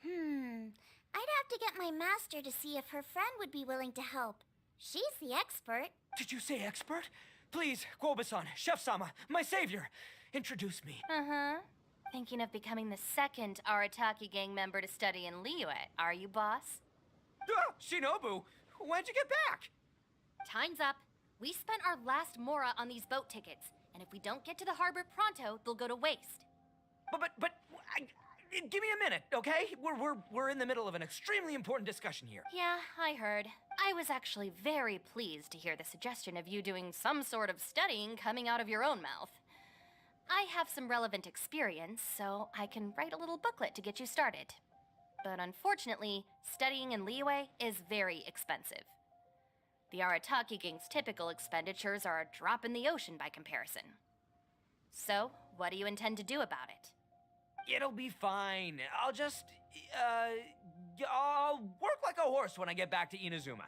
I'd have to get my master to see if her friend would be willing to help. She's the expert. Did you say expert? Please, Guoba-san, Chef-sama, my savior, introduce me. Thinking of becoming the second Arataki gang member to study in Liyue, are you, boss? Shinobu, when'd you get back? Time's up. We spent our last mora on these boat tickets, and if we don't get to the harbor pronto, they'll go to waste. Give me a minute, okay? We're in the middle of an extremely important discussion here. Yeah, I heard. I was actually very pleased to hear the suggestion of you doing some sort of studying coming out of your own mouth. I have some relevant experience, so I can write a little booklet to get you started. But unfortunately, studying in Liyue is very expensive. The Arataki Gang's typical expenditures are a drop in the ocean by comparison. So, what do you intend to do about it? It'll be fine. I'll work like a horse when I get back to Inazuma.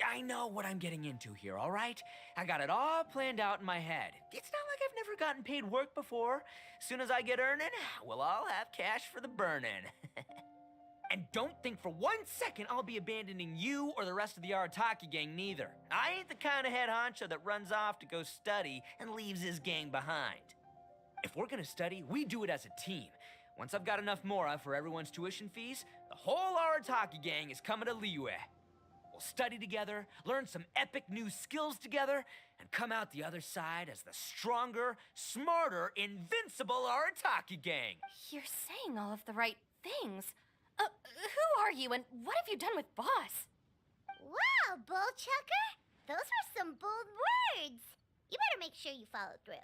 I know what I'm getting into here, all right? I got it all planned out in my head. It's not like I've never gotten paid work before. As soon as I get earning, we'll all have cash for the burning. And don't think for 1 second I'll be abandoning you or the rest of the Arataki gang neither. I ain't the kind of head honcho that runs off to go study and leaves his gang behind. If we're gonna study, we do it as a team. Once I've got enough mora for everyone's tuition fees, the whole Arataki gang is coming to Liyue. We'll study together, learn some epic new skills together, and come out the other side as the stronger, smarter, invincible Arataki gang. You're saying all of the right things. Who are you and what have you done with Boss? Wow, Bullchucker! Those were some bold words. You better make sure you follow through.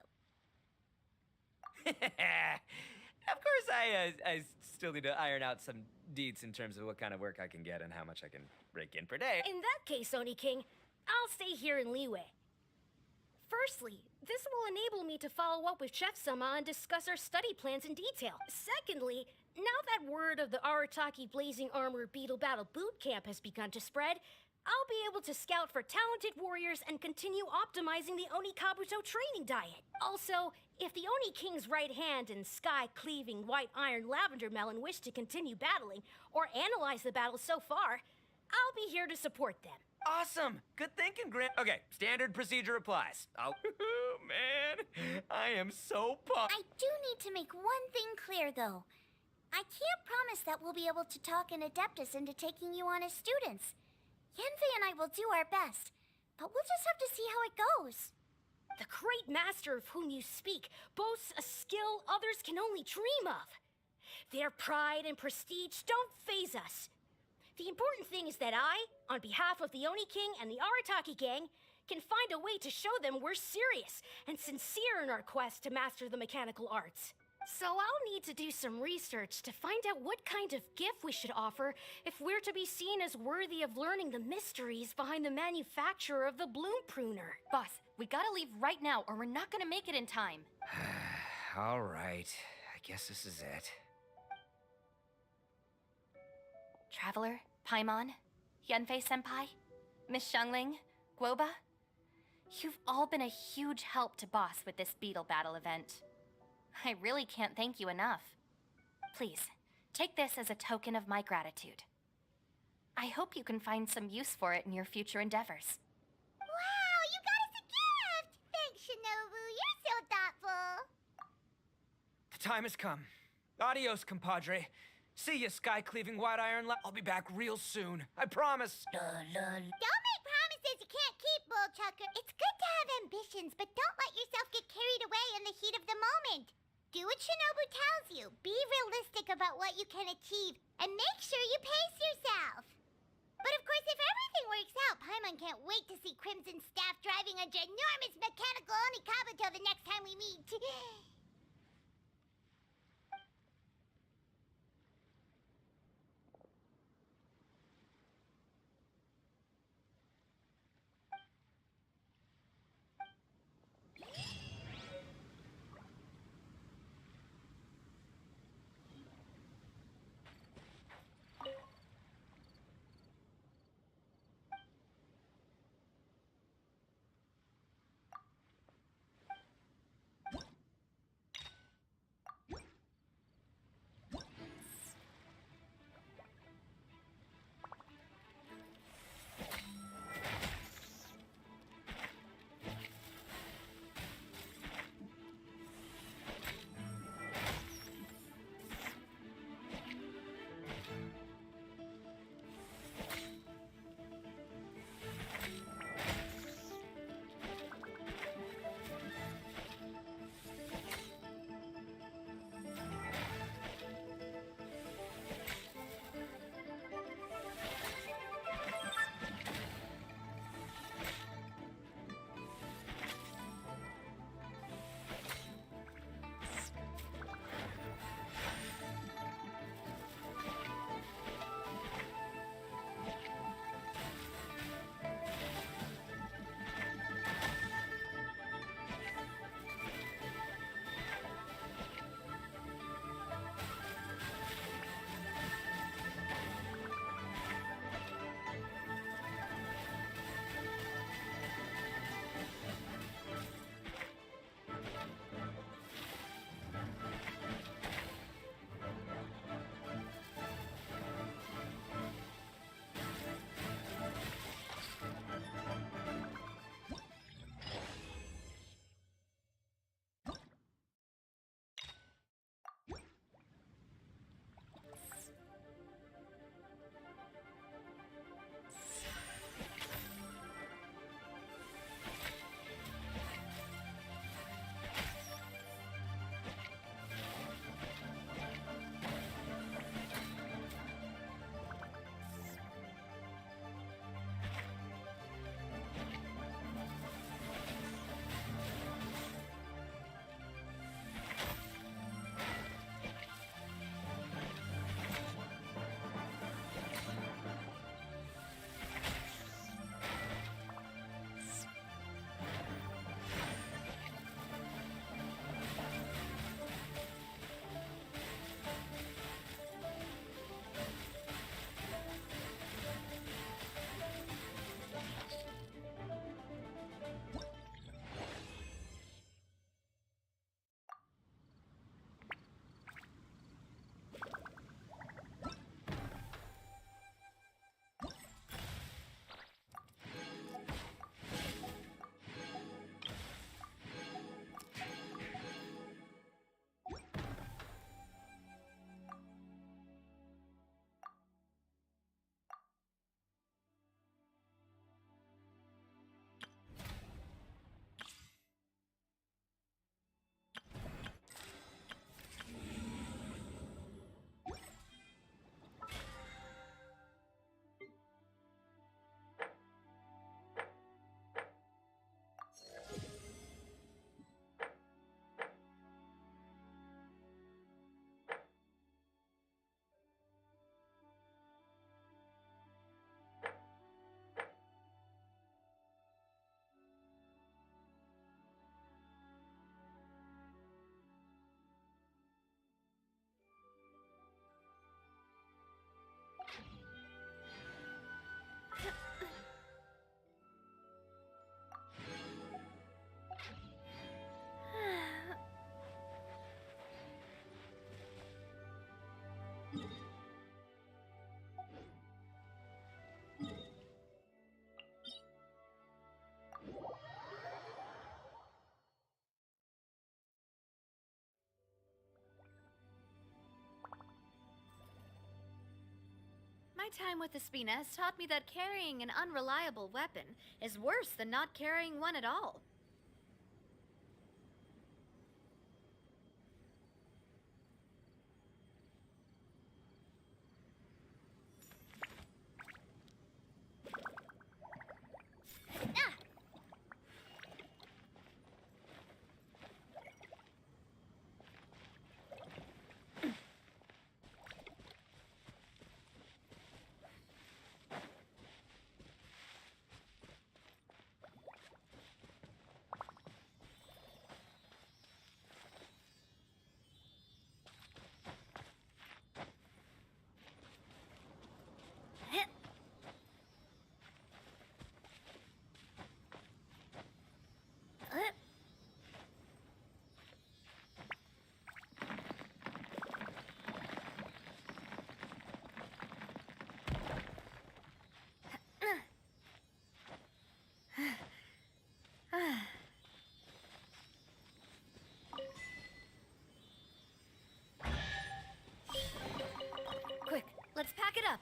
Of course, I still need to iron out some deets in terms of what kind of work I can get and how much I can rake in per day. In that case, Oni King, I'll stay here in Liyue. Firstly, this will enable me to follow up with Chef-sama and discuss our study plans in detail. Secondly, now that word of the Arataki Blazing Armor Beetle Battle Boot Camp has begun to spread, I'll be able to scout for talented warriors and continue optimizing the Oni Kabuto training diet. Also, if the Oni King's right hand and sky-cleaving white iron lavender melon wish to continue battling, or analyze the battle so far, I'll be here to support them. Awesome! Good thinking, Grim. Okay, standard procedure applies. Oh, man, I am so pumped. I do need to make one thing clear, though. I can't promise that we'll be able to talk an Adeptus into taking you on as students. Yenfei and I will do our best, but we'll just have to see how it goes. The great master of whom you speak boasts a skill others can only dream of. Their pride and prestige don't faze us. The important thing is that I, on behalf of the Oni King and the Arataki gang, can find a way to show them we're serious and sincere in our quest to master the mechanical arts. So I'll need to do some research to find out what kind of gift we should offer if we're to be seen as worthy of learning the mysteries behind the manufacture of the bloom pruner. Boss, we gotta leave right now or we're not gonna make it in time. All right, I guess this is it. Traveler, Paimon, Yenfei-senpai, Miss Xiangling, Guoba, you've all been a huge help to Boss with this beetle battle event. I really can't thank you enough. Please, take this as a token of my gratitude. I hope you can find some use for it in your future endeavors. Wow, you got us a gift! Thanks, Shinobu. You're so thoughtful. The time has come. Adios, compadre. See ya, sky-cleaving white iron. I'll be back real soon. I promise. Don't make promises you can't keep, Bullchucker. It's good to have ambitions, but don't let yourself get carried away in the heat of the moment. Do what Shinobu tells you. Be realistic about what you can achieve, and make sure you pace yourself. But of course, if everything works out, Paimon can't wait to see Crimson Staff driving a ginormous mechanical Oni Kabuto the next time we meet. My time with the Spina has taught me that carrying an unreliable weapon is worse than not carrying one at all. Quick, let's pack it up.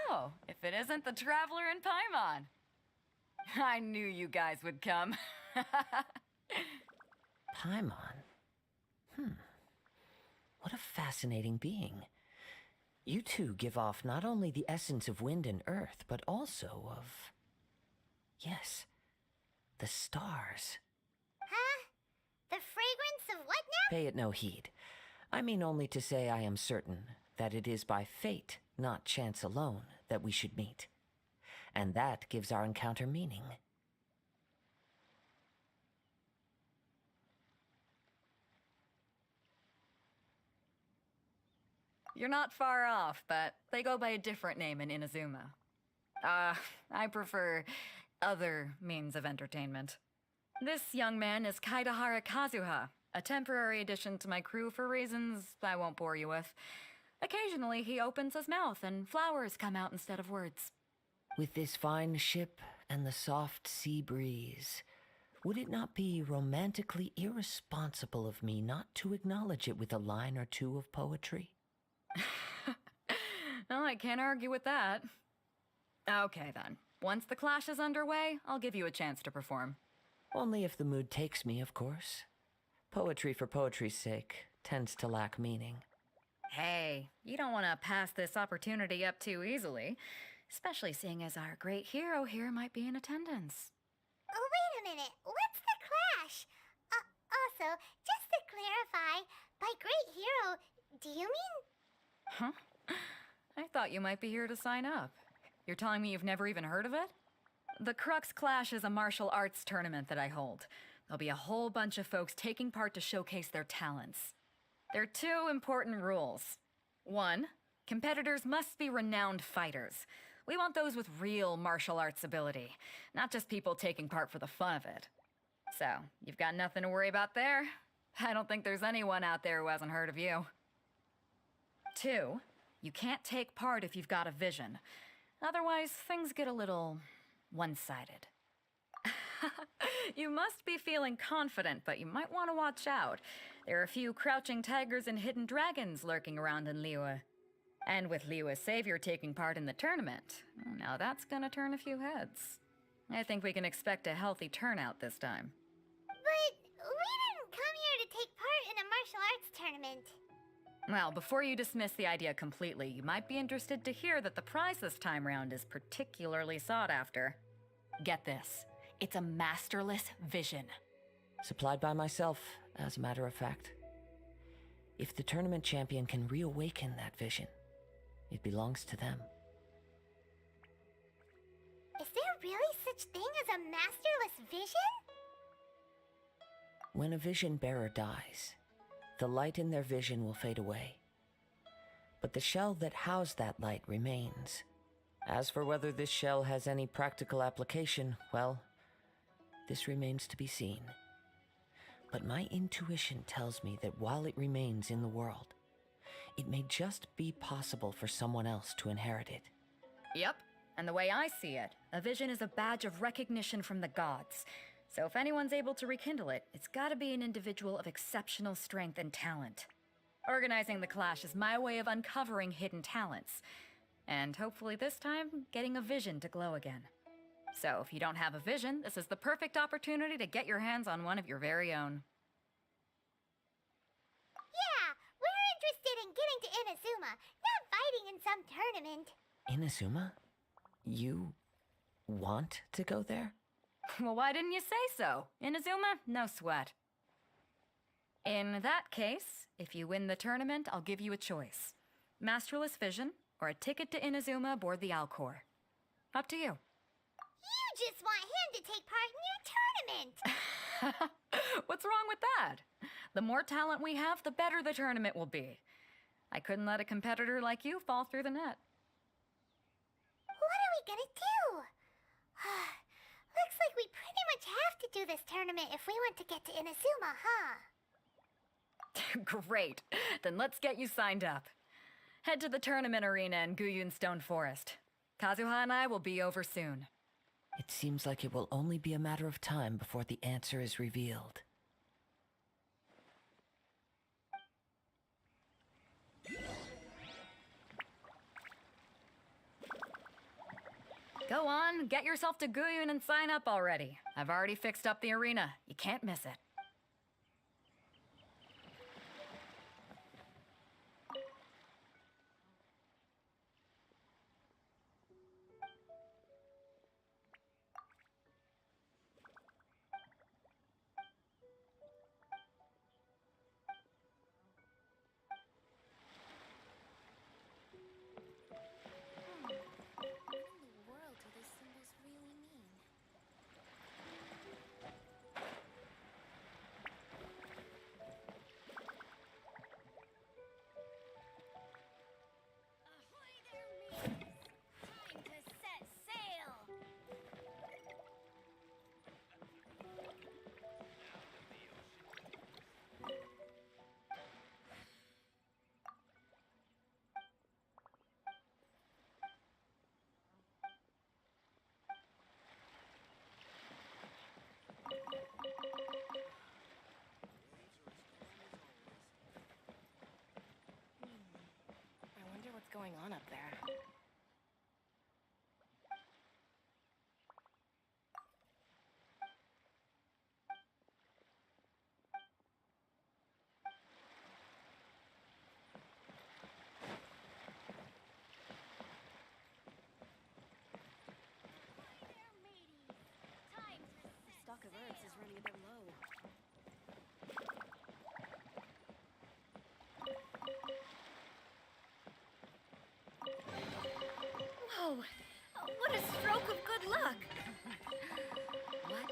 Oh, if it isn't the Traveler in Paimon. I knew you guys would come. Paimon? What a fascinating being. You two give off not only the essence of wind and earth, but also of... yes, the stars. Huh? The fragrance of what now? Pay it no heed. I mean only to say I am certain that it is by fate, not chance alone, that we should meet. And that gives our encounter meaning. You're not far off, but they go by a different name in Inazuma. I prefer other means of entertainment. This young man is Kaidahara Kazuha, a temporary addition to my crew for reasons I won't bore you with. Occasionally, he opens his mouth and flowers come out instead of words. With this fine ship and the soft sea breeze, would it not be romantically irresponsible of me not to acknowledge it with a line or two of poetry? Well, I can't argue with that. Okay, then. Once the clash is underway, I'll give you a chance to perform. Only if the mood takes me, of course. Poetry for poetry's sake tends to lack meaning. Hey, you don't want to pass this opportunity up too easily, especially seeing as our great hero here might be in attendance. Oh, wait a minute. What's the clash? Also, just to clarify, by great hero, do you mean... Huh? I thought you might be here to sign up. You're telling me you've never even heard of it? The Crux Clash is a martial arts tournament that I hold. There'll be a whole bunch of folks taking part to showcase their talents. There are two important rules. One, competitors must be renowned fighters. We want those with real martial arts ability, not just people taking part for the fun of it. So, you've got nothing to worry about there. I don't think there's anyone out there who hasn't heard of you. Two, You can't take part if you've got a vision. Otherwise, things get a little one-sided. You must be feeling confident, but you might want to watch out. There are a few crouching tigers and hidden dragons lurking around in Liyue. And with Liyue's savior taking part in the tournament, now that's gonna turn a few heads. I think we can expect a healthy turnout this time. But we didn't come here to take part in a martial arts tournament. Well, before you dismiss the idea completely, you might be interested to hear that the prize this time round is particularly sought after. Get this. It's a masterless vision. Supplied by myself, as a matter of fact. If the tournament champion can reawaken that vision, it belongs to them. Is there really such thing as a masterless vision? When a vision bearer dies, the light in their vision will fade away. But the shell that housed that light remains. As for whether this shell has any practical application, well, this remains to be seen. But my intuition tells me that while it remains in the world, it may just be possible for someone else to inherit it. Yep, and the way I see it, a vision is a badge of recognition from the gods. So if anyone's able to rekindle it, it's gotta be an individual of exceptional strength and talent. Organizing the clash is my way of uncovering hidden talents. And hopefully this time, getting a vision to glow again. So if you don't have a vision, this is the perfect opportunity to get your hands on one of your very own. Yeah, we're interested in getting to Inazuma, not fighting in some tournament. Inazuma? You want to go there? Well, why didn't you say so? Inazuma, no sweat. In that case, if you win the tournament, I'll give you a choice. Masterless Vision, or a ticket to Inazuma aboard the Alcor. Up to you. You just want him to take part in your tournament! What's wrong with that? The more talent we have, the better the tournament will be. I couldn't let a competitor like you fall through the net. What are we gonna do? Looks like we pretty much have to do this tournament if we want to get to Inazuma, huh? Great. Then let's get you signed up. Head to the tournament arena in Guyun Stone Forest. Kazuha and I will be over soon. It seems like it will only be a matter of time before the answer is revealed. Go on, get yourself to Guyun and sign up already. I've already fixed up the arena. You can't miss it. Going on up there? The stock of herbs is running a bit low. Whoa! What a stroke of good luck! What?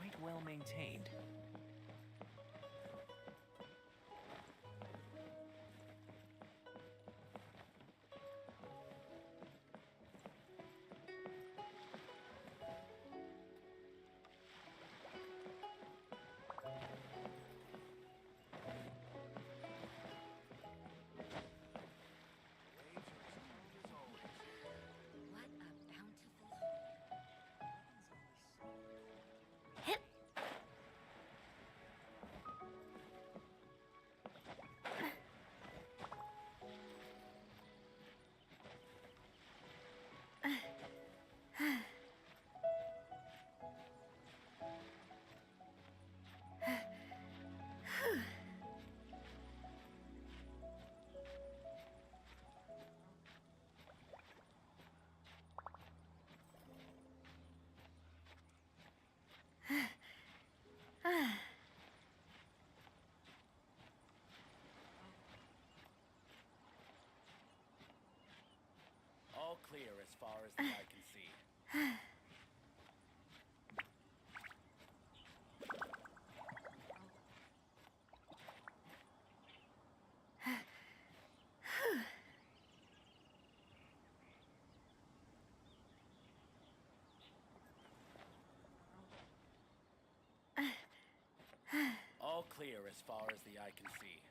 quite well maintained. All clear as far as the eye can see. All clear as far as the eye can see.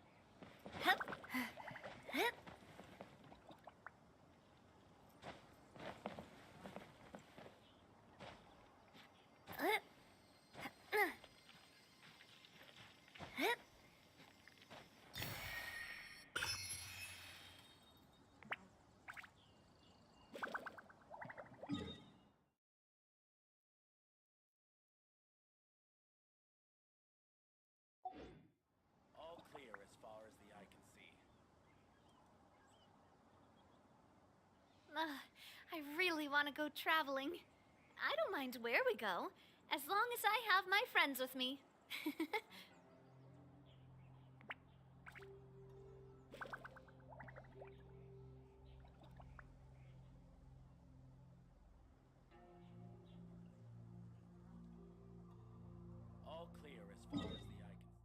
All clear as far as the eye can see. I really want to go traveling. I don't mind where we go, as long as I have my friends with me. All clear as far as the eye can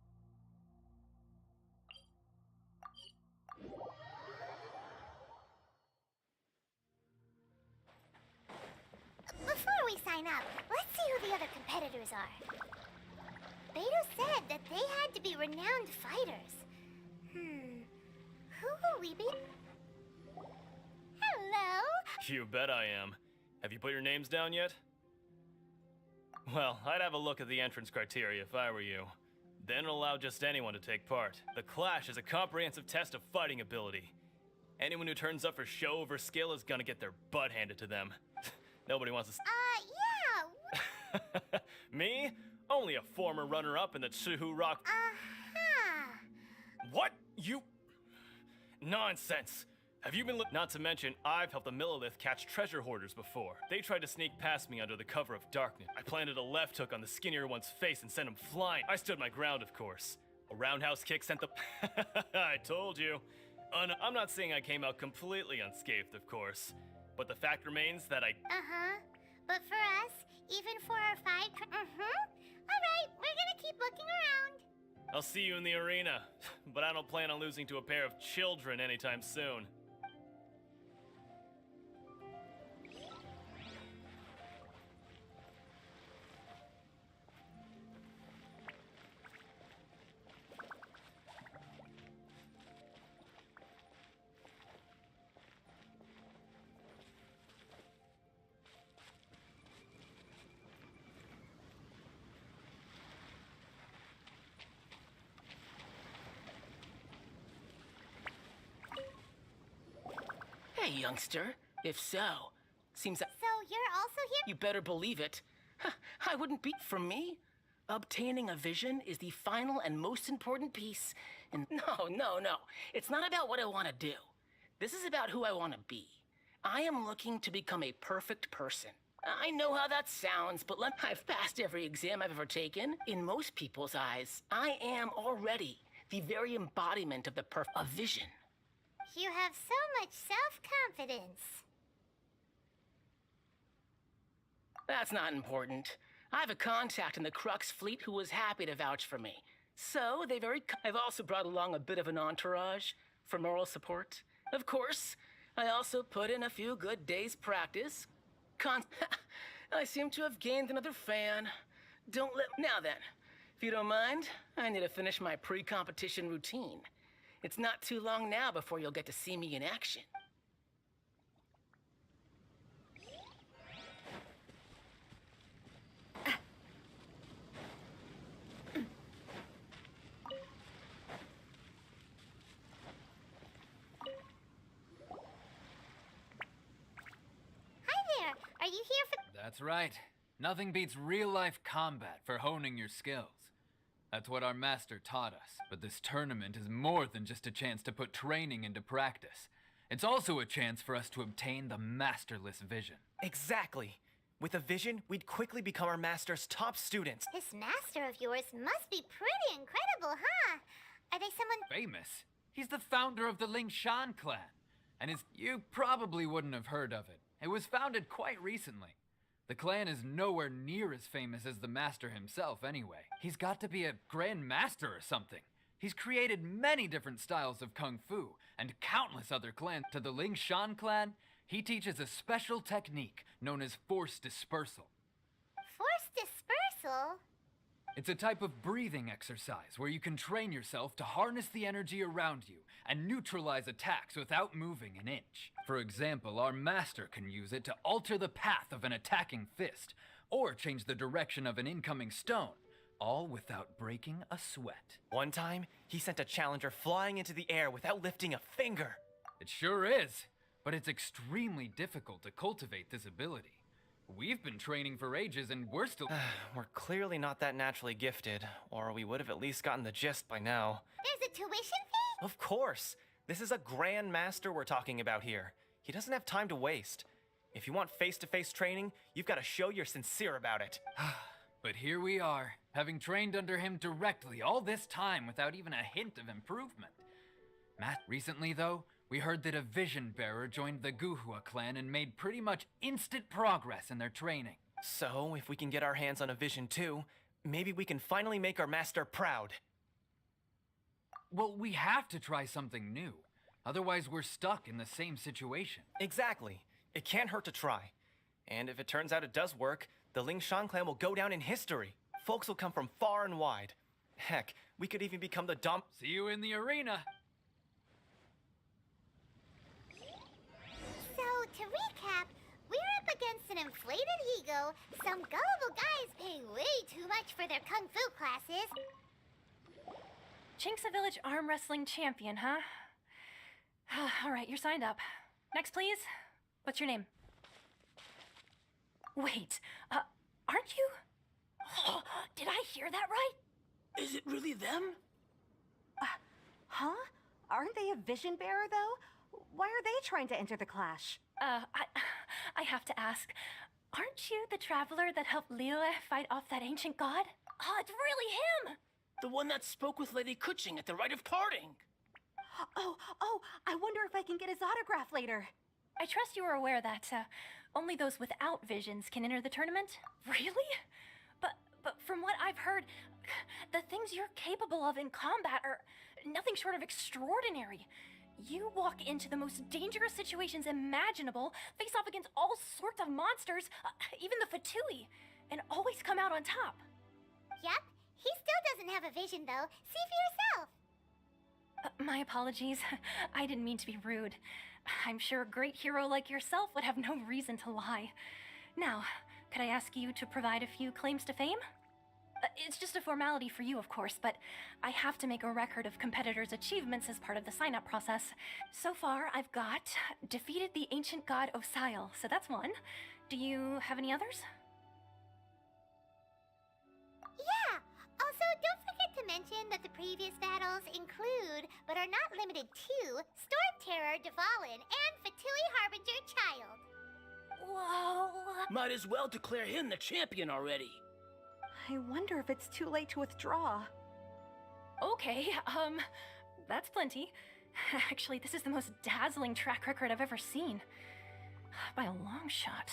Before we sign up, let's see who the other competitors are. Beto said that they had to be renowned fighters. Who will we be? Hello? You bet I am. Have you put your names down yet? Well, I'd have a look at the entrance criteria if I were you. Then it'll allow just anyone to take part. The Clash is a comprehensive test of fighting ability. Anyone who turns up for show over skill is gonna get their butt handed to them. Nobody wants to Yeah. Me? Only a former runner-up in the Chihu Rock. What? You... Nonsense. Have you been Not to mention, I've helped the Millilith catch treasure hoarders before. They tried to sneak past me under the cover of darkness. I planted a left hook on the skinnier one's face and sent him flying. I stood my ground, of course. A roundhouse kick sent the... I told you. I'm not saying I came out completely unscathed, of course. But the fact remains that I... But for us, even for our fight... Alright, we're gonna keep looking around. I'll see you in the arena. But I don't plan on losing to a pair of children anytime soon. Hey, youngster. If so, seems that... So you're also here? You better believe it. I wouldn't be... For me, obtaining a vision is the final and most important piece. And no. It's not about what I want to do. This is about who I want to be. I am looking to become a perfect person. I know how that sounds, but I've passed every exam I've ever taken. In most people's eyes, I am already the very embodiment of the a vision. You have so much self-confidence. That's not important. I have a contact in the Crux fleet who was happy to vouch for me. So, I've also brought along a bit of an entourage for moral support. Of course, I also put in a few good days' practice. I seem to have gained another fan. Now then, if you don't mind, I need to finish my pre-competition routine. It's not too long now before you'll get to see me in action. Are you here for... That's right. Nothing beats real-life combat for honing your skills. That's what our master taught us. But this tournament is more than just a chance to put training into practice. It's also a chance for us to obtain the masterless vision. Exactly. With a vision, we'd quickly become our master's top students. This master of yours must be pretty incredible, huh? Are they someone... Famous? He's the founder of the Lingshan clan. And you probably wouldn't have heard of it. It was founded quite recently. The clan is nowhere near as famous as the master himself anyway. He's got to be a grand master or something. He's created many different styles of kung fu and countless other clans. To the Lingshan clan, he teaches a special technique known as force dispersal. Force dispersal? It's a type of breathing exercise where you can train yourself to harness the energy around you and neutralize attacks without moving an inch. For example, our master can use it to alter the path of an attacking fist, or change the direction of an incoming stone, all without breaking a sweat. One time, he sent a challenger flying into the air without lifting a finger. It sure is, but it's extremely difficult to cultivate this ability. We've been training for ages and we're still... We're clearly not that naturally gifted, or we would have at least gotten the gist by now. There's a tuition fee? Of course! This is a grand master we're talking about here. He doesn't have time to waste. If you want face-to-face training, you've got to show you're sincere about it. But here we are, having trained under him directly all this time without even a hint of improvement. Recently, though, we heard that a vision bearer joined the Guhua clan and made pretty much instant progress in their training. So, if we can get our hands on a vision too, maybe we can finally make our master proud. Well, we have to try something new. Otherwise, we're stuck in the same situation. Exactly. It can't hurt to try. And if it turns out it does work, the Lingshan clan will go down in history. Folks will come from far and wide. Heck, we could even become the See you in the arena! So, to recap, we're up against an inflated ego, some gullible guys paying way too much for their kung fu classes. Chink's a village arm wrestling champion, huh? All right, you're signed up. Next, please. What's your name? Wait, aren't you? Did I hear that right? Is it really them? Huh? Aren't they a vision bearer, though? Why are they trying to enter the clash? I have to ask. Aren't you the traveler that helped Liyue fight off that ancient god? Oh, it's really him! The one that spoke with Lady Kuching at the rite of parting. Oh, I wonder if I can get his autograph later. I trust you are aware that only those without visions can enter the tournament? Really? But from what I've heard, the things you're capable of in combat are nothing short of extraordinary. You walk into the most dangerous situations imaginable, face off against all sorts of monsters, even the Fatui, and always come out on top. Yep, he still doesn't have a vision though. See for yourself. My apologies. I didn't mean to be rude. I'm sure a great hero like yourself would have no reason to lie. Now, could I ask you to provide a few claims to fame? It's just a formality for you, of course, but I have to make a record of competitors' achievements as part of the sign-up process. So far, I've got defeated the ancient god Osail, so that's one. Do you have any others? Yeah! Also, don't forget to mention that the previous battles include, but are not limited to, Storm Terror, Dvalin, and Fatui Harbinger Child. Whoa! Might as well declare him the champion already. I wonder if it's too late to withdraw. Okay, that's plenty. Actually, this is the most dazzling track record I've ever seen. By a long shot.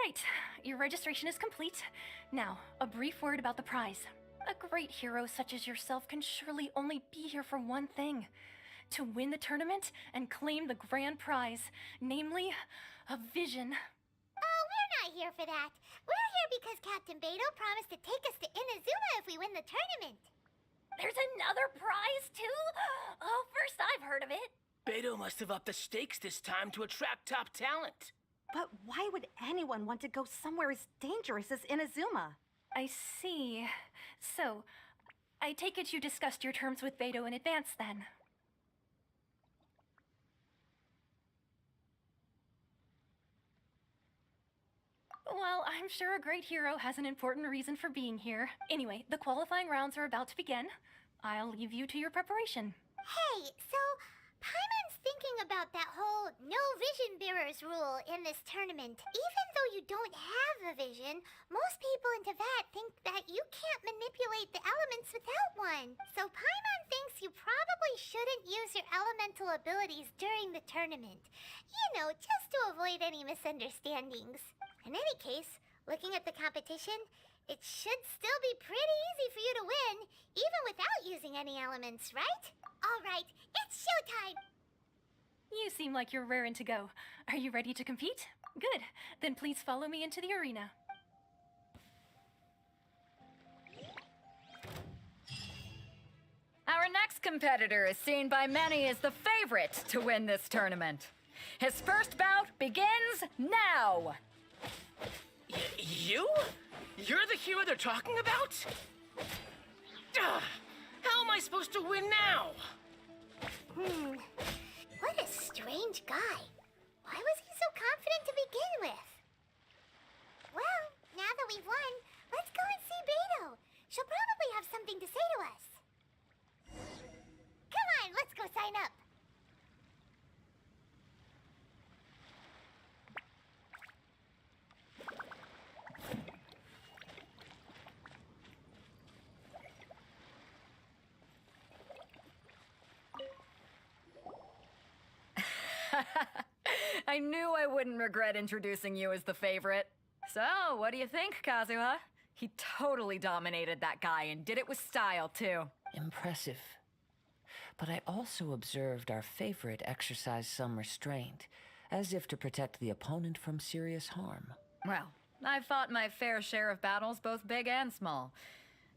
Right. Your registration is complete. Now, a brief word about the prize. A great hero such as yourself can surely only be here for one thing. To win the tournament and claim the grand prize, namely, a vision. Oh, we're not here for that. We're here because Captain Beto promised to take us to Inazuma if we win the tournament. There's another prize, too? Oh, first I've heard of it. Beto must have upped the stakes this time to attract top talent. But why would anyone want to go somewhere as dangerous as Inazuma? I see. So, I take it you discussed your terms with Beto in advance, then? Well, I'm sure a great hero has an important reason for being here. Anyway, the qualifying rounds are about to begin. I'll leave you to your preparation. Hey, so Paimon's thinking about that whole no vision bearers rule in this tournament. Even though you don't have a vision, most people in Teyvat think that you can't manipulate the elements without one. So Paimon thinks you probably shouldn't use your elemental abilities during the tournament. You know, just to avoid any misunderstandings. In any case, looking at the competition, it should still be pretty easy for you to win, even without using any elements, right? All right, it's showtime! You seem like you're raring to go. Are you ready to compete? Good. Then please follow me into the arena. Our next competitor is seen by many as the favorite to win this tournament. His first bout begins now! You? You're the hero they're talking about? How am I supposed to win now? What a strange guy. Why was he so confident to begin with? Well, now that we've won, let's go and see Beto. She'll probably have something to say to us. Come on, let's go sign up. I knew I wouldn't regret introducing you as the favorite. So, what do you think, Kazuha? He totally dominated that guy and did it with style, too. Impressive. But I also observed our favorite exercise some restraint, as if to protect the opponent from serious harm. Well, I've fought my fair share of battles, both big and small.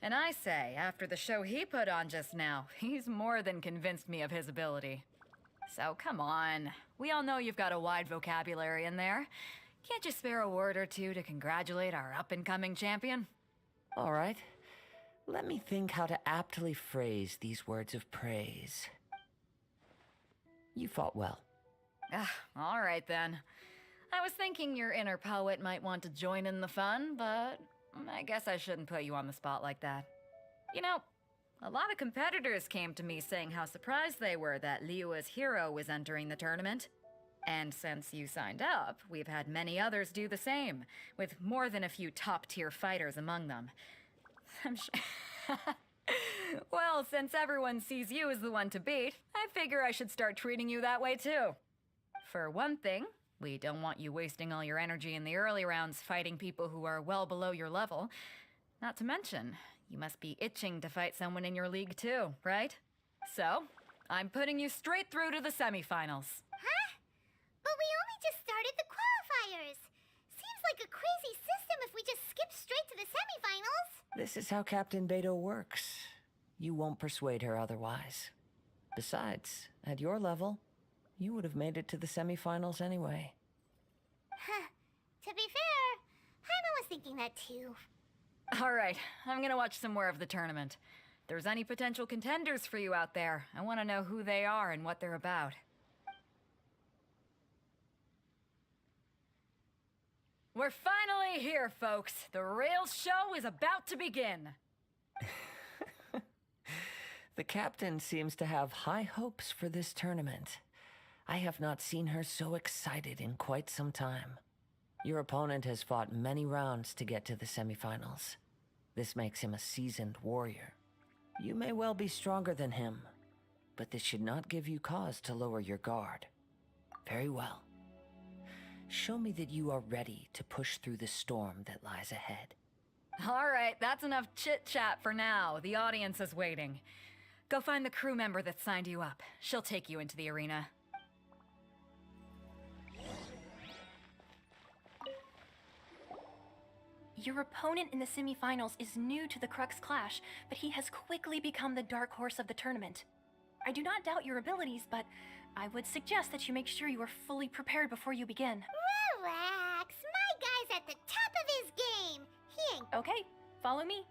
And I say, after the show he put on just now, he's more than convinced me of his ability. So come on. We all know you've got a wide vocabulary in there. Can't you spare a word or two to congratulate our up-and-coming champion? All right. Let me think how to aptly phrase these words of praise. You fought well. All right then. I was thinking your inner poet might want to join in the fun, but I guess I shouldn't put you on the spot like that. You know, a lot of competitors came to me saying how surprised they were that Liyue's hero was entering the tournament. And since you signed up, we've had many others do the same, with more than a few top-tier fighters among them. I'm sure... Well, since everyone sees you as the one to beat, I figure I should start treating you that way too. For one thing, we don't want you wasting all your energy in the early rounds fighting people who are well below your level. Not to mention, you must be itching to fight someone in your league too, right? So, I'm putting you straight through to the semifinals. Huh? But we only just started the qualifiers. Seems like a crazy system if we just skip straight to the semifinals. This is how Captain Beto works. You won't persuade her otherwise. Besides, at your level, you would have made it to the semifinals anyway. Huh. To be fair, Paimon was thinking that too. All right, I'm gonna watch some more of the tournament. If there's any potential contenders for you out there, I want to know who they are and what they're about. We're finally here, folks. The real show is about to begin. The captain seems to have high hopes for this tournament. I have not seen her so excited in quite some time. Your opponent has fought many rounds to get to the semifinals. This makes him a seasoned warrior. You may well be stronger than him, but this should not give you cause to lower your guard. Very well. Show me that you are ready to push through the storm that lies ahead. All right, that's enough chit-chat for now. The audience is waiting. Go find the crew member that signed you up. She'll take you into the arena. Your opponent in the semifinals is new to the Crux Clash, but he has quickly become the dark horse of the tournament. I do not doubt your abilities, but I would suggest that you make sure you are fully prepared before you begin. Relax. My guy's at the top of his game. He ain't... Okay, follow me.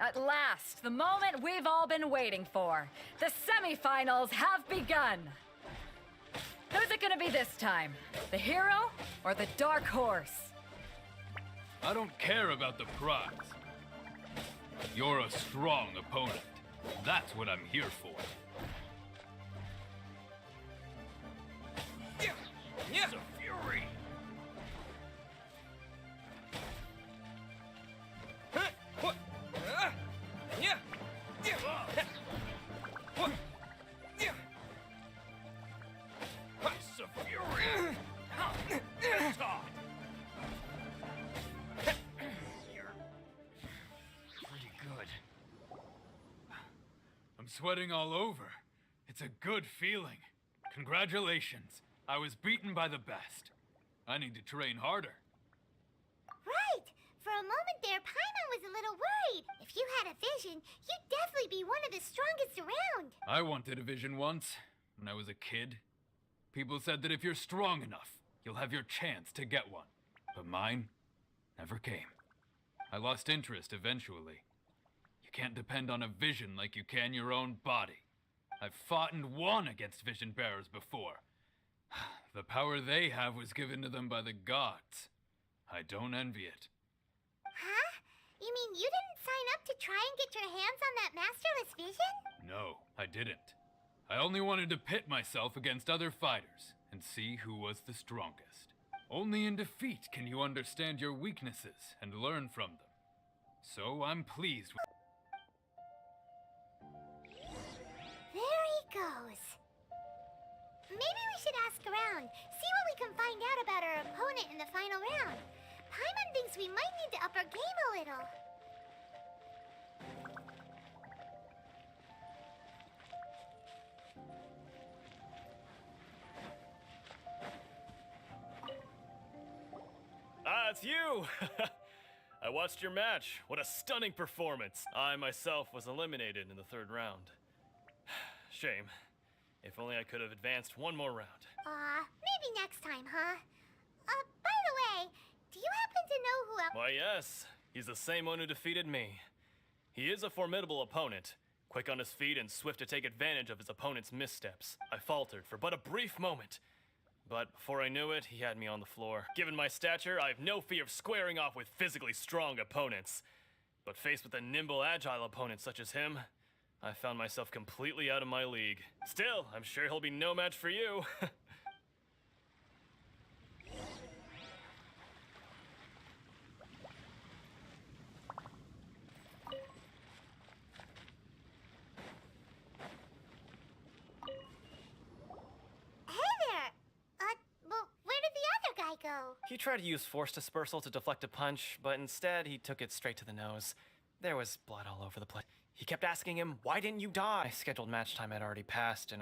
At last, the moment we've all been waiting for. The semifinals have begun. Who's it gonna be this time? The hero or the dark horse? I don't care about the prize. You're a strong opponent. That's what I'm here for. Yeah. It's a fury. It's a fury. Pretty good. I'm sweating all over. It's a good feeling. Congratulations. I was beaten by the best. I need to train harder. Right. For a moment there, Paimon was a little worried. If you had a vision, you'd definitely be one of the strongest around. I wanted a vision once, when I was a kid. People said that if you're strong enough, you'll have your chance to get one. But mine never came. I lost interest eventually. You can't depend on a vision like you can your own body. I've fought and won against vision bearers before. The power they have was given to them by the gods. I don't envy it. Huh? You mean you didn't sign up to try and get your hands on that masterless vision? No, I didn't. I only wanted to pit myself against other fighters and see who was the strongest. Only in defeat can you understand your weaknesses and learn from them. So I'm pleased with... There he goes. Maybe we should ask around, see what we can find out about our opponent in the final round. Paimon thinks we might need to up our game a little. Ah, it's you! I watched your match. What a stunning performance. I myself was eliminated in the third round. Shame. If only I could have advanced one more round. Maybe next time, huh? By the way, do you happen to know who else? Why, yes. He's the same one who defeated me. He is a formidable opponent, quick on his feet and swift to take advantage of his opponent's missteps. I faltered for but a brief moment. But before I knew it, he had me on the floor. Given my stature, I have no fear of squaring off with physically strong opponents. But faced with a nimble, agile opponent such as him, I found myself completely out of my league. Still, I'm sure he'll be no match for you. Go. He tried to use force dispersal to deflect a punch, but instead he took it straight to the nose. There was blood all over the place. He kept asking him, "Why didn't you die?" My scheduled match time had already passed, and